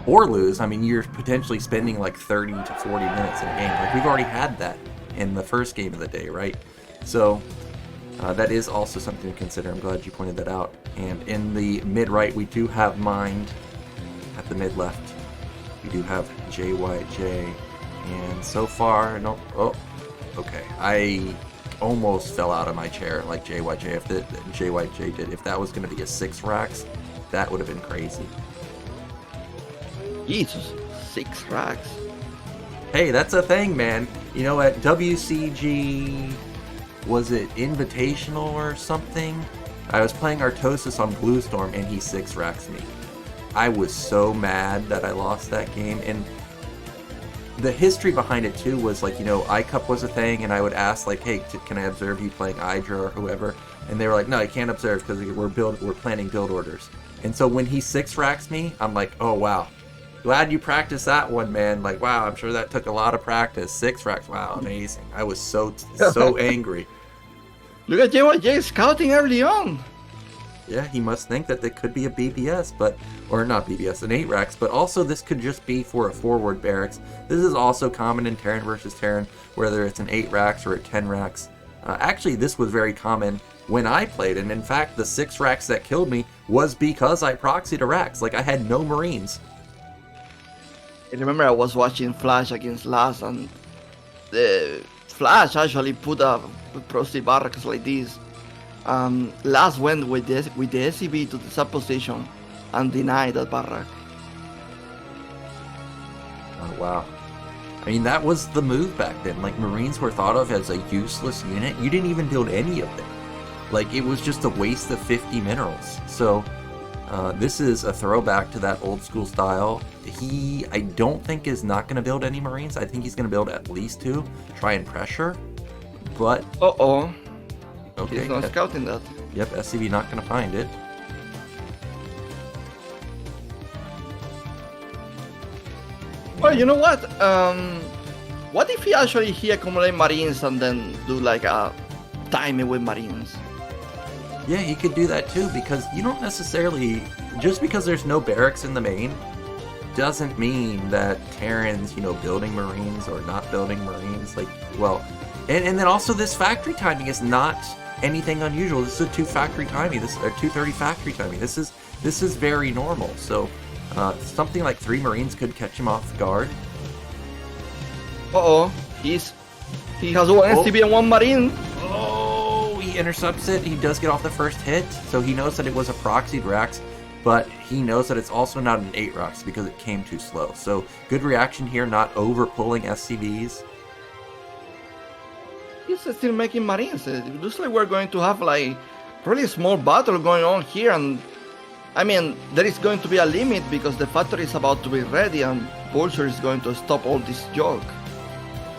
or lose, I mean, you're potentially spending like 30 to 40 minutes in a game. Like we've already had that in the first game of the day, right? So that is also something to consider. I'm glad you pointed that out. And in the mid-right, we do have Mind. At the mid-left, we do have JYJ. And so far, no... Oh, okay. I almost fell out of my chair like JYJ. If that was going to be a 6 racks, that would have been crazy. Jesus, 6 racks. Hey, that's a thing, man. You know, at WCG... Was it Invitational or something? I was playing Artosis on Bluestorm and he 6 racks me. I was so mad that I lost that game. And the history behind it too was like, iCup was a thing and I would ask like, hey, can I observe you playing Hydra or whoever? And they were like, no, you can't observe because we're planning build orders. And so when he 6 racks me, I'm like, oh wow. Glad you practiced that one, man. Like, wow, I'm sure that took a lot of practice. 6 racks, wow, amazing. I was so angry. Look at JYJ scouting early on. Yeah, he must think that it could be a BBS, or not BBS, an 8 racks, but also this could just be for a forward barracks. This is also common in Terran versus Terran, whether it's an 8 racks or a 10 racks. Actually, this was very common when I played, and in fact, the 6 racks that killed me was because I proxied a racks. Like, I had no Marines. I remember I was watching Flash against Last, and the Flash actually put a Proxy barracks like this. Last went with the SCV to the sub position and denied that barrack. Oh wow! I mean, that was the move back then. Like, Marines were thought of as a useless unit. You didn't even build any of them. Like, it was just a waste of 50 minerals. So, this is a throwback to that old school style. I don't think is not going to build any Marines. I think he's going to build at least 2, try and pressure. But... Uh-oh. Okay. He's not scouting that. Yep, SCV not going to find it. Well, you know what if he accumulate Marines and then do like a timing with Marines? Yeah, he could do that too, because you don't necessarily, just because there's no barracks in the main, doesn't mean that Terran's, building Marines or not building Marines. Like, well, and then also this factory timing is not anything unusual. This is a 2 factory timing. This is a 230 factory timing. This is very normal. So something like 3 Marines could catch him off guard. Uh-oh, he has 1 STB and 1 Marine. Oh, he intercepts it. He does get off the first hit, so he knows that it was a proxied Rax, but he knows that it's also not an 8 Rax because it came too slow. So good reaction here, not over pulling SCVs. He's still making Marines. It looks like we're going to have like really small battle going on here, and I mean there is going to be a limit because the factory is about to be ready and Coulter is going to stop all this joke.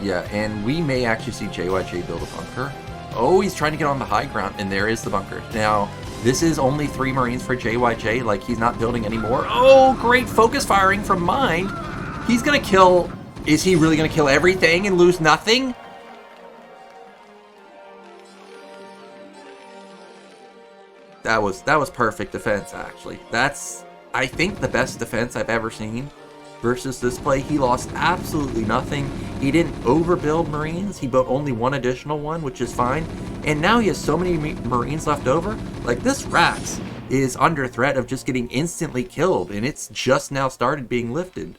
Yeah, and we may actually see JYJ build a bunker. Oh, he's trying to get on the high ground, and there is the bunker. Now, this is only 3 Marines for JYJ, like he's not building anymore. Oh, great focus firing from Mind. He's gonna kill, is he really gonna kill everything and lose nothing? That was perfect defense, actually. That's, I think, the best defense I've ever seen versus this play. He lost absolutely nothing. He didn't overbuild Marines. He built only 1 additional one, which is fine. And now he has so many Marines left over. Like, this Rax is under threat of just getting instantly killed, and it's just now started being lifted.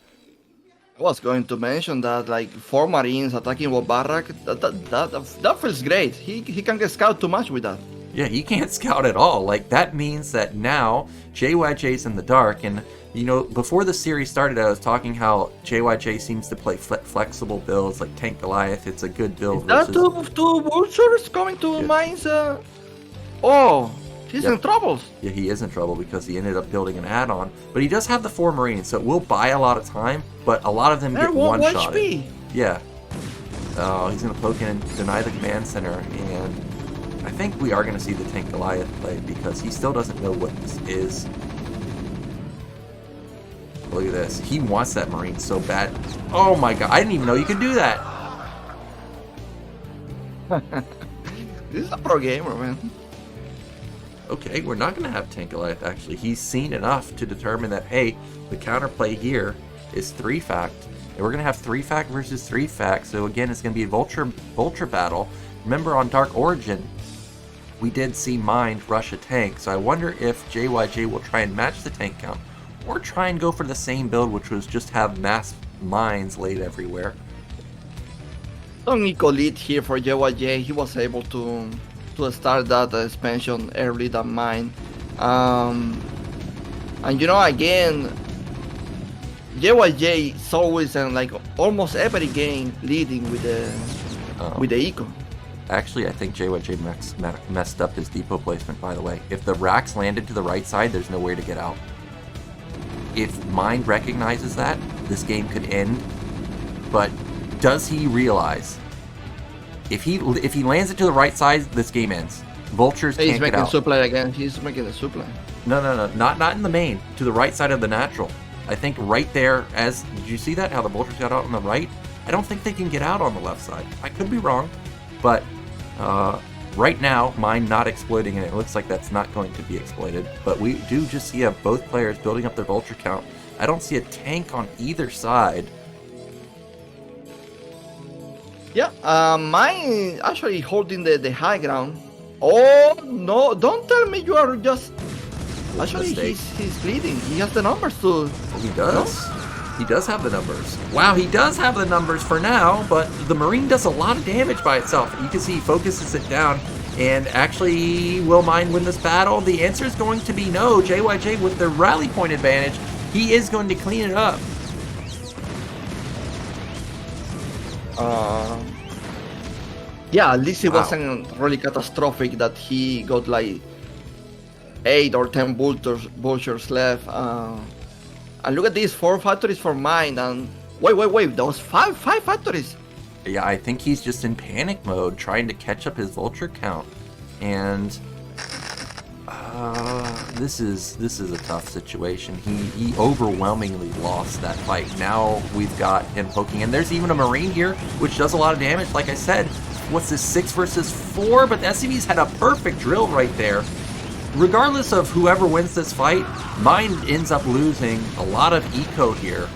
I was going to mention that, like, 4 Marines attacking one barrack, that feels great. He can get scout too much with that. Yeah, he can't scout at all. Like, that means that now JYJ's in the dark, and before the series started, I was talking how JYJ seems to play flexible builds, like Tank Goliath. It's a good build. Is that two vultures coming to mines? Oh, he's in troubles. Yeah, he is in trouble because he ended up building an add-on. But he does have the 4 Marines, so it will buy a lot of time, but a lot of them get one-shotted. Yeah. Oh, he's going to poke in and deny the command center, and I think we are going to see the Tank Goliath play because he still doesn't know what this is. Look at this. He wants that Marine so bad. Oh my god. I didn't even know you could do that. This is a pro gamer, man. Okay, we're not going to have Tank Goliath, actually. He's seen enough to determine that, hey, the counterplay here is 3-fact. And we're going to have 3-fact versus 3-fact. So again, it's going to be a vulture battle. Remember, on Dark Origin, we did see Mind rush a tank. So I wonder if JYJ will try and match the tank count, or try and go for the same build, which was just have mass mines laid everywhere. Some equal lead here for JYJ. He was able to start that expansion early than mine. And again, JYJ is always in like almost every game leading with the eco. Actually, I think JYJ messed up his depot placement, by the way. If the Rax landed to the right side, there's no way to get out. If Mind recognizes that, this game could end. But does he realize if he lands it to the right side, this game ends. Vultures can't get out. He's making supply again. He's making the supply. No, not in the main. To the right side of the natural. I think right there. Did you see that? How the Vultures got out on the right? I don't think they can get out on the left side. I could be wrong, but right now, Mind not exploiting it. It looks like that's not going to be exploited. But we do just see both players building up their vulture count. I don't see a tank on either side. Yeah, Mind actually holding the high ground. Oh no! Don't tell me you are just. Actually, he's leading. He has the numbers to. Oh, he does. No? He does have the numbers. Wow, he does have the numbers for now, but the Marine does a lot of damage by itself. You can see he focuses it down, and actually, will Mind win this battle? The answer is going to be no. JYJ with the rally point advantage, he is going to clean it up. Yeah, at least it wasn't really catastrophic that he got like 8 or 10 vultures left. And look at these 4 factories for mine. And wait, that was five factories. Yeah, I think he's just in panic mode, trying to catch up his vulture count, and this is a tough situation. He overwhelmingly lost that fight. Now we've got him poking, and there's even a Marine here, which does a lot of damage. Like I said, what's this, 6 versus 4? But the SCV's had a perfect drill right there. Regardless of whoever wins this fight, mine ends up losing a lot of eco here.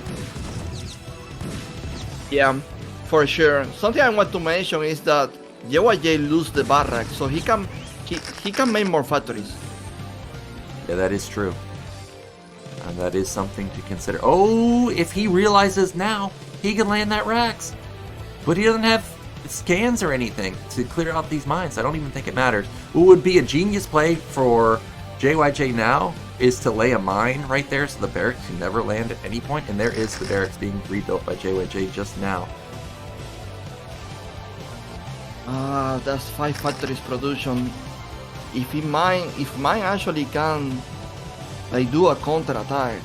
Yeah, for sure. Something I want to mention is that JYJ lose the barrack, so he can make more factories. Yeah, that is true. And that is something to consider. Oh, if he realizes now, he can land that Rax. But he doesn't have scans or anything to clear out these mines. I don't even think it matters. What would be a genius play for JYJ now is to lay a mine right there so the barracks can never land at any point. And there is the barracks being rebuilt by JYJ just now. That's 5 factories production. If mine actually can like do a counter attack.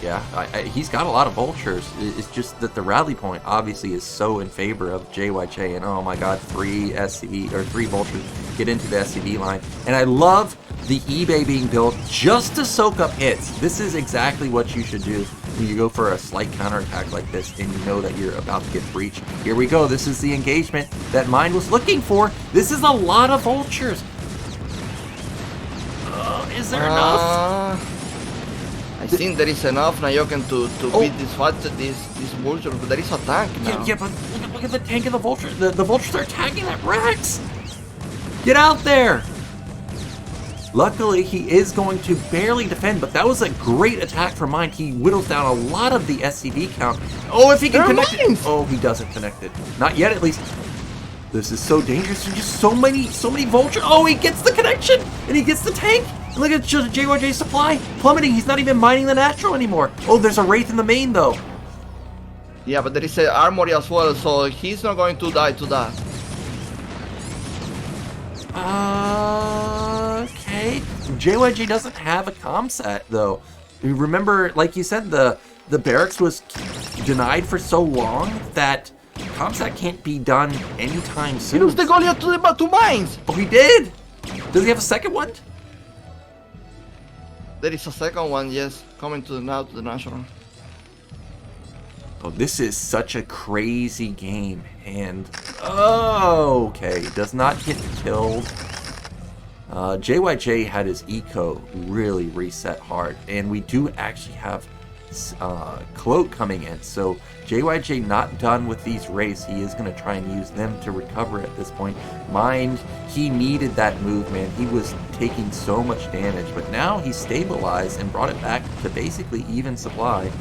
Yeah, he's got a lot of vultures. It's just that the rally point obviously is so in favor of JYJ, and oh my god, 3 SCV or 3 vultures get into the SCV line. And I love the eBay being built just to soak up hits. This is exactly what you should do when you go for a slight counterattack like this and you know that you're about to get breached. Here we go. This is the engagement that mine was looking for. This is a lot of vultures. Is there enough? I think there is enough Nyoken to beat this vulture, but there is a tank now. Yeah, but look at the tank and the vultures. The vultures are attacking that Rex. Get out there. Luckily, he is going to barely defend, but that was a great attack from mine. He whittles down a lot of the SCV count. Oh, if he can connect it. Oh, he doesn't connect it. Not yet, at least. This is so dangerous. There's just so many vultures. Oh, he gets the connection, and he gets the tank. Look at JYJ's supply plummeting. He's not even mining the natural anymore. Oh, there's a Wraith in the main, though. Yeah, but there is an armory as well, so he's not going to die to that. Okay. JYJ doesn't have a comm set, though. Remember, like you said, the barracks was denied for so long that comm set can't be done anytime soon. He lost the Goliath to the 2 mines. Oh, he did? Does he have a second one? There is a second one, yes, coming now to the national. Oh, this is such a crazy game, and oh, okay, does not get killed. JYJ had his eco really reset hard, and we do actually have Cloak coming in, so JYJ not done with these wraiths. He is going to try and use them to recover at this point. Mind, he needed that move, man. He was taking so much damage, but now he's stabilized and brought it back to basically even supply.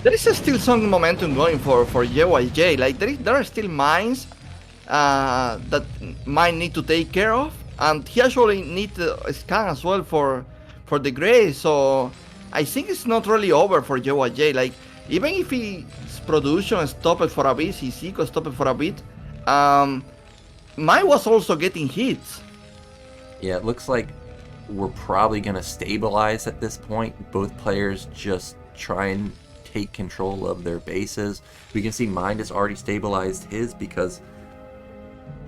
There is still some momentum going for JYJ. Like there are still mines that mine need to take care of, and he actually needs a scan as well for the gray. So I think it's not really over for JYJ. Like even if his production stopped for a bit, his eco stopped for a bit, mine was also getting hits. Yeah, it looks like we're probably going to stabilize at this point. Both players just try and take control of their bases. We can see Mind has already stabilized his because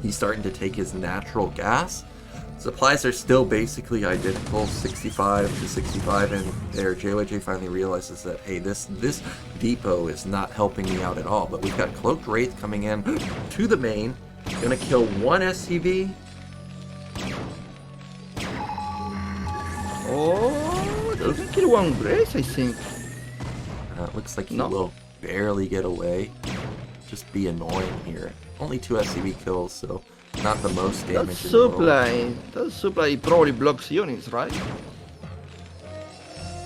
he's starting to take his natural gas. Supplies are still basically identical, 65 to 65, and there JYJ finally realizes that, hey, this depot is not helping me out at all. But we've got Cloaked Wraith coming in to the main, gonna kill 1 SCV. Oh, doesn't kill 1 Grace, I think. It looks like he will barely get away. Just be annoying here. Only 2 SCV kills, so not the most damage. That supply probably blocks units, right?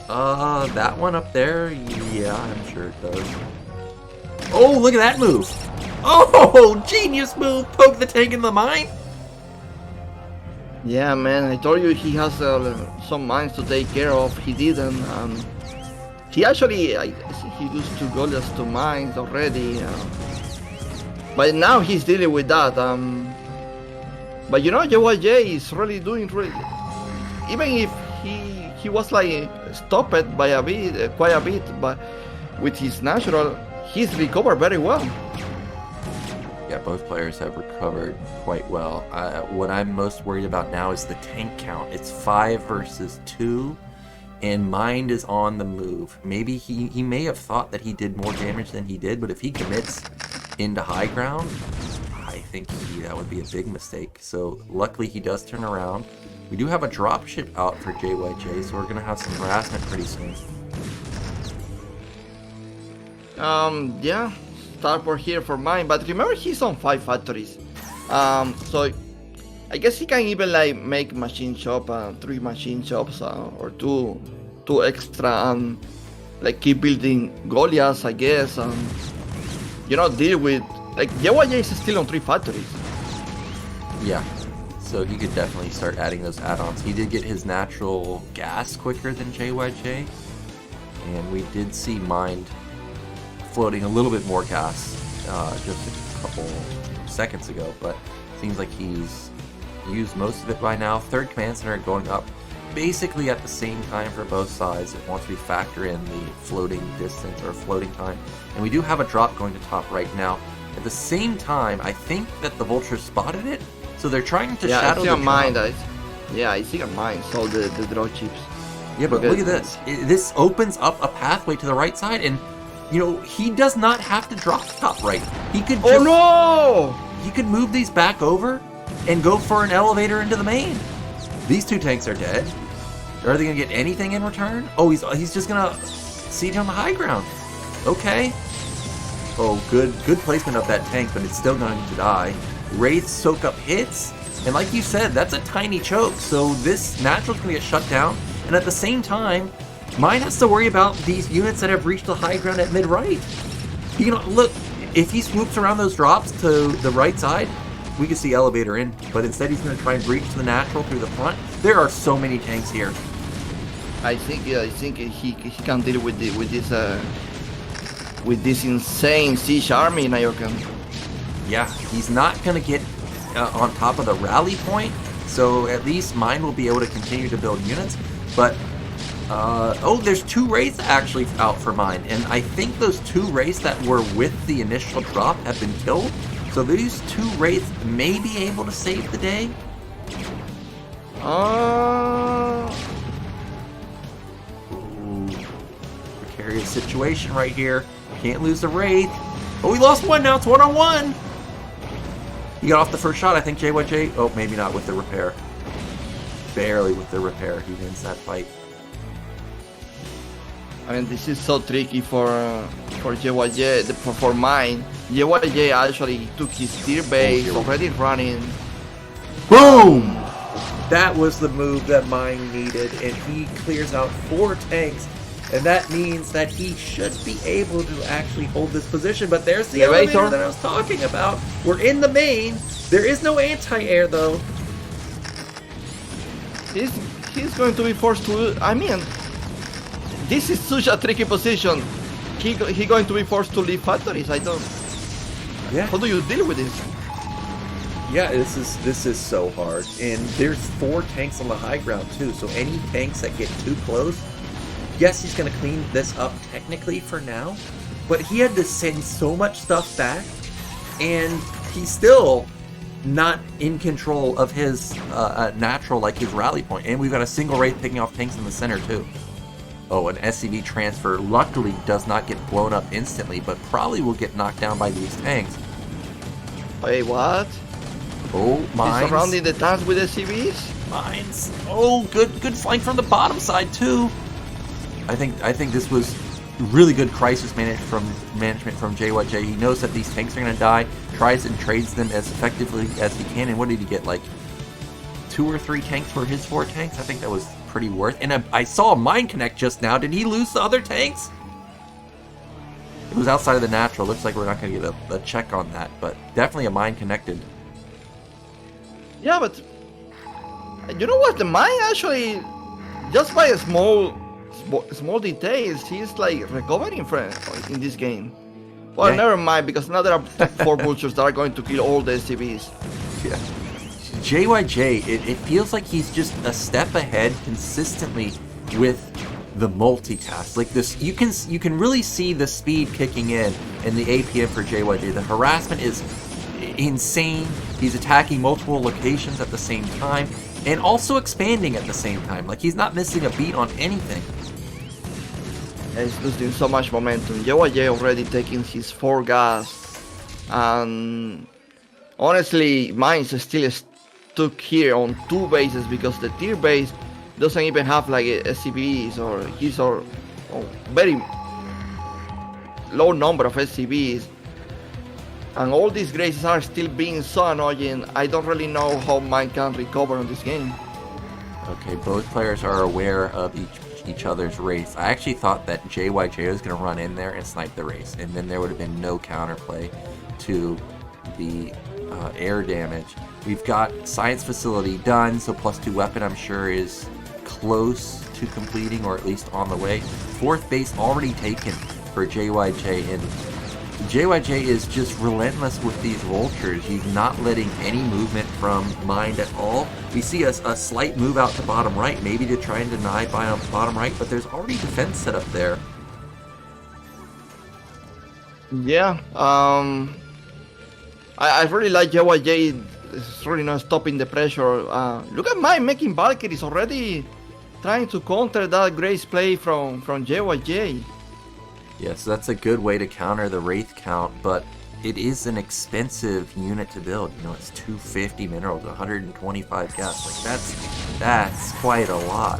That one up there, yeah, I'm sure it does. Oh, look at that move! Oh, genius move! Poke the tank in the mine! Yeah, man, I told you he has some mines to take care of. He didn't. He actually, I think he used 2 Goliaths to mines already. But now he's dealing with that. But you know, JYJ is really doing even if he was like stopped by a bit, quite a bit, but with his natural, he's recovered very well. Yeah, both players have recovered quite well. What I'm most worried about now is the tank count. It's 5 versus 2, and Mind is on the move. Maybe he may have thought that he did more damage than he did, but if he commits into high ground, I think that would be a big mistake. So luckily he does turn around. We do have a dropship out for JYJ, so we're going to have some harassment pretty soon. Yeah. Starport here for mine, but remember he's on 5 factories, so I guess he can even like make machine shop, 3 machine shops, or two extra, and like keep building Goliaths, I guess, and you know, deal with like JYJ is still on 3 factories. Yeah, so he could definitely start adding those add-ons. He did get his natural gas quicker than JYJ, and we did see Mind floating a little bit more gas just a couple seconds ago, but seems like he's used most of it by now. 3rd command center going up basically at the same time for both sides once we factor in the floating distance or floating time. And we do have a drop going to top right now. At the same time, I think that the vultures spotted it, so they're trying to shadow the mine. Yeah, I see a mine, so the draw chips. Yeah, but look at this. This opens up a pathway to the right side, and you know, he does not have to drop top right. He could just, he could move these back over and go for an elevator into the main. These 2 tanks are dead. Are they gonna get anything in return? Oh, he's just gonna siege on the high ground. Okay. Oh, good placement of that tank, but it's still going to die. Wraiths soak up hits, and like you said, that's a tiny choke. So this natural's gonna get shut down, and at the same time, Mine has to worry about these units that have reached the high ground at mid-right. You know, look, if he swoops around those drops to the right side, we can see elevator in, but instead he's going to try and breach the natural through the front. There are so many tanks here. I think he can deal with this insane siege army, Nyoken. Yeah, he's not going to get on top of the rally point, so at least Mine will be able to continue to build units, but oh, there's 2 wraiths actually out for Mine, and I think those 2 wraiths that were with the initial drop have been killed. So these 2 wraiths may be able to save the day. Ooh, precarious situation right here. Can't lose the wraith. Oh, we lost 1 now. It's 1-on-1. He got off the first shot. I think JYJ. Oh, maybe not with the repair. Barely with the repair. He wins that fight. I mean, this is so tricky for JYJ, for Mine. JYJ actually took his tier base, already running. Boom! That was the move that Mine needed, and he clears out 4 tanks, and that means that he should be able to actually hold this position. But there's the elevator that I was talking about. We're in the main. There is no anti-air, though. He's going to be forced to... I mean... This is such a tricky position. He going to be forced to leave factories. I don't. Yeah. How do you deal with this? Yeah, this is so hard. And there's 4 tanks on the high ground too. So any tanks that get too close, yes, he's gonna clean this up technically for now, but he had to send so much stuff back, and he's still not in control of his natural, like his rally point. And we've got a single wraith picking off tanks in the center too. Oh, an SCV transfer luckily does not get blown up instantly, but probably will get knocked down by these tanks. Wait, what? Oh, Mines. He's surrounding the tanks with SCVs? Mines. Oh, good flank from the bottom side too. I think this was really good crisis management from JYJ. He knows that these tanks are gonna die, tries and trades them as effectively as he can. And what did he get? Like 2 or 3 tanks for his 4 tanks? I think that was pretty worth. And I saw a mine connect just now. Did he lose the other tanks? It was outside of the natural. Looks like we're not going to get a check on that, but definitely a mine connected. Yeah, but you know what? The mine actually, just by a small small details. He's like recovering in this game. Well, Yeah. never mind, because now there are 4 vultures that are going to kill all the SCVs. Yeah. JYJ, it feels like he's just a step ahead consistently with the multitask. Like this, you can really see the speed kicking in the APM for JYJ. The harassment is insane. He's attacking multiple locations at the same time and also expanding at the same time. Like he's not missing a beat on anything. He's losing so much momentum. JYJ already taking his 4 gas, and honestly, Mainz is still stuck here on 2 bases because the tier base doesn't even have like SCVs, or he's or very low number of SCVs. And all these graces are still being so annoying. I don't really know how mine can recover on this game. Okay, both players are aware of each other's race. I actually thought that JYJ was going to run in there and snipe the race, and then there would have been no counterplay to the air damage. We've got science facility done, so +2 weapon I'm sure is close to completing, or at least on the way. 4th base already taken for JYJ, and JYJ is just relentless with these vultures. He's not letting any movement from Mind at all. We see a slight move out to bottom right, maybe to try and deny bottom right, but there's already defense set up there. Yeah, I really like JYJ. It's really not stopping the pressure. Look at Mind making Valkyries already, trying to counter that Grace play from JYJ. Yes, that's a good way to counter the Wraith count, but it is an expensive unit to build. You know, it's 250 minerals, 125 gas. Like that's quite a lot.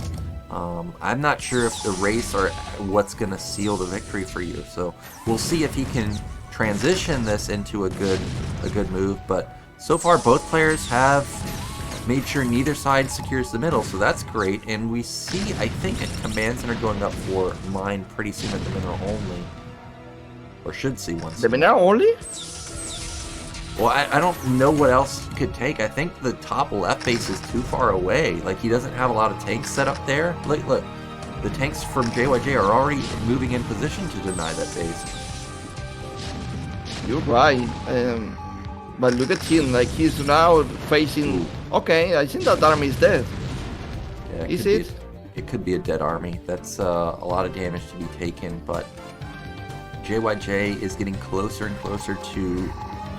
I'm not sure if the Wraiths are what's going to seal the victory for you. So we'll see if he can transition this into a good move. But so far, both players have made sure neither side secures the middle, so that's great. And we see, I think, a command center going up for mine pretty soon at the mineral only. Or should see one soon. The mineral only? Well, I don't know what else he could take. I think the top left base is too far away. Like, he doesn't have a lot of tanks set up there. Look, the tanks from JYJ are already moving in position to deny that base. You're right. But look at him, like he's now facing... Okay, I think that army is dead. Yeah, Is it? It could be a dead army. That's a lot of damage to be taken, but JYJ is getting closer and closer to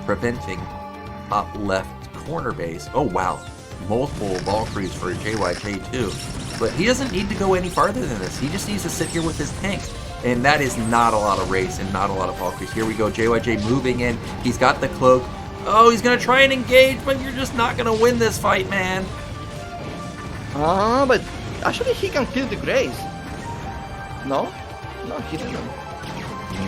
preventing top left corner base. Oh wow, multiple Valkyries for JYJ too. But he doesn't need to go any farther than this. He just needs to sit here with his tanks. And that is not a lot of race and not a lot of Valkyries. Here we go, JYJ moving in. He's got the cloak. Oh, he's going to try and engage, but you're just not going to win this fight, man. But actually he can kill the Grace. No? No, he didn't.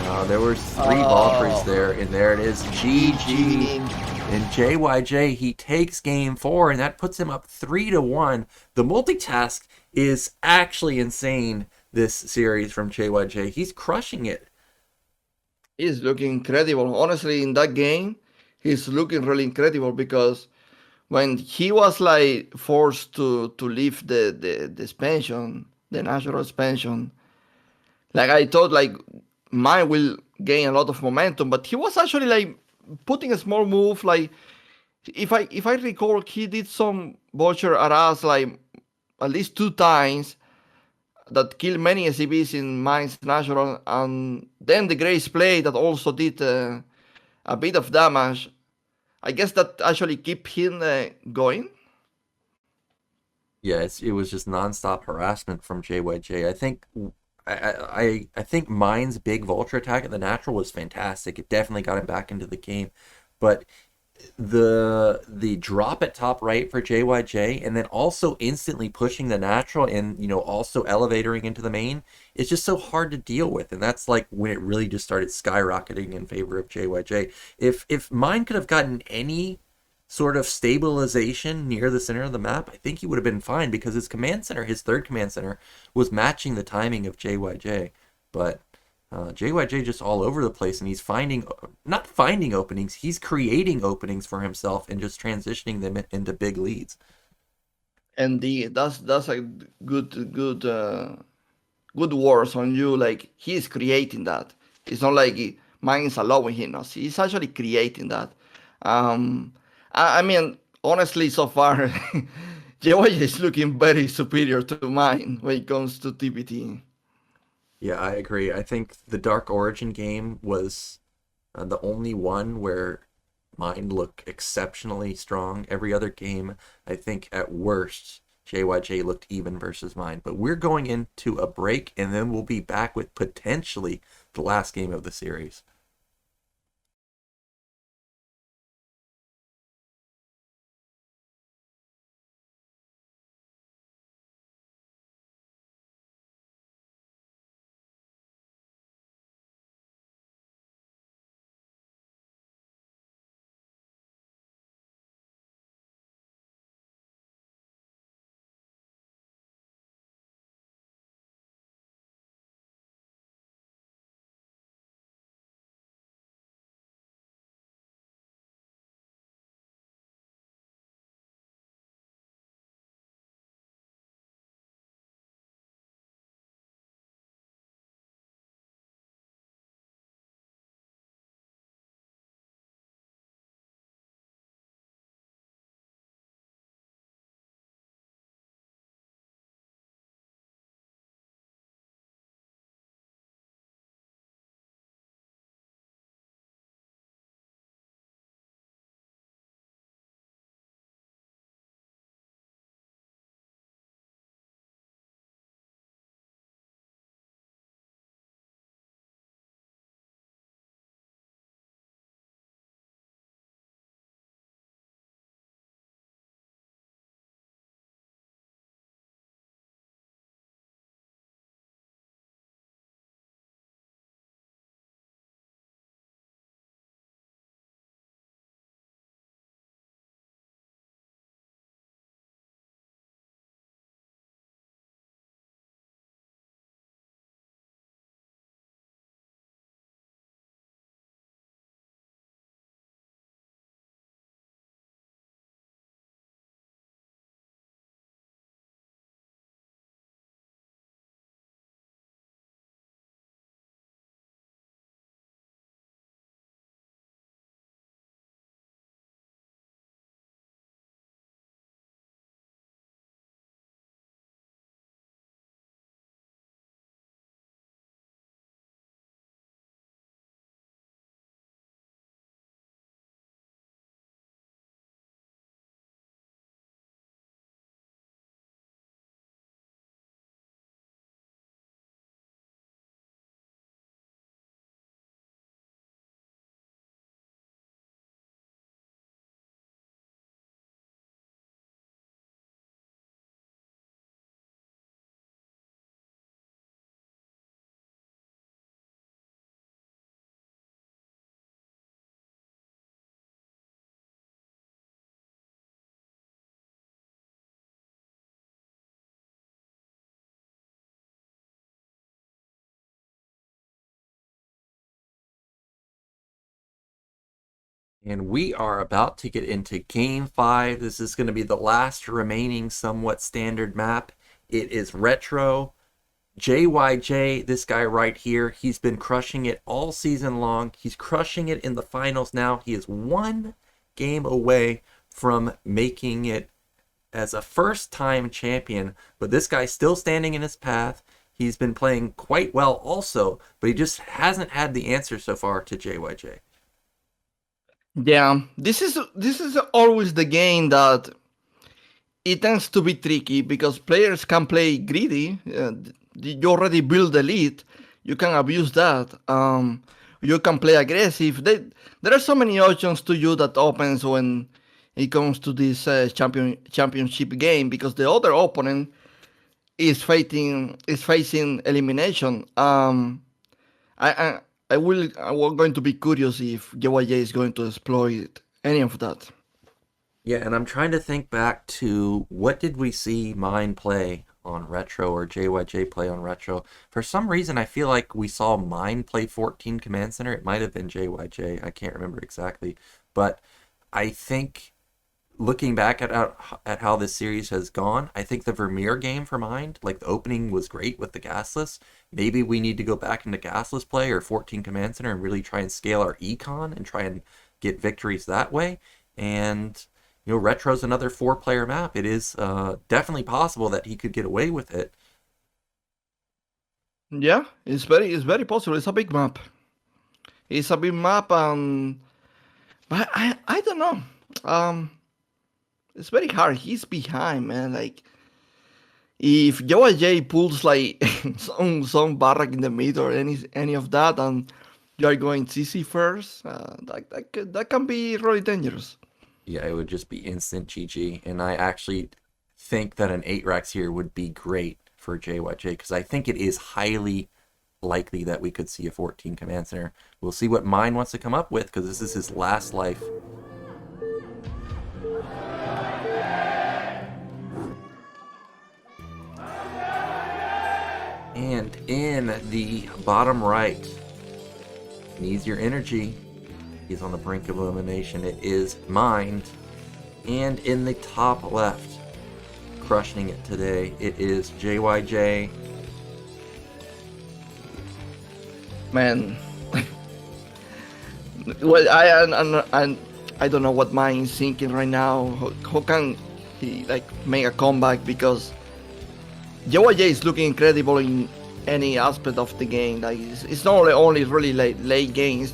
No, there were 3 Valkyries there, and there it is. GG. And JYJ, he takes game 4, and that puts him up 3-1. The multitask is actually insane this series from JYJ. He's crushing it. He's looking incredible. Honestly, in that game, he's looking really incredible, because when he was like forced to leave the expansion, the natural expansion, like I thought like mine will gain a lot of momentum, but he was actually like putting a small move. Like if I recall, he did some vulture at us like at least 2 times that killed many SCVs in mine's natural, and then the Grace play that also did a bit of damage. I guess that actually keep him going. Yeah, it was just nonstop harassment from JYJ. I think mine's big vulture attack at the natural was fantastic. It definitely got him back into the game, but the drop at top right for JYJ, and then also instantly pushing the natural and also elevatoring into the main, it's just so hard to deal with. And that's like when it really just started skyrocketing in favor of JYJ. If mine could have gotten any sort of stabilization near the center of the map, I think he would have been fine, because his command center, his third command center, was matching the timing of JYJ. But JYJ just all over the place, and he's not finding openings, he's creating openings for himself and just transitioning them into big leads. And that's a good good words on you, like he's creating that. It's not like mine is allowing him. No, he's actually creating that. I mean, honestly, so far, JYJ is looking very superior to mine when it comes to TPT. Yeah, I agree. I think the Dark Origin game was the only one where mine looked exceptionally strong. Every other game, I think at worst, JYJ looked even versus mine. But we're going into a break, and then we'll be back with potentially the last game of the series. And we are about to get into Game 5. This is going to be the last remaining somewhat standard map. It is Retro. JYJ, this guy right here, he's been crushing it all season long. He's crushing it in the finals now. He is one game away from making it as a first-time champion. But this guy's still standing in his path. He's been playing quite well also, but he just hasn't had the answer so far to JYJ. Yeah, this is always the game that it tends to be tricky because players can play greedy. You already build the lead, you can abuse that. You can play aggressive. There are so many options to you that opens when it comes to this championship game because the other opponent is facing elimination. I'm going to be curious if JYJ is going to exploit any of that. Yeah, and I'm trying to think back to what did we see mine play on Retro or JYJ play on Retro. For some reason, I feel like we saw mine play 14 Command Center. It might have been JYJ. I can't remember exactly. But I think looking back at how this series has gone, I think the Vermeer game for Mind, like the opening was great with the gasless. Maybe we need to go back into gasless play or 14 Command Center and really try and scale our econ and try and get victories that way. And Retro's another 4-player map. It is definitely possible that he could get away with it. Yeah, it's very possible. It's a big map. It's a big map, but I don't know. It's very hard. He's behind, man. Like, if JYJ pulls like some barrack in the mid or any of that, and you are going CC first, that can be really dangerous. Yeah, it would just be instant GG. And I actually think that an 8 Rex here would be great for JYJ, because I think it is highly likely that we could see a 14 Command Center. We'll see what Mind wants to come up with, because this is his last life. And in the bottom right, needs your energy. He's on the brink of elimination. It is Mind. And in the top left, crushing it today, it is JYJ. Man, well, I don't know what Mind is thinking right now. How can he like make a comeback? Because JYJ is looking incredible in any aspect of the game. Like, it's not only really late games,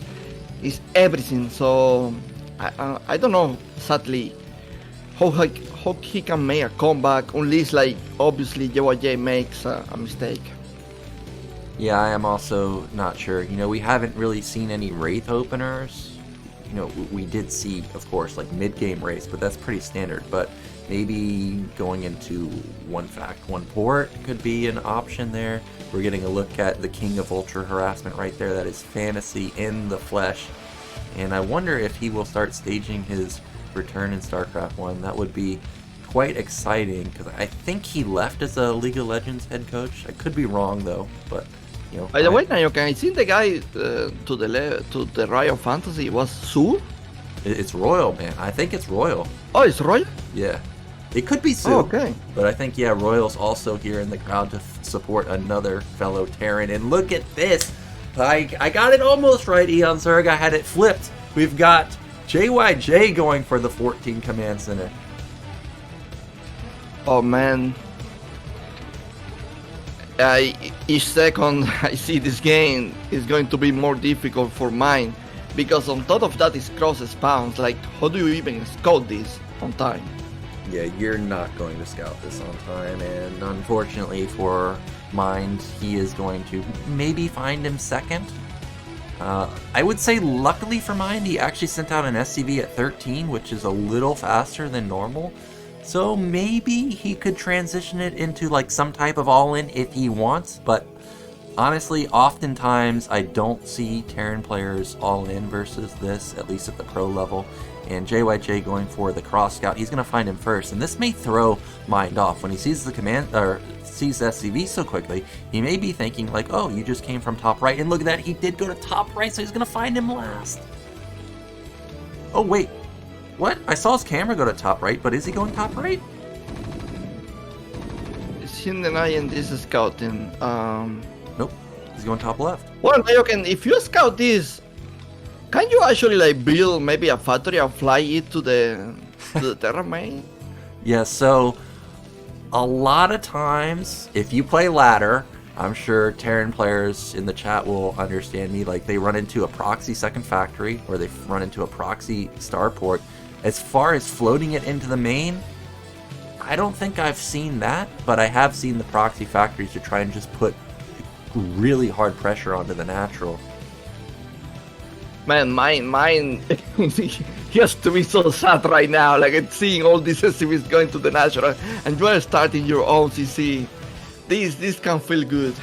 it's everything. So I don't know sadly how he can make a comeback, unless like obviously JYJ makes a mistake. Yeah, I am also not sure. We haven't really seen any Wraith openers. We did see, of course, like mid-game Wraiths, but that's pretty standard. But maybe going into one fact, one port could be an option there. We're getting a look at the King of Ultra Harassment right there. That is Fantasy in the flesh. And I wonder if he will start staging his return in StarCraft 1. That would be quite exciting, because I think he left as a League of Legends head coach. I could be wrong, though, but... By the way, Nyoken, I think the guy to the right of Fantasy was Su? It's Royal, man. I think it's Royal. Oh, it's Royal? Yeah. It could be Su. Oh, okay. But I think, yeah, Royal's also here in the crowd to support another fellow Terran. And look at this. I got it almost right, Eonzerg. I had it flipped. We've got JYJ going for the 14 Command Center. Oh, man. Each second I see this game is going to be more difficult for mine, because on top of that is cross spawns. Like, how do you even scout this on time? Yeah, you're not going to scout this on time, and unfortunately for Mind, he is going to maybe find him second. I would say luckily for Mind, he actually sent out an SCV at 13, which is a little faster than normal. So maybe he could transition it into like some type of all-in if he wants, but honestly, oftentimes I don't see Terran players all-in versus this, at least at the pro level. And JYJ going for the cross scout, he's going to find him first, and this may throw Mind off. When he sees the command, or sees SCV so quickly, he may be thinking like, oh, you just came from top right, and look at that, he did go to top right, so he's going to find him last. Oh, wait. What? I saw his camera go to top right, but is he going top right? Is he denying this scouting? Nope. He's going top left. Well, Nyoken, if you scout this, can you actually like build maybe a factory and fly it to the Terra main? Yeah, so a lot of times, if you play ladder, I'm sure Terran players in the chat will understand me, like they run into a proxy second factory, or they run into a proxy starport. As far as floating it into the main, I don't think I've seen that, but I have seen the proxy factories to try and just put really hard pressure onto the natural. Man, mine he has to be so sad right now, like it's seeing all these SCVs going to the natural, and you are starting your own CC. This can feel good.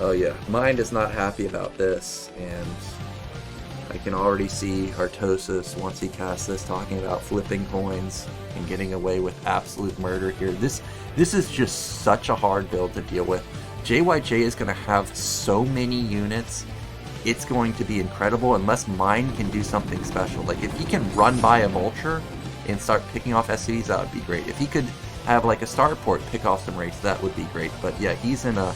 Oh yeah, Mind is not happy about this, and I can already see Artosis, once he casts this, talking about flipping coins and getting away with absolute murder here. This is just such a hard build to deal with. JYJ is going to have so many units, it's going to be incredible unless Mind can do something special. Like if he can run by a vulture, and start picking off SCVs, that would be great. If he could have like a starport pick off some raids, that would be great. But yeah, he's in an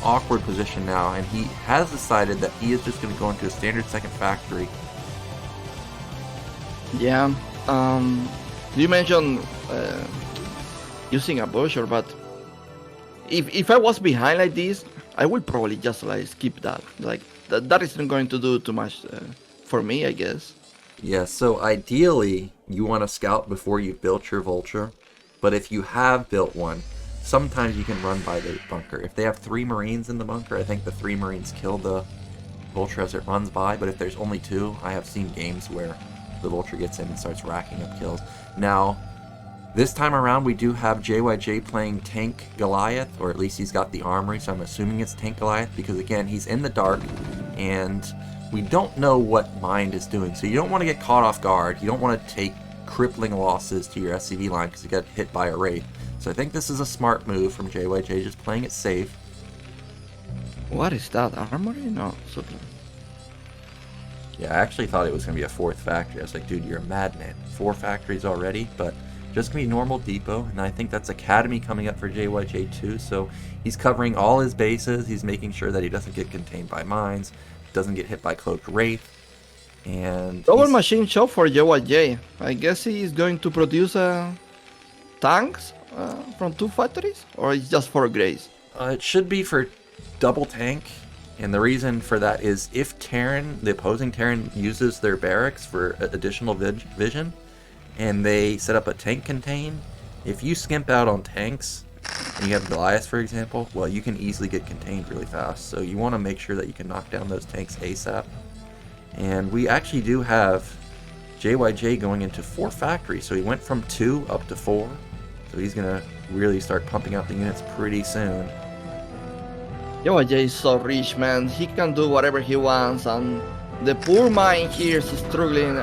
awkward position now, and he has decided that he is just going to go into a standard second factory. Yeah. You mentioned using a butcher, but if I was behind like this, I would probably just like skip that. Like that isn't going to do too much for me, I guess. Yeah, so ideally you want to scout before you've built your vulture, but if you have built one, sometimes you can run by the bunker. If they have 3 marines in the bunker, I think the 3 marines kill the vulture as it runs by, but if there's only 2, I have seen games where the vulture gets in and starts racking up kills. Now, this time around we do have JYJ playing Tank Goliath, or at least he's got the armory, so I'm assuming it's Tank Goliath, because again, he's in the dark, and we don't know what Mind is doing, so you don't want to get caught off guard. You don't want to take crippling losses to your SCV line because you got hit by a raid. So I think this is a smart move from JYJ, just playing it safe. What is that? Armory? No, something. Yeah, I actually thought it was going to be a 4th factory. I was like, dude, you're a madman. 4 factories already, but just going to be normal depot, and I think that's Academy coming up for JYJ too, so he's covering all his bases. He's making sure that he doesn't get contained by mines, doesn't get hit by Cloaked Wraith, and... Double machine shop for JYJ. I guess he's going to produce tanks from 2 factories, or it's just for Grace? It should be for double tank, and the reason for that is if Terran, the opposing Terran, uses their barracks for additional vision, and they set up a tank contain, if you skimp out on tanks, and you have Goliath, for example, well, you can easily get contained really fast. So you want to make sure that you can knock down those tanks ASAP. And we actually do have JYJ going into 4 factories. So he went from 2 up to 4. So he's going to really start pumping out the units pretty soon. JYJ is so rich, man. He can do whatever he wants, and the poor mine here is struggling.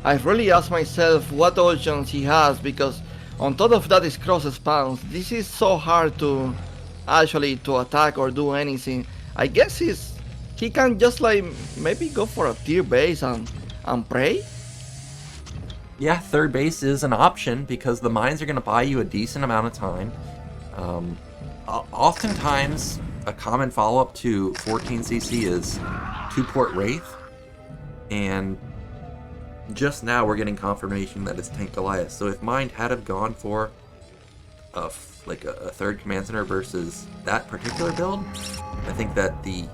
I've really asked myself what options he has, because on top of that is cross spawns. This is so hard to actually to attack or do anything. I guess he can just like maybe go for a tier base and pray. Yeah, 3rd base is an option because the mines are going to buy you a decent amount of time. Oftentimes, a common follow-up to 14cc is 2-port Wraith, and just now we're getting confirmation that it's Tank Goliath. So if Mind had have gone for a 3rd command center versus that particular build, I think that the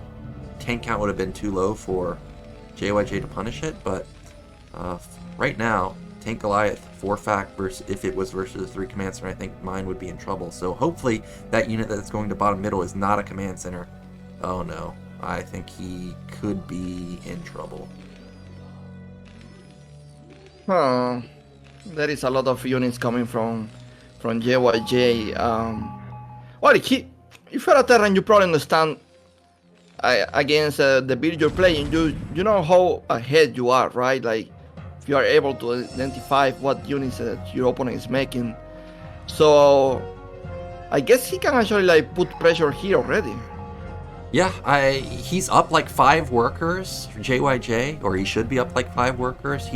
tank count would have been too low for JYJ to punish it. But right now, Tank Goliath 4 fact versus if it was versus 3 command center, I think Mind would be in trouble. So hopefully that unit that's going to bottom middle is not a command center. Oh no, I think he could be in trouble. There is a lot of units coming from JYJ. Well, if you're a Terran, you probably understand against the build you're playing. You know how ahead you are, right? Like if you are able to identify what units your opponent is making. So I guess he can actually like put pressure here already. Yeah, he's up like 5 workers for JYJ, or he should be up like 5 workers.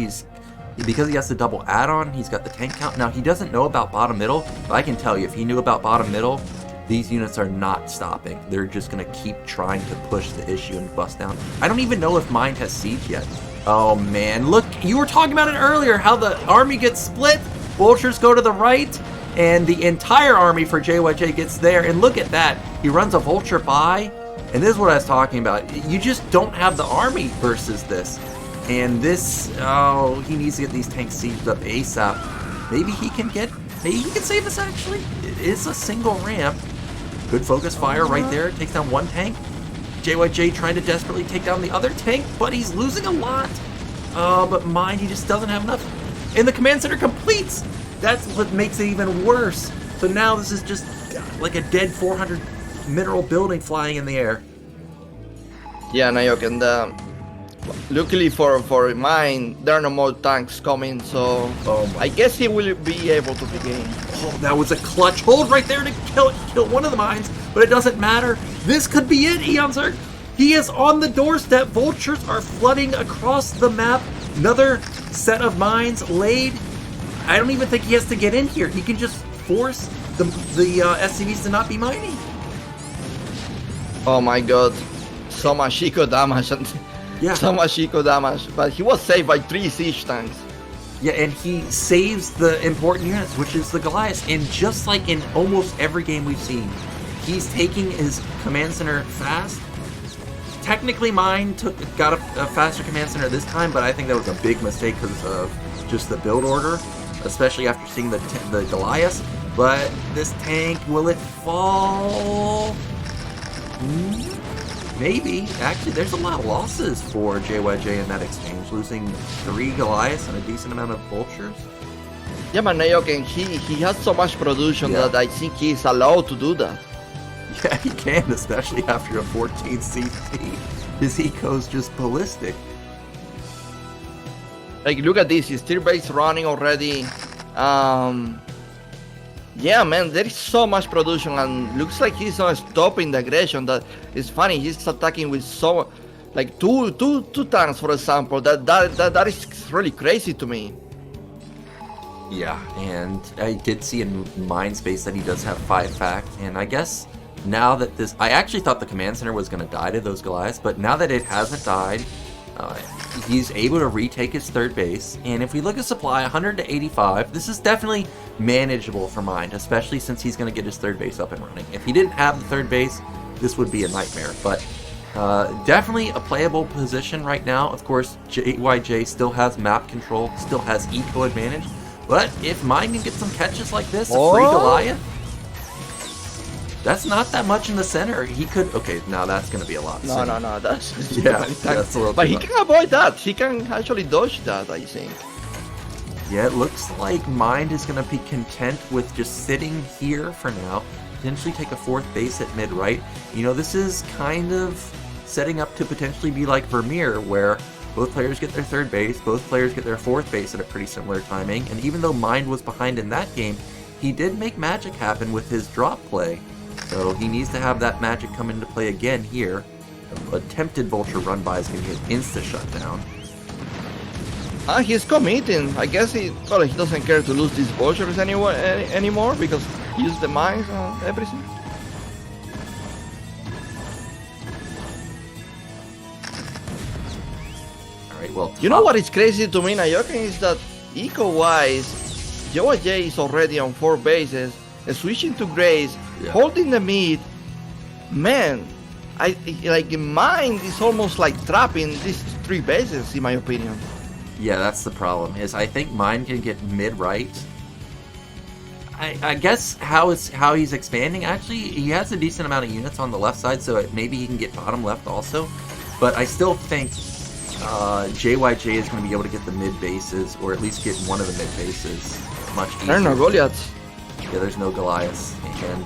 Because he has the double add-on, he's got the tank count. Now, he doesn't know about bottom middle, but I can tell you, if he knew about bottom middle, these units are not stopping. They're just going to keep trying to push the issue and bust down. I don't even know if Mind has siege yet. Oh, man. Look, you were talking about it earlier, how the army gets split. Vultures go to the right, and the entire army for JYJ gets there. And look at that. He runs a vulture by, and this is what I was talking about. You just don't have the army versus this. And this, he needs to get these tanks sieged up ASAP. Maybe he can save this actually. It is a single ramp. Good focus fire right there. Takes down 1 tank. JYJ trying to desperately take down the other tank, but he's losing a lot. But Mind, he just doesn't have enough. And the command center completes. That's what makes it even worse. So now this is just like a dead 400 mineral building flying in the air. Yeah, Nyoken, luckily for mine, there are no more tanks coming, so I guess he will be able to regain. Oh, that was a clutch hold right there to kill one of the mines, but it doesn't matter. This could be it, Eonzerg. He is on the doorstep. Vultures are flooding across the map. Another set of mines laid. I don't even think he has to get in here. He can just force the SCVs to not be mining. Oh my god. So much eco damage. Yeah. So much eco damage. But he was saved by 3 siege tanks. Yeah, and he saves the important units, which is the Goliath. And just like in almost every game we've seen, he's taking his command center fast. Technically, mine got a faster command center this time, but I think that was a big mistake because of just the build order, especially after seeing the Goliath. But this tank, will it fall? Maybe. Actually, there's a lot of losses for JYJ in that exchange, losing 3 Goliaths and a decent amount of vultures. Yeah, but Nyoken, he has so much production that I think he's allowed to do that. Yeah, he can, especially after a 14 CP. His eco's just ballistic. Like, look at this, his tier base running already. Yeah, man, there is so much production, and looks like he's not stopping the aggression. That is funny. He's attacking with so, like two tanks, for example. That is really crazy to me. Yeah, and I did see in Mindspace that he does have 5 fact, and I guess now that this, I actually thought the command center was going to die to those Goliaths, but now that it hasn't died, he's able to retake his 3rd base. And if we look at supply, 100 to 85, this is definitely manageable for Mind, especially since he's going to get his 3rd base up and running. If he didn't have the 3rd base, this would be a nightmare, but definitely a playable position right now. Of course, JYJ still has map control, still has eco advantage, but if Mind can get some catches like this, a free Goliath, that's not that much in the center. He could, okay, now that's going to be a lot. No, that's yeah, that's a little. But he can avoid that. He can actually dodge that, I think. Yeah, it looks like Mind is going to be content with just sitting here for now. Potentially take a 4th base at mid-right. You know, this is kind of setting up to potentially be like Vermeer, where both players get their 3rd base, both players get their 4th base at a pretty similar timing. And even though Mind was behind in that game, he did make magic happen with his drop play. So he needs to have that magic come into play again here. Attempted vulture run by is going to get insta-shut down. He's committing. I guess he doesn't care to lose these vultures anymore because he used the mines and everything. Alright, well, you know what is crazy to me, Nyoken, is that eco-wise, JYJ is already on 4 bases, switching to Grace, holding the mid. Man, Mind is almost like trapping these 3 bases, in my opinion. Yeah, that's the problem, is I think Mind can get mid-right. I guess how he's expanding, actually, he has a decent amount of units on the left side, so maybe he can get bottom left also. But I still think JYJ is going to be able to get the mid bases, or at least get one of the mid bases much easier. There are no Goliaths. Yeah, there's no Goliaths, and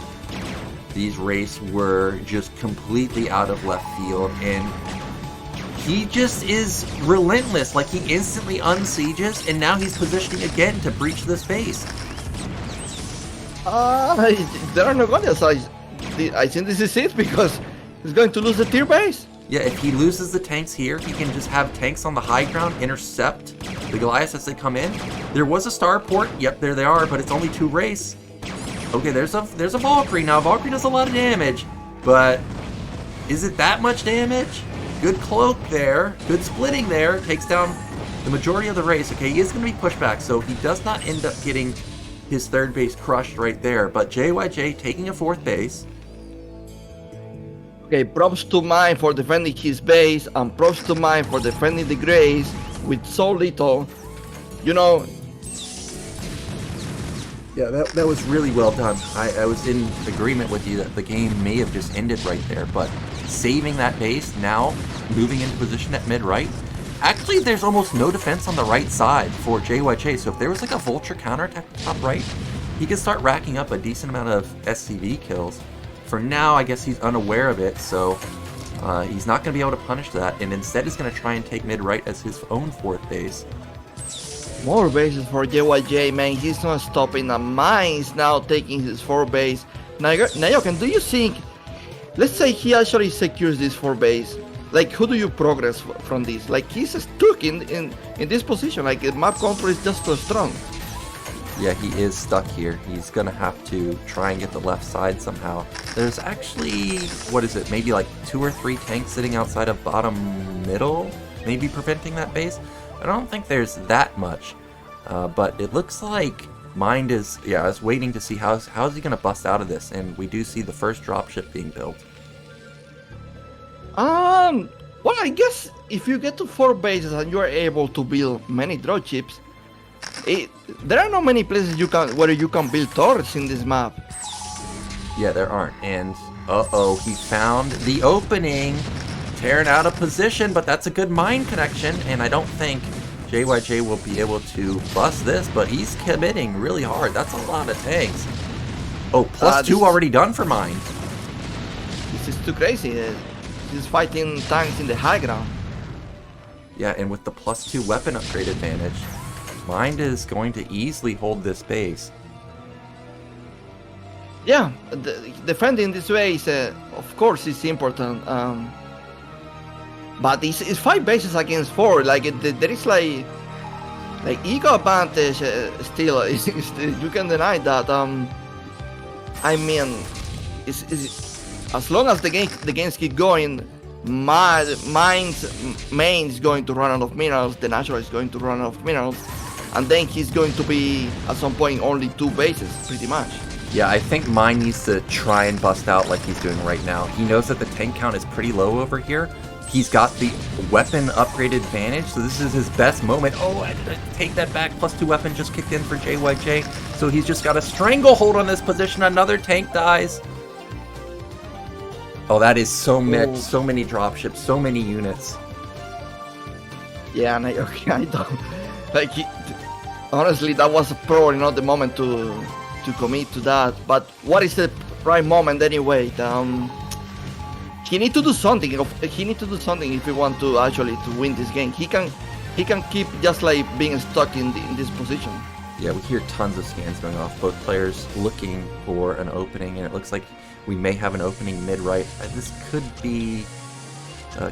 these Wraiths were just completely out of left field, and he just is relentless. Like, he instantly unsieges, and now he's positioning again to breach this base. There are no Goliaths. I think this is it, because he's going to lose the tier base. Yeah, if he loses the tanks here, he can just have tanks on the high ground intercept the Goliaths as they come in. There was a starport. Yep, there they are, but it's only 2 Wraiths. Okay, there's a Valkyrie. Now, Valkyrie does a lot of damage, but is it that much damage? Good cloak there. Good splitting there. Takes down the majority of the Wraiths. Okay, he is going to be pushed back, so he does not end up getting his 3rd base crushed right there. But JYJ taking a 4th base. Okay, props to Mind for defending his base, and props to Mind for defending the Grace with so little. You know. Yeah, that was really well done. I was in agreement with you that the game may have just ended right there, but saving that base, now moving into position at mid-right. Actually, there's almost no defense on the right side for JYJ, so if there was like a vulture counterattack top right, he could start racking up a decent amount of SCV kills. For now, I guess he's unaware of it, so he's not going to be able to punish that, and instead is going to try and take mid-right as his own 4th base. More bases for JYJ, man. He's not stopping. And Mind's now taking his 4 base. Nyoken, do you think, let's say he actually secures this 4 base, like, who do you progress from this? Like, he's stuck stuck in this position. Like the map control is just so strong. Yeah, he is stuck here. He's gonna have to try and get the left side somehow. There's actually, what is it, maybe like 2 or 3 tanks sitting outside of bottom middle, maybe preventing that base. I don't think there's that much, but it looks like Mind is, I was waiting to see how's he gonna bust out of this, and we do see the first dropship being built. Well, I guess if you get to 4 bases and you are able to build many dropships, there are not many places where you can build turrets in this map. Yeah, there aren't. And he found the opening, tearing out of position, but that's a good mine connection, and I don't think JYJ will be able to bust this, but he's committing really hard. That's a lot of tanks. Oh, plus 2 already done for mine. This is too crazy. He's fighting tanks in the high ground. Yeah, and with the plus 2 weapon upgrade advantage, Mind is going to easily hold this base. Yeah, defending this way is, of course, it's important. But it's 5 bases against 4. Like there is like ego advantage still. You can deny that. I mean, as long as the games keep going, Mind's main is going to run out of minerals. The natural is going to run out of minerals. And then he's going to be, at some point, only 2 bases, pretty much. Yeah, I think Mine needs to try and bust out like he's doing right now. He knows that the tank count is pretty low over here. He's got the weapon upgrade advantage, so this is his best moment. Oh, I take that back. Plus 2 weapon just kicked in for JYJ. So he's just got a stranglehold on this position. Another tank dies. Oh, that is so mixed. So many dropships, so many units. Yeah, and I don't... Like, honestly, that was probably not the moment to commit to that. But what is the right moment anyway? He needs to do something. He needs to do something if he wants to actually to win this game. He can keep just like being stuck in this position. Yeah, we hear tons of scans going off. Both players looking for an opening, and it looks like we may have an opening mid-right. This could be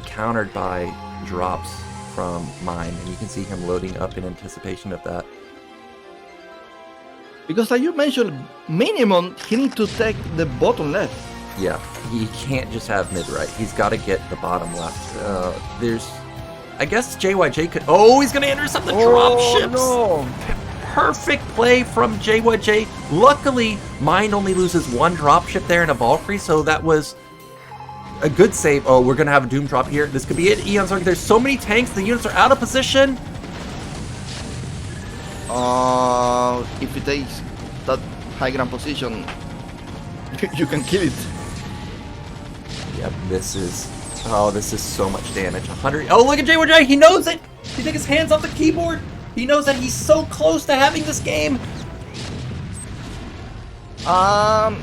countered by drops from Mine, and you can see him loading up in anticipation of that. Because like you mentioned, minimum, he needs to take the bottom left. Yeah, he can't just have mid-right. He's got to get the bottom left. I guess JYJ could... Oh, he's going to intercept the dropships! No. Perfect play from JYJ. Luckily, Mine only loses 1 dropship there in a Valkyrie, so that was a good save. Oh, we're going to have a Doom drop here. This could be it. Eonzerg, there's so many tanks. The units are out of position. If it takes that high ground position, you can kill it. Yep, this is so much damage. 100. Oh, look at JYJ. He knows it. He took his hands off the keyboard. He knows that he's so close to having this game. Well,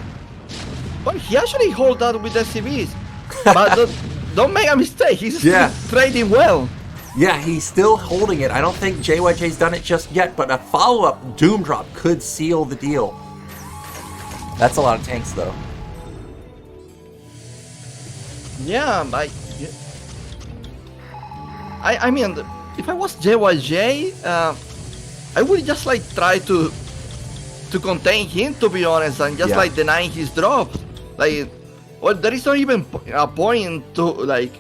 he actually hold that with SCVs, but don't make a mistake. He's still trading well. Yeah, he's still holding it. I don't think JYJ's done it just yet, but a follow-up Doom drop could seal the deal. That's a lot of tanks, though. Yeah, I mean, if I was JYJ, I would just like try to contain him, to be honest, and just like denying his drops. Like, well, there is not even a point to like,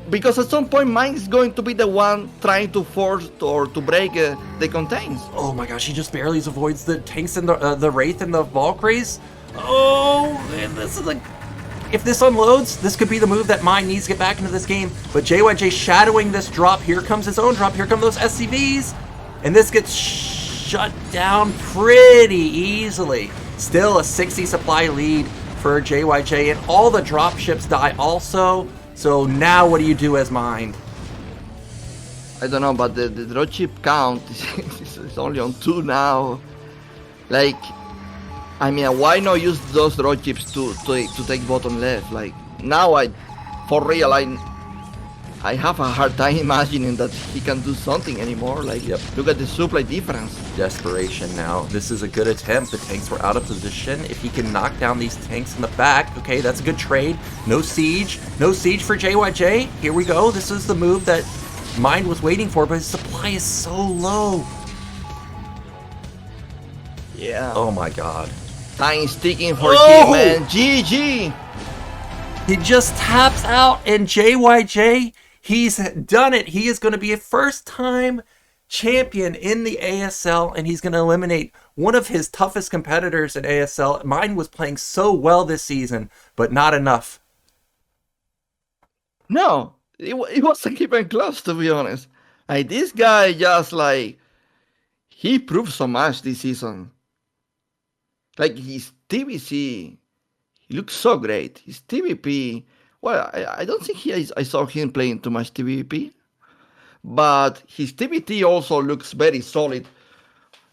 because at some point Mine is going to be the one trying to force or to break the contains. Oh my gosh, he just barely avoids the tanks and the Wraith and the Valkyries. Oh, man, this is like... If this unloads, this could be the move that Mine needs to get back into this game. But JYJ shadowing this drop. Here comes his own drop. Here come those SCVs. And this gets shut down pretty easily. Still a 60 supply lead for JYJ. And all the drop ships die also. So now what do you do as Mine? I don't know, but the dropship count is only on 2 now. Like... I mean, why not use those dropships to take bottom left? Like, now for real, I have a hard time imagining that he can do something anymore. Like, look at the supply difference. Desperation now. This is a good attempt. The tanks were out of position. If he can knock down these tanks in the back, okay, that's a good trade. No siege. No siege for JYJ. Here we go. This is the move that Mind was waiting for, but his supply is so low. Yeah. Oh my god. Time sticking for him, man. GG. He just taps out, and JYJ, he's done it. He is going to be a first-time champion in the ASL, and he's going to eliminate one of his toughest competitors in ASL. Mine was playing so well this season, but not enough. No, it wasn't even close, to be honest. Like, this guy just, like, he proved so much this season. Like, his TBC, he looks so great. His TVP, well, I don't think I saw him playing too much TVP, but his TVT also looks very solid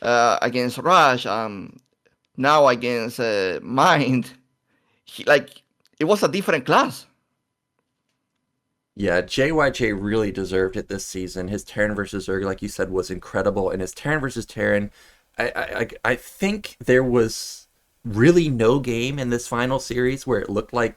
against Rush, now against Mind. It was a different class. Yeah, JYJ really deserved it this season. His Terran versus Zerg, like you said, was incredible. And his Terran versus Terran, I think there was really no game in this final series where it looked like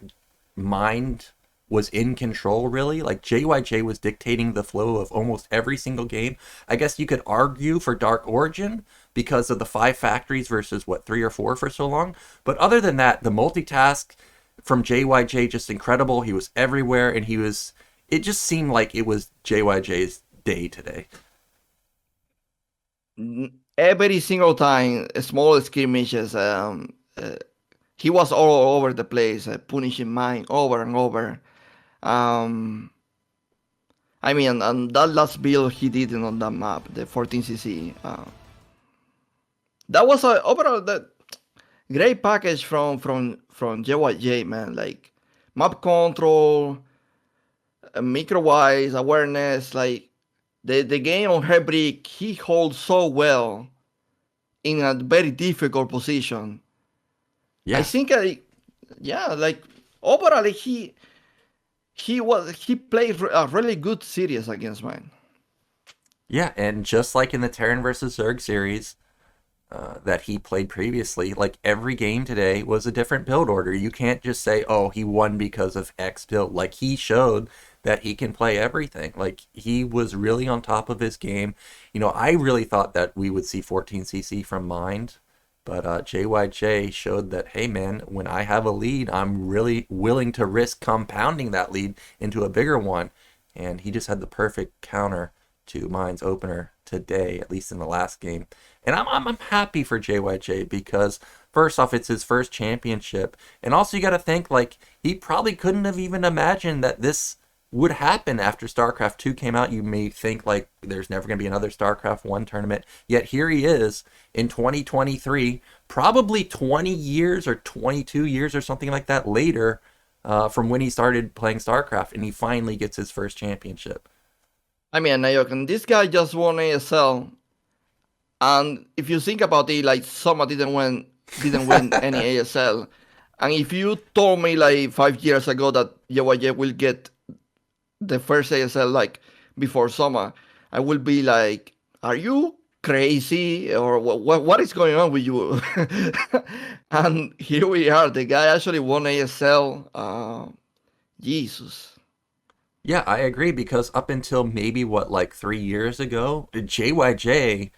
Mind was in control, really. Like, JYJ was dictating the flow of almost every single game. I guess you could argue for Dark Origin because of the 5 factories versus, 3 or 4 for so long. But other than that, the multitask from JYJ, just incredible. He was everywhere, and it just seemed like it was JYJ's day today. Every single time, small skirmishes, he was all over the place, punishing Mine over and over. And that last build he did on that map, the 14cc, that was overall the great package from JYJ, man. Like, map control, micro-wise, awareness, like, the game on Heartbreak, he holds so well in a very difficult position. Yeah. I think, overall, he played a really good series against Mine. Yeah, and just like in the Terran versus Zerg series that he played previously, like, every game today was a different build order. You can't just say, oh, he won because of X build. Like, he showed that he can play everything. Like, he was really on top of his game. You know, I really thought that we would see 14cc from Mind, but JYJ showed that, hey man, when I have a lead, I'm really willing to risk compounding that lead into a bigger one. And he just had the perfect counter to Mind's opener today, at least in the last game. And I'm happy for JYJ because, first off, it's his first championship. And also, you got to think, like, he probably couldn't have even imagined that this would happen after StarCraft 2 came out. You may think, like, there's never going to be another StarCraft 1 tournament. Yet here he is in 2023, probably 20 years or 22 years or something like that later from when he started playing StarCraft, and he finally gets his first championship. I mean, Nyoken, this guy just won ASL, and if you think about it, like, Soma didn't win any ASL, and if you told me like 5 years ago that JYJ will get the first ASL like before Soma, I will be like, are you crazy, or what is going on with you? And here we are. The guy actually won ASL. Jesus. Yeah, I agree, because up until maybe 3 years ago, JYJ,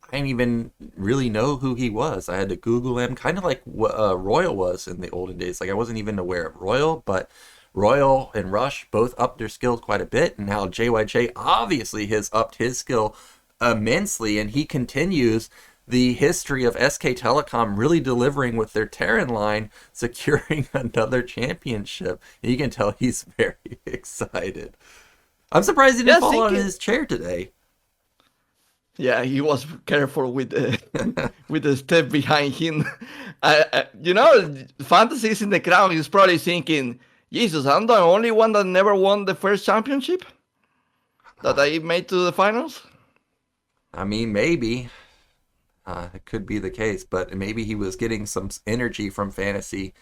I didn't even really know who he was. I had to Google him, kind of like what Royal was in the olden days. Like, I wasn't even aware of Royal, but Royal and Rush both upped their skills quite a bit, and now JYJ obviously has upped his skill immensely, and he continues the history of SK Telecom really delivering with their Terran line, securing another championship. And you can tell he's very excited. I'm surprised he didn't fall out of his chair today. Yeah, he was careful with the with the step behind him. Fantasy is in the crowd. He's probably thinking, Jesus, I'm the only one that never won the first championship that I made to the finals. I mean, maybe. It could be the case, but maybe he was getting some energy from Fantasy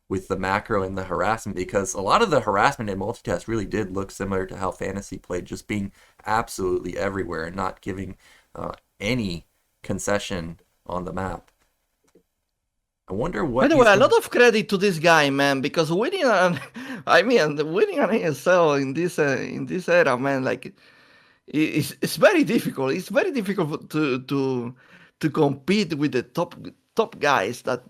with the macro and the harassment, because a lot of the harassment in multitask really did look similar to how Fantasy played, just being absolutely everywhere and not giving any concession on the map. I wonder By what the he's way, a gonna. lot of credit to this guy, man, because winning an, I mean, winning an ASL in this era, man, like it's very difficult. It's very difficult to compete with the top guys that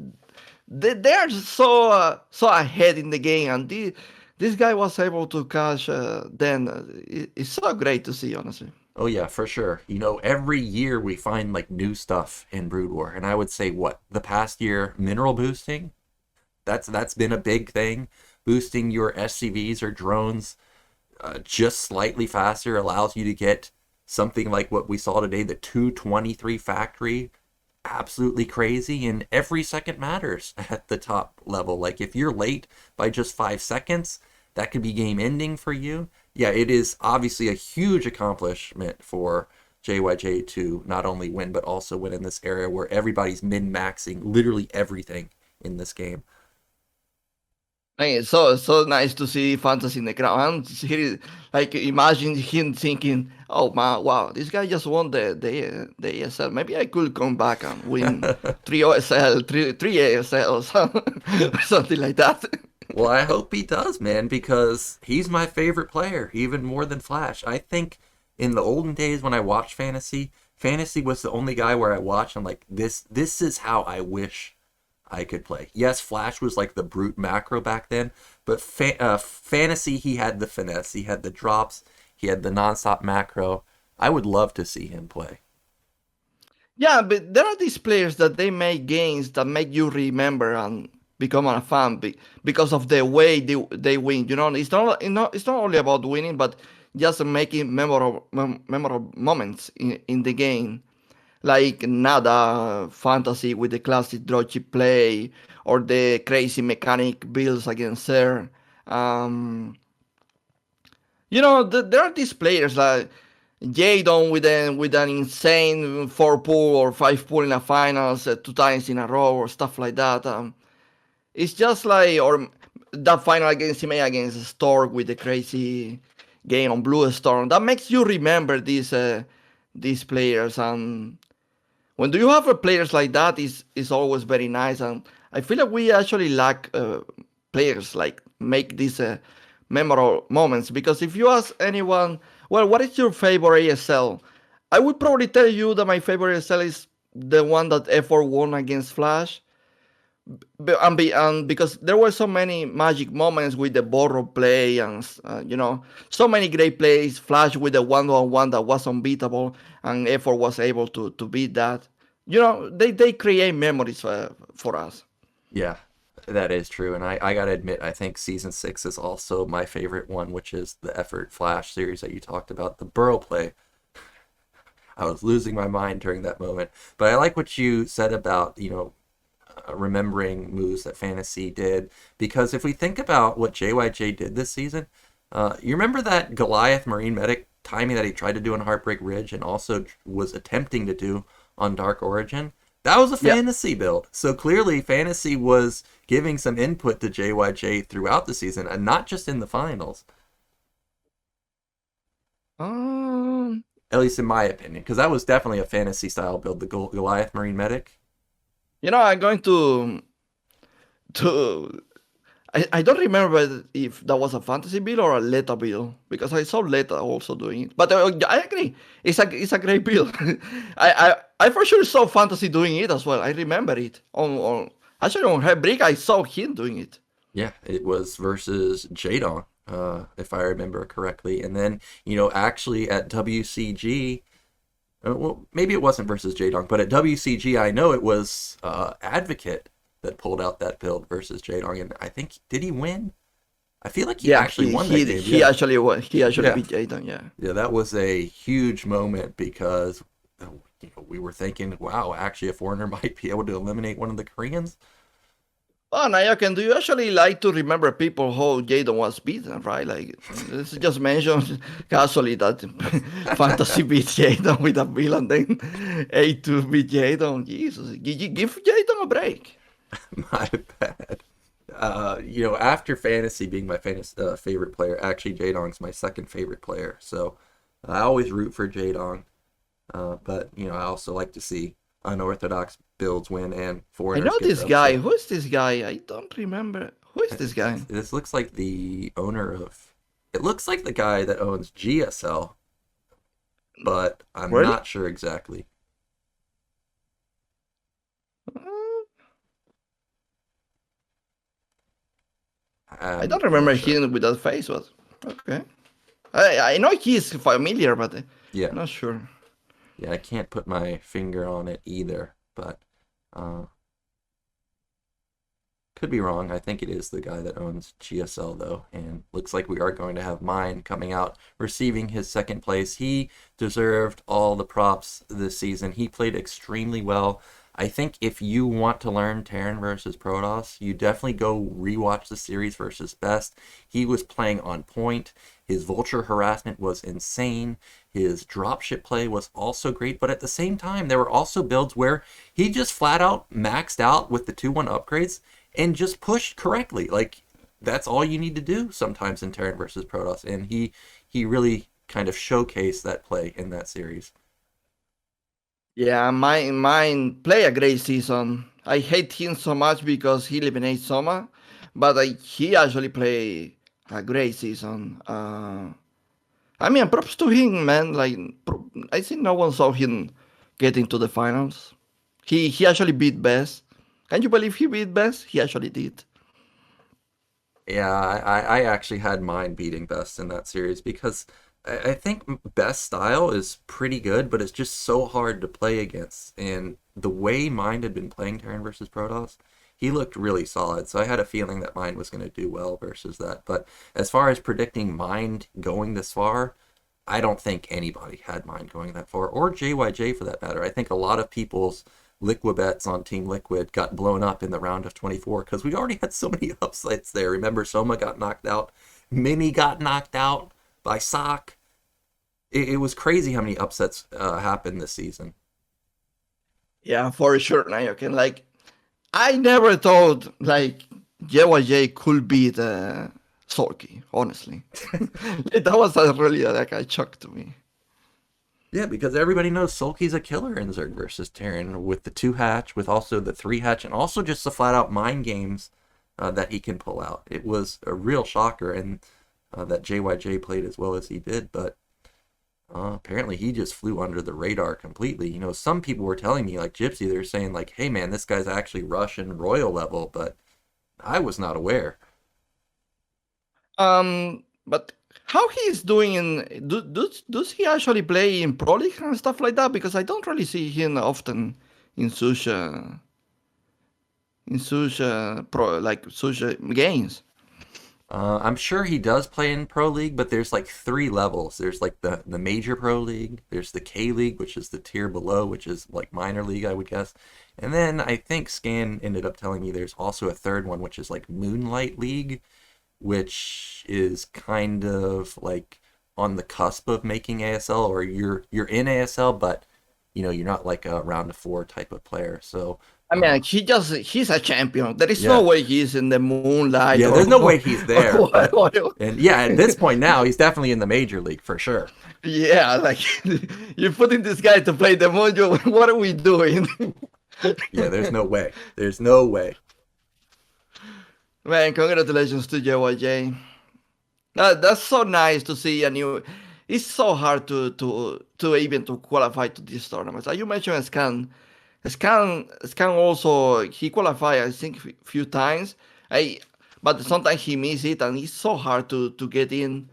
they are so ahead in the game, and this guy was able to catch. Then it's so great to see, honestly. Oh yeah, for sure. You know, every year we find like new stuff in Brood War, and I would say what the past year mineral boosting. That's been a big thing. Boosting your SCVs or drones just slightly faster allows you to get something like what we saw today, the 223 factory. Absolutely crazy, and every second matters at the top level. Like if you're late by just 5 seconds, that could be game ending for you. Yeah, it is obviously a huge accomplishment for JYJ to not only win, but also win in this area where everybody's min-maxing literally everything in this game. Hey, it's so nice to see fantasy in the crowd. And he, like imagine him thinking, "Oh man, wow, this guy just won the ASL. Maybe I could come back and win three OSL, three ASLs, or something like that." Well, I hope he does, man, because he's my favorite player, even more than Flash. I think in the olden days when I watched Fantasy was the only guy where I watched, I'm like, this is how I wish I could play. Yes, Flash was like the brute macro back then, but Fantasy, he had the finesse, he had the drops, he had the nonstop macro. I would love to see him play. Yeah, but there are these players that they make games that make you remember and become a fan because of the way they win. You know, it's not only about winning, but just making memorable moments in the game, like Nada Fantasy with the classic draw chip play or the crazy mechanic builds against her. Um, you know, there are these players like Jadon with an insane 4 pull or 5 pull in a finals 2 times in a row or stuff like that. It's just like or that final against EMEA against Stork with the crazy game on Blue Storm. That makes you remember these players, and when do you have players like that is always very nice. And I feel like we actually lack players like make these memorable moments, because if you ask anyone, well, what is your favorite ASL, I would probably tell you that my favorite ASL is the one that F4 won against Flash. And because there were so many magic moments with the borrow play and you know, so many great plays, Flash with the 1-on-1 that was unbeatable, and F4 was able to beat that. You know, they create memories for us. Yeah, that is true. And I gotta admit, I think season 6 is also my favorite one, which is the Effort Flash series that you talked about, the Burrow play. I was losing my mind during that moment. But I like what you said about, you know, remembering moves that Fantasy did, because if we think about what JYJ did this season, you remember that Goliath Marine Medic timing that he tried to do on Heartbreak Ridge and also was attempting to do on Dark Origin? That was a Fantasy build. So clearly Fantasy was giving some input to JYJ throughout the season and not just in the finals. At least in my opinion, because that was definitely a Fantasy style build, the Goliath Marine Medic. You know, I'm going to I don't remember if that was a fantasy build or a Leta build, because I saw Leta also doing it. But I agree, it's a great build. I for sure saw fantasy doing it as well. I remember it on actually on her brick. I saw him doing it. Yeah, it was versus Jadon, if I remember correctly. And then, you know, actually at WCG, well, maybe it wasn't versus Jadon, but at WCG, I know it was Advocate that pulled out that build versus Jadon. And I think, did he win? I feel like he actually won that game. He actually won. He actually beat Jadon, yeah. Yeah, that was a huge moment because you know, we were thinking, wow, actually a foreigner might be able to eliminate one of the Koreans. Oh, Nyoken, do you actually like to remember people how Jadon was beaten, right? Like, let's just mention casually that Fantasy beat Jadon with a bill and then A2 beat Jadon. Jesus, give Jadon a break. My bad. You know, after Fantasy being my favorite player, actually Jadong's my second favorite player. So I always root for Jadong. But, you know, I also like to see unorthodox builds win and I foreigners. know get this the guy. upset. Who is this guy? I don't remember. Who is this guy? This looks like the owner of. It looks like the guy that owns GSL, but I'm Really? not sure exactly. I don't remember him with that face, but okay. I know he's familiar, but Yeah, not sure. yeah, I can't put my finger on it either, but could be wrong. I think it is the guy that owns GSL though, and looks like we are going to have Mine coming out, receiving his second place. He deserved all the props this season. He played extremely well. I think if you want to learn Terran versus Protoss, you definitely go rewatch the series versus Best. He was playing on point. His vulture harassment was insane. His dropship play was also great, but at the same time, there were also builds where he just flat out maxed out with the 2-1 upgrades and just pushed correctly. Like, that's all you need to do sometimes in Terran versus Protoss, and he really kind of showcased that play in that series. Yeah, mine play a great season. I hate him so much because he eliminates Soma, but he actually play a great season. I mean, props to him, man. Like, I think no one saw him getting to the finals. He actually beat Best. Can you believe he beat Best? He actually did. Yeah, I actually had Mine beating Best in that series because I think Best style is pretty good, but it's just so hard to play against. And the way Mine had been playing Terran versus Protoss, he looked really solid. So I had a feeling that Mine was going to do well versus that. But as far as predicting Mine going this far, I don't think anybody had Mine going that far, or JYJ for that matter. I think a lot of people's Liquid bets on Team Liquid got blown up in the round of 24 because we already had so many upsets there. Remember, Soma got knocked out, Mini got knocked out by Sock. It was crazy how many upsets happened this season. Yeah, for sure, Nyoken. Like, I never thought like JYJ could beat Sulky. Honestly, that was really like a shock to me. Yeah, because everybody knows Sulky's a killer in Zerg versus Terran with the 2-hatch, with also the 3-hatch, and also just the flat-out mind games that he can pull out. It was a real shocker, and that JYJ played as well as he did, but apparently he just flew under the radar completely. You know, some people were telling me, like Gypsy, they're saying like, hey man, this guy's actually Russian royal level, but I was not aware. But how he's doing in does he actually play in Pro League and stuff like that? Because I don't really see him often in such such games. I'm sure he does play in Pro League, but there's like 3 levels. There's like the major Pro League, there's the K League, which is the tier below, which is like minor league, I would guess. And then I think Scan ended up telling me there's also a third one, which is like Moonlight League, which is kind of like on the cusp of making ASL, or you're in ASL, but you know, you're not like a round of 4 type of player. So I mean, he's a champion. There is no way he's in the Moonlight. Yeah, there's no way he's there. And yeah, at this point now, he's definitely in the major league for sure. Yeah, like you're putting this guy to play the Mojo. What are we doing? Yeah, there's no way. There's no way. Man, congratulations to JYJ. That's so nice to see a new. It's so hard to even to qualify to these tournaments. As you mentioned, Scan also he qualified I think few times. But sometimes he miss it, and it's so hard to get in.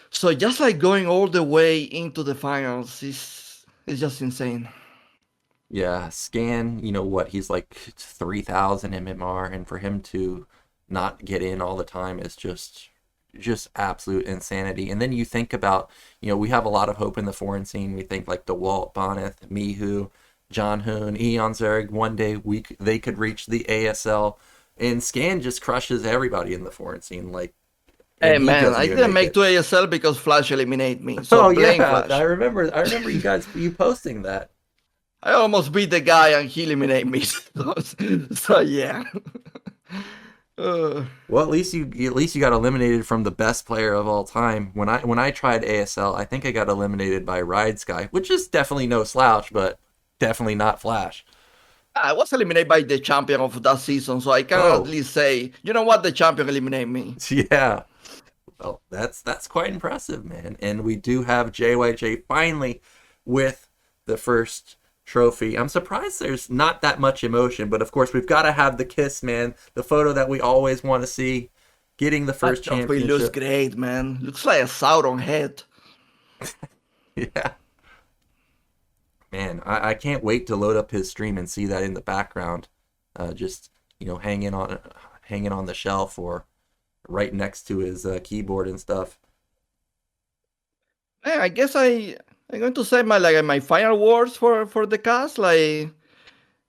So just like going all the way into the finals is just insane. Yeah, Scan, you know what, he's like 3,000 MMR, and for him to not get in all the time is just absolute insanity. And then you think about, you know, we have a lot of hope in the foreign scene. We think like DeWalt, Boneth, Mihu, John Hoon, Eonzerg, one day they could reach the ASL, and Scan just crushes everybody in the foreign scene. Like, hey man, I didn't make to ASL because Flash eliminated me. So yeah, Flash. I remember you posting that. I almost beat the guy and he eliminated me. So yeah. Well, at least you got eliminated from the best player of all time. When I tried ASL, I think I got eliminated by Ride Sky, which is definitely no slouch, but definitely not Flash. I was eliminated by the champion of that season, so I can at least say, you know what, the champion eliminated me. Yeah. Well, that's quite impressive, man. And we do have JYJ finally with the first trophy. I'm surprised there's not that much emotion, but of course we've got to have the kiss, man. The photo that we always want to see. Getting the first championship. Looks great, man. Looks like a Sauron head. Yeah. Man, I can't wait to load up his stream and see that in the background, just hanging on the shelf or right next to his keyboard and stuff. Yeah, I guess I'm going to say my final words for the cast. Like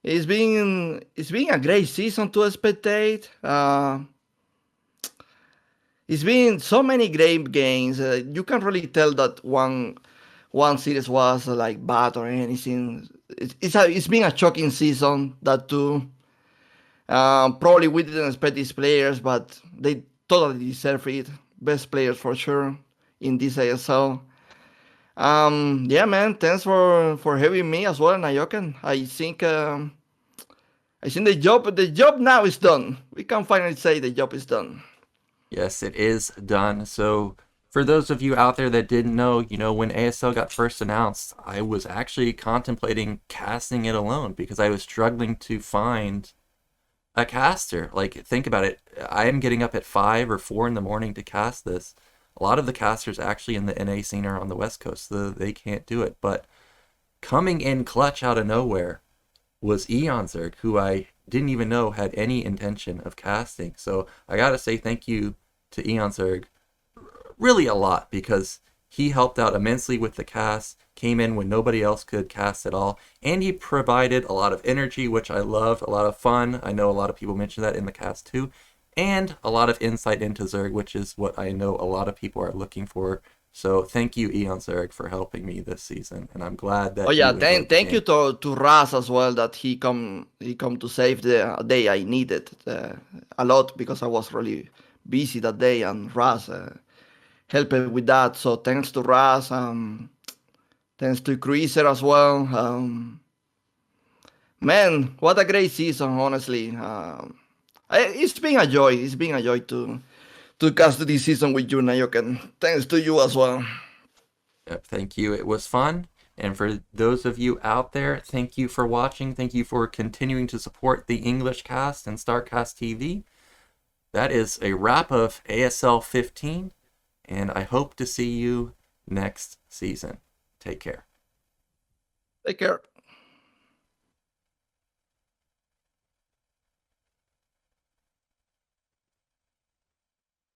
it's been a great season to spectate. It's been so many great games. You can't really tell that one series was like bad or anything. It's been a shocking season, that too. Probably we didn't expect these players, but they totally deserve it. Best players for sure in this ASL. Yeah, man. Thanks for having me as well, Nyoken. I think the job now is done. We can finally say the job is done. Yes, it is done. So for those of you out there that didn't know, when ASL got first announced, I was actually contemplating casting it alone because I was struggling to find a caster. Like, think about it. I am getting up at 5 or 4 in the morning to cast this. A lot of the casters actually in the NA scene are on the West Coast, so they can't do it. But coming in clutch out of nowhere was Eonzerg, who I didn't even know had any intention of casting. So I gotta say thank you to Eonzerg really a lot, because he helped out immensely with the cast, came in when nobody else could cast at all, and he provided a lot of energy, which I loved, a lot of fun. I know a lot of people mentioned that in the cast too, and a lot of insight into Zerg, which is what I know a lot of people are looking for. So thank you, Eonzerg, for helping me this season, and I'm glad that. Oh yeah, thank you to Raz as well, that he come to save the day I needed a lot, because I was really busy that day, and Raz helped with that. So thanks to Raz, thanks to Cruiser as well. Man, what a great season, honestly. It's been a joy. It's been a joy to cast this season with you, Nyoken. Thanks to you as well. Yep, thank you. It was fun. And for those of you out there, thank you for watching. Thank you for continuing to support the English cast and StarCastTV. That is a wrap of ASL 15, and I hope to see you next season. Take care. Take care.